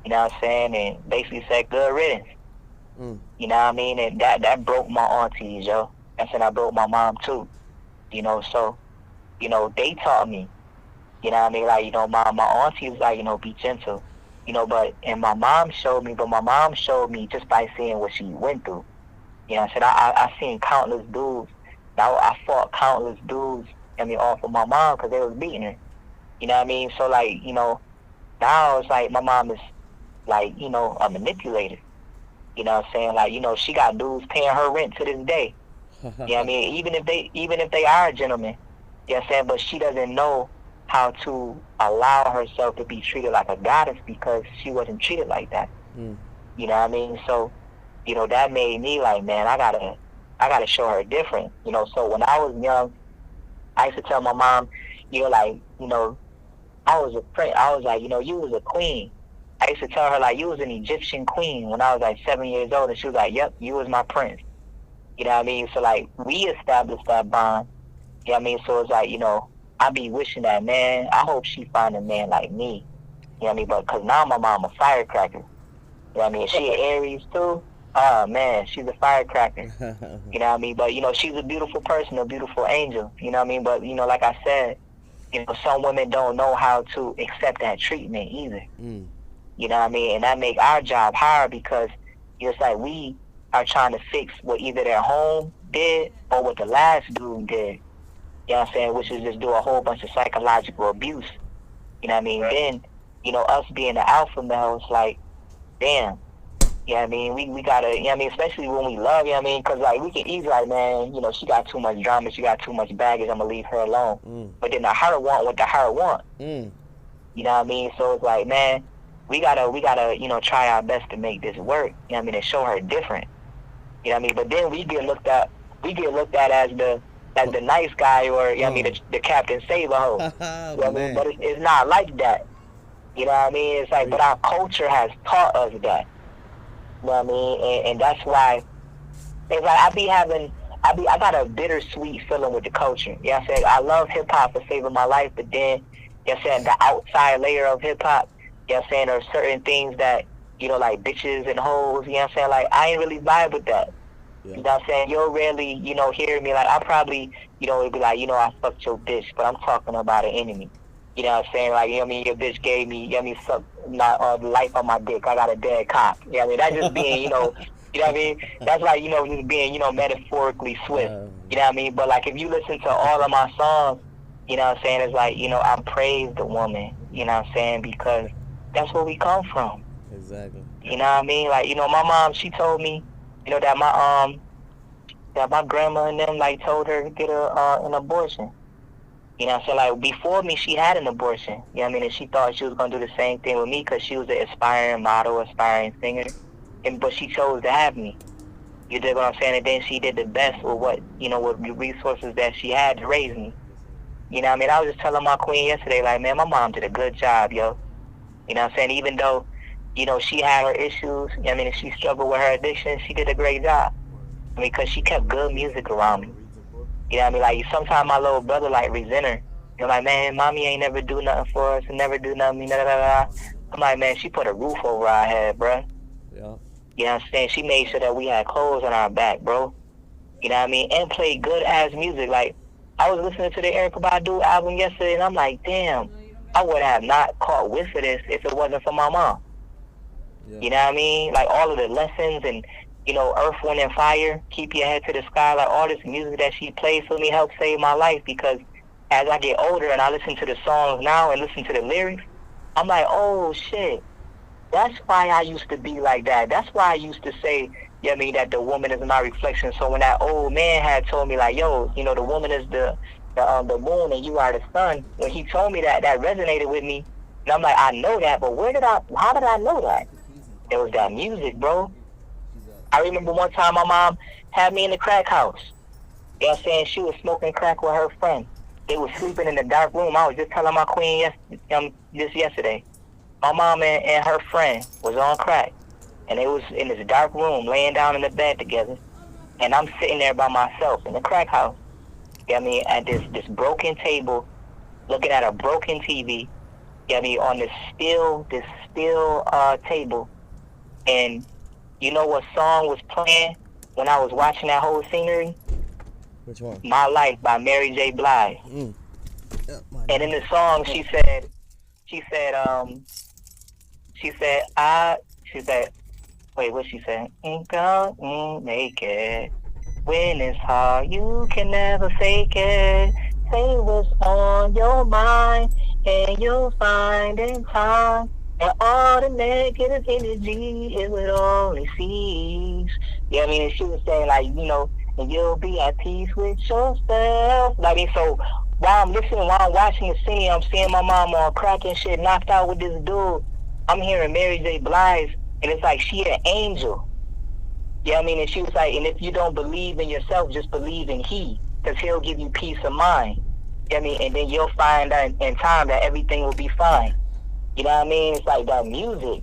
You know what I'm saying? And basically said good riddance. Mm. You know what I mean? And that broke my aunties, yo. And then I broke my mom too. So, they taught me. You know what I mean? Like, my auntie was like, be gentle. And my mom showed me, just by seeing what she went through. You know what I said? I seen countless dudes. I fought countless dudes, off of my mom because they was beating her. You know what I mean? So, like, now it's like my mom is, like, a manipulator. You know what I'm saying? Like, she got dudes paying her rent to this day. You know what I mean? Even if they are gentlemen. You know what I'm saying? But she doesn't know how to allow herself to be treated like a goddess because she wasn't treated like that. Mm. You know what I mean? So, that made me like, man, I gotta show her different. So when I was young, I used to tell my mom, like, I was a prince. I was like, you was a queen. I used to tell her, like, you was an Egyptian queen when I was like 7 years old, and she was like, yep, you was my prince. You know what I mean? So, like, we established that bond. You know what I mean? So it's like, I be wishing that, man, I hope she find a man like me. You know what I mean? But because now my mom a firecracker. You know what I mean? She an Aries too. Oh, man, she's a firecracker. You know what I mean? But, she's a beautiful person, a beautiful angel. You know what I mean? But, like I said, some women don't know how to accept that treatment either. Mm. You know what I mean? And that make our job hard because it's like we are trying to fix what either their home did or what the last dude did. You know what I'm saying? Which is just do a whole bunch of psychological abuse. You know what I mean? Then, us being the alpha male, it's like, damn. You know what I mean? We gotta, you know what I mean? Especially when we love, you know what I mean? Because, like, we can easily, like, man, she got too much drama, she got too much baggage, I'm gonna leave her alone. Mm. But then the her want what the her want. Mm. You know what I mean? So it's like, man, we gotta, try our best to make this work. You know what I mean? And show her different. You know what I mean? But then we get looked at as the nice guy or, you know what I mean, the Captain Save-A-Ho. You know what I mean? But it's not like that. You know what I mean? It's like, but our culture has taught us that. You know what I mean? And that's why it's like I got a bittersweet feeling with the culture. You know what I'm saying? I love hip hop for saving my life, but then, you know what I'm saying, the outside layer of hip hop, you know what I'm saying, there are certain things that, like bitches and hoes, you know what I'm saying? Like, I ain't really vibe with that. Yeah. You know what I'm saying? You'll rarely, hear me. Like, I probably, it'd be like, I fucked your bitch, but I'm talking about an enemy. You know what I'm saying? Like, you know what I mean? Your bitch gave me, you know what I mean, suck my life on my dick. I got a dead cock. You know what I mean? That's just being, you know what I mean? That's like, just being, metaphorically swift. You know what I mean? But, like, if you listen to all of my songs, you know what I'm saying? It's like, I praise the woman, you know what I'm saying? Because that's where we come from. Exactly. You know what I mean? Like, my mom, she told me, that my grandma and them, like, told her to get an abortion. You know what I'm saying? Like, before me, she had an abortion. You know what I mean? And she thought she was going to do the same thing with me because she was an aspiring model, aspiring singer. But she chose to have me. You dig what I'm saying? And then she did the best with what, with the resources that she had to raise me. You know what I mean? I was just telling my queen yesterday, like, man, my mom did a good job, yo. You know what I'm saying? Even though, she had her issues, you know what I mean, and she struggled with her addiction, she did a great job. I mean, because she kept good music around me. You know what I mean? Like, sometimes my little brother, like, resent her. Like, man, mommy ain't never do nothing for us and never do nothing, I'm like, man, she put a roof over our head, bro. Yeah. You know what I'm saying? She made sure that we had clothes on our back, bro. You know what I mean? And played good-ass music. Like, I was listening to the Erykah Badu album yesterday, and I'm like, damn, I would have not caught whiff of this if it wasn't for my mom. Yeah. You know what I mean? Like, all of the lessons and, Earth, Wind, and Fire, Keep Your Head to the Sky, like, all this music that she plays for me helped save my life because as I get older and I listen to the songs now and listen to the lyrics, I'm like, oh, shit. That's why I used to be like that. That's why I used to say, you know what I mean, that the woman is my reflection. So when that old man had told me, like, yo, the woman is the moon and you are the sun, when he told me that resonated with me. And I'm like, I know that, but how did I know that? It was that music, bro. I remember one time my mom had me in the crack house. You know what I'm saying? She was smoking crack with her friend. They was sleeping in the dark room. I was just telling my queen this yesterday. My mom and her friend was on crack, and they was in this dark room laying down in the bed together. And I'm sitting there by myself in the crack house. You know what I mean? At this broken table, looking at a broken TV. You know what I mean? On this steel table. And you know what song was playing when I was watching that whole scenery? Which one? My Life by Mary J. Blige. Yeah, And in the song, she said, wait, what she said? Ain't gonna make it. When it's hard, you can never fake it. Say what's on your mind, and you'll find in time. And all the negative energy, it would only cease. Yeah, I mean, and she was saying, like, you know, and you'll be at peace with yourself. Like, and so while I'm listening, while I'm watching the scene, I'm seeing my mom on crack and shit, knocked out with this dude. I'm hearing Mary J. Blige, and it's like she an angel. Yeah, I mean, and she was like, and if you don't believe in yourself, just believe in He, because He'll give you peace of mind. Yeah, I mean, and then you'll find out in time that everything will be fine. You know what I mean? It's like that music,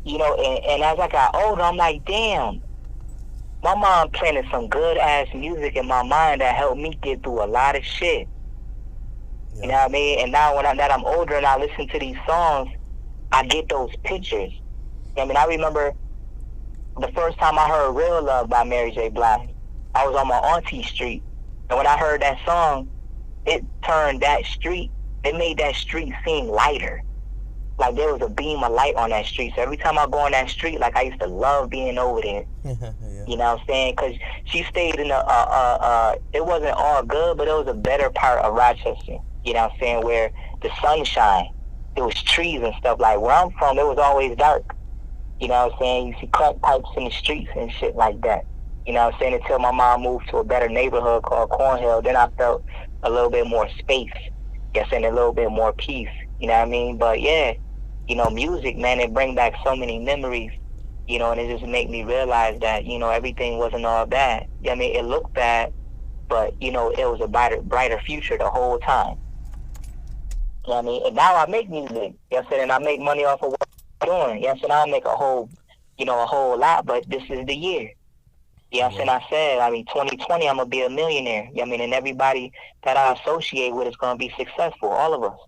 you know, and as I got older, I'm like, damn, my mom planted some good ass music in my mind that helped me get through a lot of shit. Yeah. You know what I mean? And now that I'm older and I listen to these songs, I get those pictures. I mean, I remember the first time I heard Real Love by Mary J. Blige. I was on my auntie street. And when I heard that song, it turned that street, it made that street seem lighter. Like there was a beam of light on that street. So every time I go on that street, like I used to love being over there. Yeah. You know what I'm saying? Because she stayed in it wasn't all good, but it was a better part of Rochester. You know what I'm saying? Where the sunshine, there was trees and stuff. Like where I'm from, it was always dark. You know what I'm saying? You see crack pipes in the streets and shit like that. You know what I'm saying? Until my mom moved to a better neighborhood called Cornhill, then I felt a little bit more space. Yes, and a little bit more peace. You know what I mean? But yeah, you know, music, man, it bring back so many memories. You know, and it just make me realize that, you know, everything wasn't all bad. I mean, it looked bad, but, you know, it was a brighter future the whole time. You know what I mean? And now I make music. Yes, and I make money off of what I'm doing. Yes, and I'll make a whole lot, but this is the year. Yes, and I said, I mean, 2020, I'm going to be a millionaire. I mean, and everybody that I associate with is going to be successful, all of us.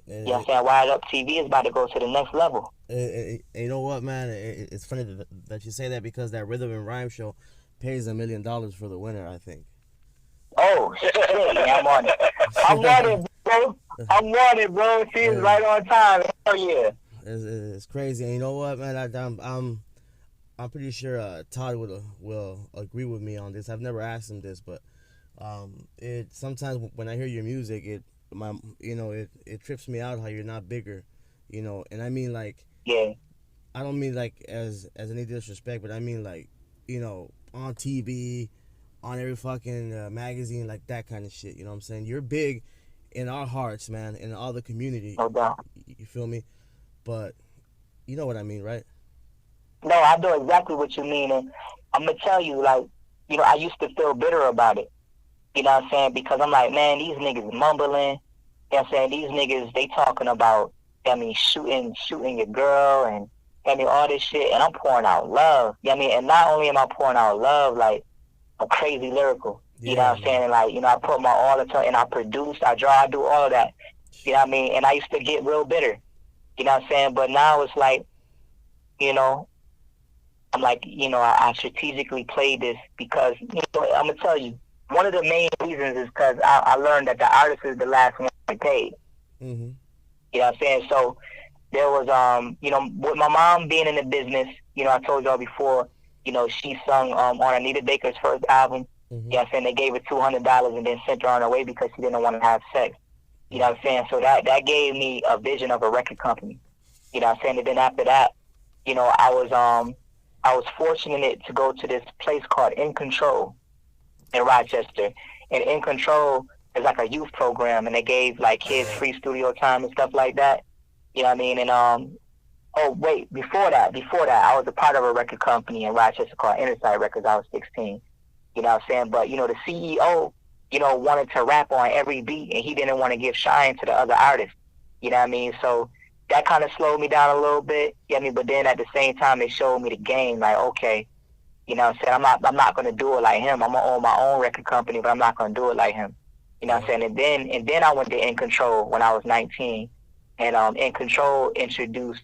You know what I'm saying? Wired Up TV is about to go to the next level. You know what, man? It's funny that you say that because that Rhythm and Rhyme show pays $1 million for the winner, I think. Oh, shit, I'm on it. I'm on it, bro. I'm on it, bro. She's right on time. Hell yeah. It's crazy. And you know what, man? I'm pretty sure Todd will agree with me on this. I've never asked him this, but it sometimes when I hear your music, it trips me out how you're not bigger, you know. And I mean, like, yeah, I don't mean like as any disrespect, but I mean like, you know, on TV, on every fucking magazine, like that kind of shit. You know what I'm saying? You're big in our hearts, man, in all the community. No doubt. You feel me? But you know what I mean, right? No, I know exactly what you mean, and I'm gonna tell you, like, you know, I used to feel bitter about it. You know what I'm saying? Because I'm like, man, these niggas mumbling. You know what I'm saying? These niggas, they talking about, I mean, shooting your girl and, I mean, all this shit. And I'm pouring out love. You know what I mean? And not only am I pouring out love, like, I'm crazy lyrical. You know what I'm saying? And like, you know, I put my all the time, and I produce, I draw, I do all of that. You know what I mean? And I used to get real bitter. You know what I'm saying? But now it's like, you know, I'm like, you know, I strategically played this because, you know, I'm going to tell you, one of the main reasons is because I learned that the artist is the last one to get paid. Mm-hmm. You know what I'm saying? So there was, you know, with my mom being in the business, you know, I told y'all before, you know, she sung on Anita Baker's first album. Mm-hmm. You know what I'm saying? They gave her $200 and then sent her on her way because she didn't want to have sex. You know what I'm saying? So that gave me a vision of a record company. You know what I'm saying? And then after that, you know, I was fortunate to go to this place called In Control in Rochester. And In Control is like a youth program, and they gave like kids free studio time and stuff like that. You know what I mean? And before that, I was a part of a record company in Rochester called Inner Sight Records. I was 16. You know what I'm saying? But you know, the CEO wanted to rap on every beat, and he didn't want to give shine to the other artists. You know what I mean? So that kind of slowed me down a little bit. You know what I mean? But then at the same time, it showed me the game. Like, okay, you know what I'm saying? I'm not gonna do it like him. I'm gonna own my own record company, but I'm not gonna do it like him. You know what I'm saying? And then I went to In Control when I was 19, and In Control introduced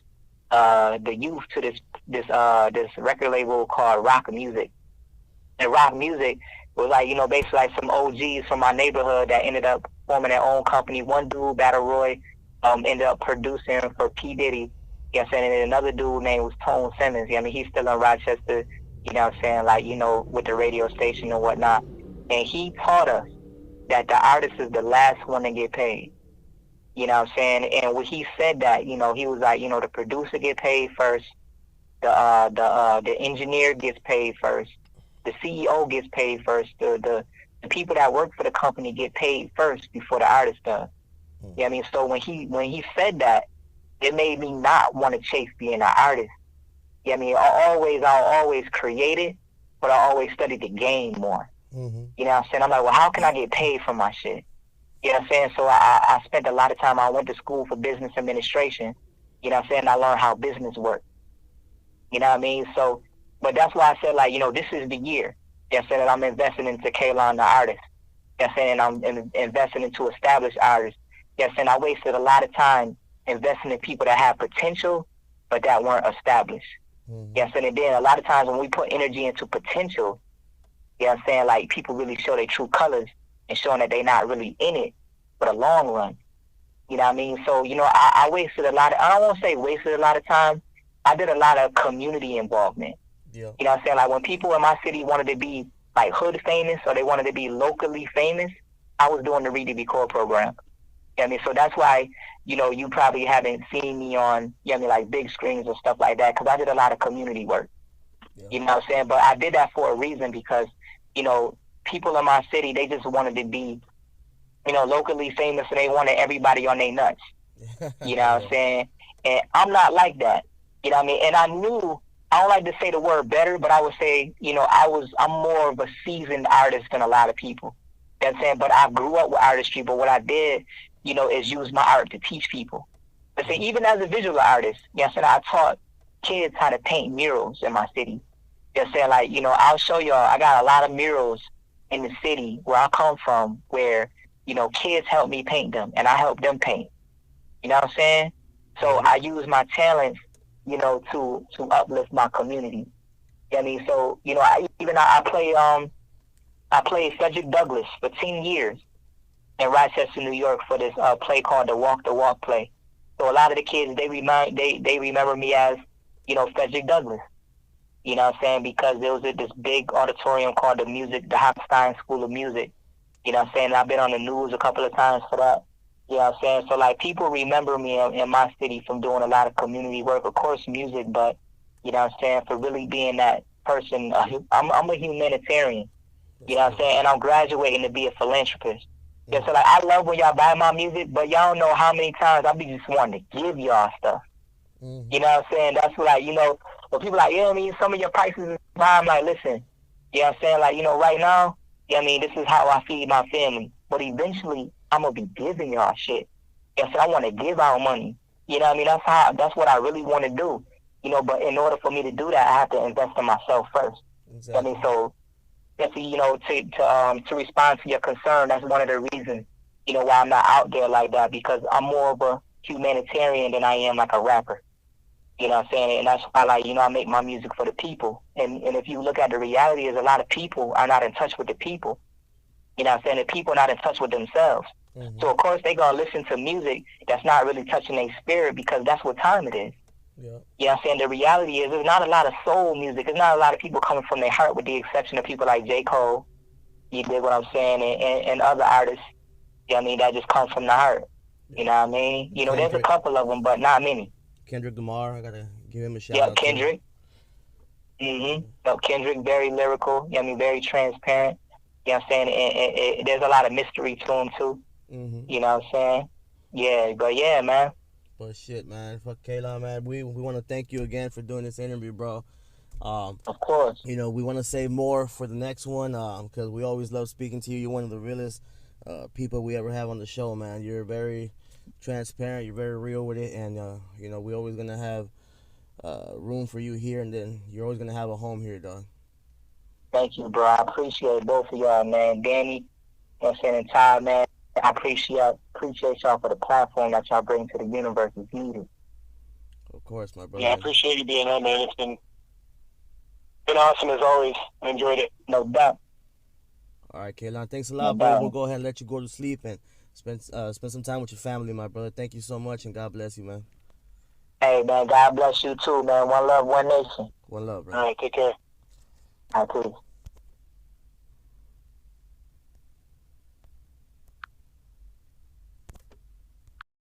the youth to this record label called Rock Music. And Rock Music was like, basically like some OGs from my neighborhood that ended up forming their own company. One dude, Battle Roy, ended up producing for P. Diddy. You know what I'm saying? And another dude named was Tone Simmons. I mean, he's still in Rochester, you know what I'm saying, like, with the radio station and whatnot. And he taught us that the artist is the last one to get paid. You know what I'm saying? And when he said that, he was like, the producer get paid first, the engineer gets paid first, the CEO gets paid first, the people that work for the company get paid first before the artist does. You know what I mean? So when he said that, it made me not want to chase being an artist. You know what I mean? I always created, but I always studied the game more. Mm-hmm. You know what I'm saying? I'm like, well, how can I get paid for my shit? You know what I'm saying? So I spent a lot of time. I went to school for business administration. You know what I'm saying? I learned how business works. You know what I mean? So, but that's why I said, like, this is the year. You know what I'm saying? That I'm investing into K-Lon, the artist. You know what I'm saying? I'm investing into established artists. You know what I'm saying? I wasted a lot of time investing in people that have potential, but that weren't established. Mm-hmm. You know what I'm saying? And then a lot of times when we put energy into potential, you know what I'm saying? Like, people really show their true colors and showing that they're not really in it for the long run. You know what I mean? So, I wasted a lot of, I don't want to say wasted a lot of time. I did a lot of community involvement. Yeah. You know what I'm saying? Like, when people in my city wanted to be, like, hood famous or they wanted to be locally famous, I was doing the Read to Be Core program. You know what I mean? So that's why, you probably haven't seen me on, you know what I mean, like, big screens or stuff like that, because I did a lot of community work. Yeah. You know what I'm saying? But I did that for a reason because, people in my city, they just wanted to be, locally famous, and they wanted everybody on their nuts. You know what I'm saying? And I'm not like that. You know what I mean? And I knew, I don't like to say the word better, but I would say, I'm more of a seasoned artist than a lot of people. You know what I'm saying? But I grew up with artistry, but what I did, is use my art to teach people. But say, even as a visual artist, you know what I'm saying, I taught kids how to paint murals in my city. You know what I'm saying? Like, I'll show y'all, I got a lot of murals in the city where I come from where, kids help me paint them and I help them paint. You know what I'm saying? So I use my talents, to uplift my community. You know what I mean? So, I played Frederick Douglass for 10 years in Rochester, New York for this play called the Walk the Walk play. So a lot of the kids, they remember me as, Frederick Douglass. You know what I'm saying? Because there was this big auditorium called the Hofstein School of Music. You know what I'm saying? I've been on the news a couple of times for that. You know what I'm saying? So, like, people remember me in my city from doing a lot of community work, of course, music, but, you know what I'm saying, for really being that person. I'm a humanitarian. You know what I'm saying? And I'm graduating to be a philanthropist. Yeah, so, like, I love when y'all buy my music, but y'all don't know how many times I be just wanting to give y'all stuff. Mm-hmm. You know what I'm saying? That's what, like, when people like, you know what I mean, some of your prices is high, I'm like, listen, you know what I'm saying? Like, right now, you know what I mean, this is how I feed my family. But eventually, I'm going to be giving y'all shit. You know what I'm saying? I want to give out money. You know what I mean? That's what I really want to do. But in order for me to do that, I have to invest in myself first. Exactly. You know what I mean? So, to respond to your concern, that's one of the reasons, why I'm not out there like that, because I'm more of a humanitarian than I am like a rapper. You know what I'm saying? And that's why, like, I make my music for the people. And if you look at the reality, is a lot of people are not in touch with the people. You know what I'm saying? The people are not in touch with themselves. Mm-hmm. So, of course, they're going to listen to music that's not really touching their spirit because that's what time it is. Yeah. You know what I'm saying? The reality is there's not a lot of soul music. There's not a lot of people coming from their heart, with the exception of people like J. Cole. You dig what I'm saying? And other artists, you know what I mean, that just come from the heart. Yeah. You know what I mean? There's a couple of them, but not many. Kendrick Lamar, I gotta give him a shout out. Yeah, Kendrick. Kendrick, very lyrical. You know what I mean? Very transparent. You know what I'm saying? And there's a lot of mystery to him too. Mm-hmm. You know what I'm saying? Yeah, but yeah, man. But shit, man. Fuck K-Lon, man. We want to thank you again for doing this interview, bro. Of course. You know, we want to say more for the next one because we always love speaking to you. You're one of the realest people we ever have on the show, man. You're very transparent. You're very real with it, and you know, we're always gonna have room for you here, and then you're always gonna have a home here, dog. Thank you, bro. I appreciate both of y'all, man. Danny, you know what I'm saying, and Ty, man. I appreciate y'all for the platform that y'all bring to the universe. It's needed. Of course, my brother. Yeah, I appreciate you being on, man. It's been awesome as always. I enjoyed it. No doubt. All right, K-Lon, thanks a lot, bro. We'll go ahead and let you go to sleep and spend some time with your family, my brother. Thank you so much, and God bless you, man. Hey, man, God bless you too, man. One love, one nation. One love, bro. All right, take care. All right, please.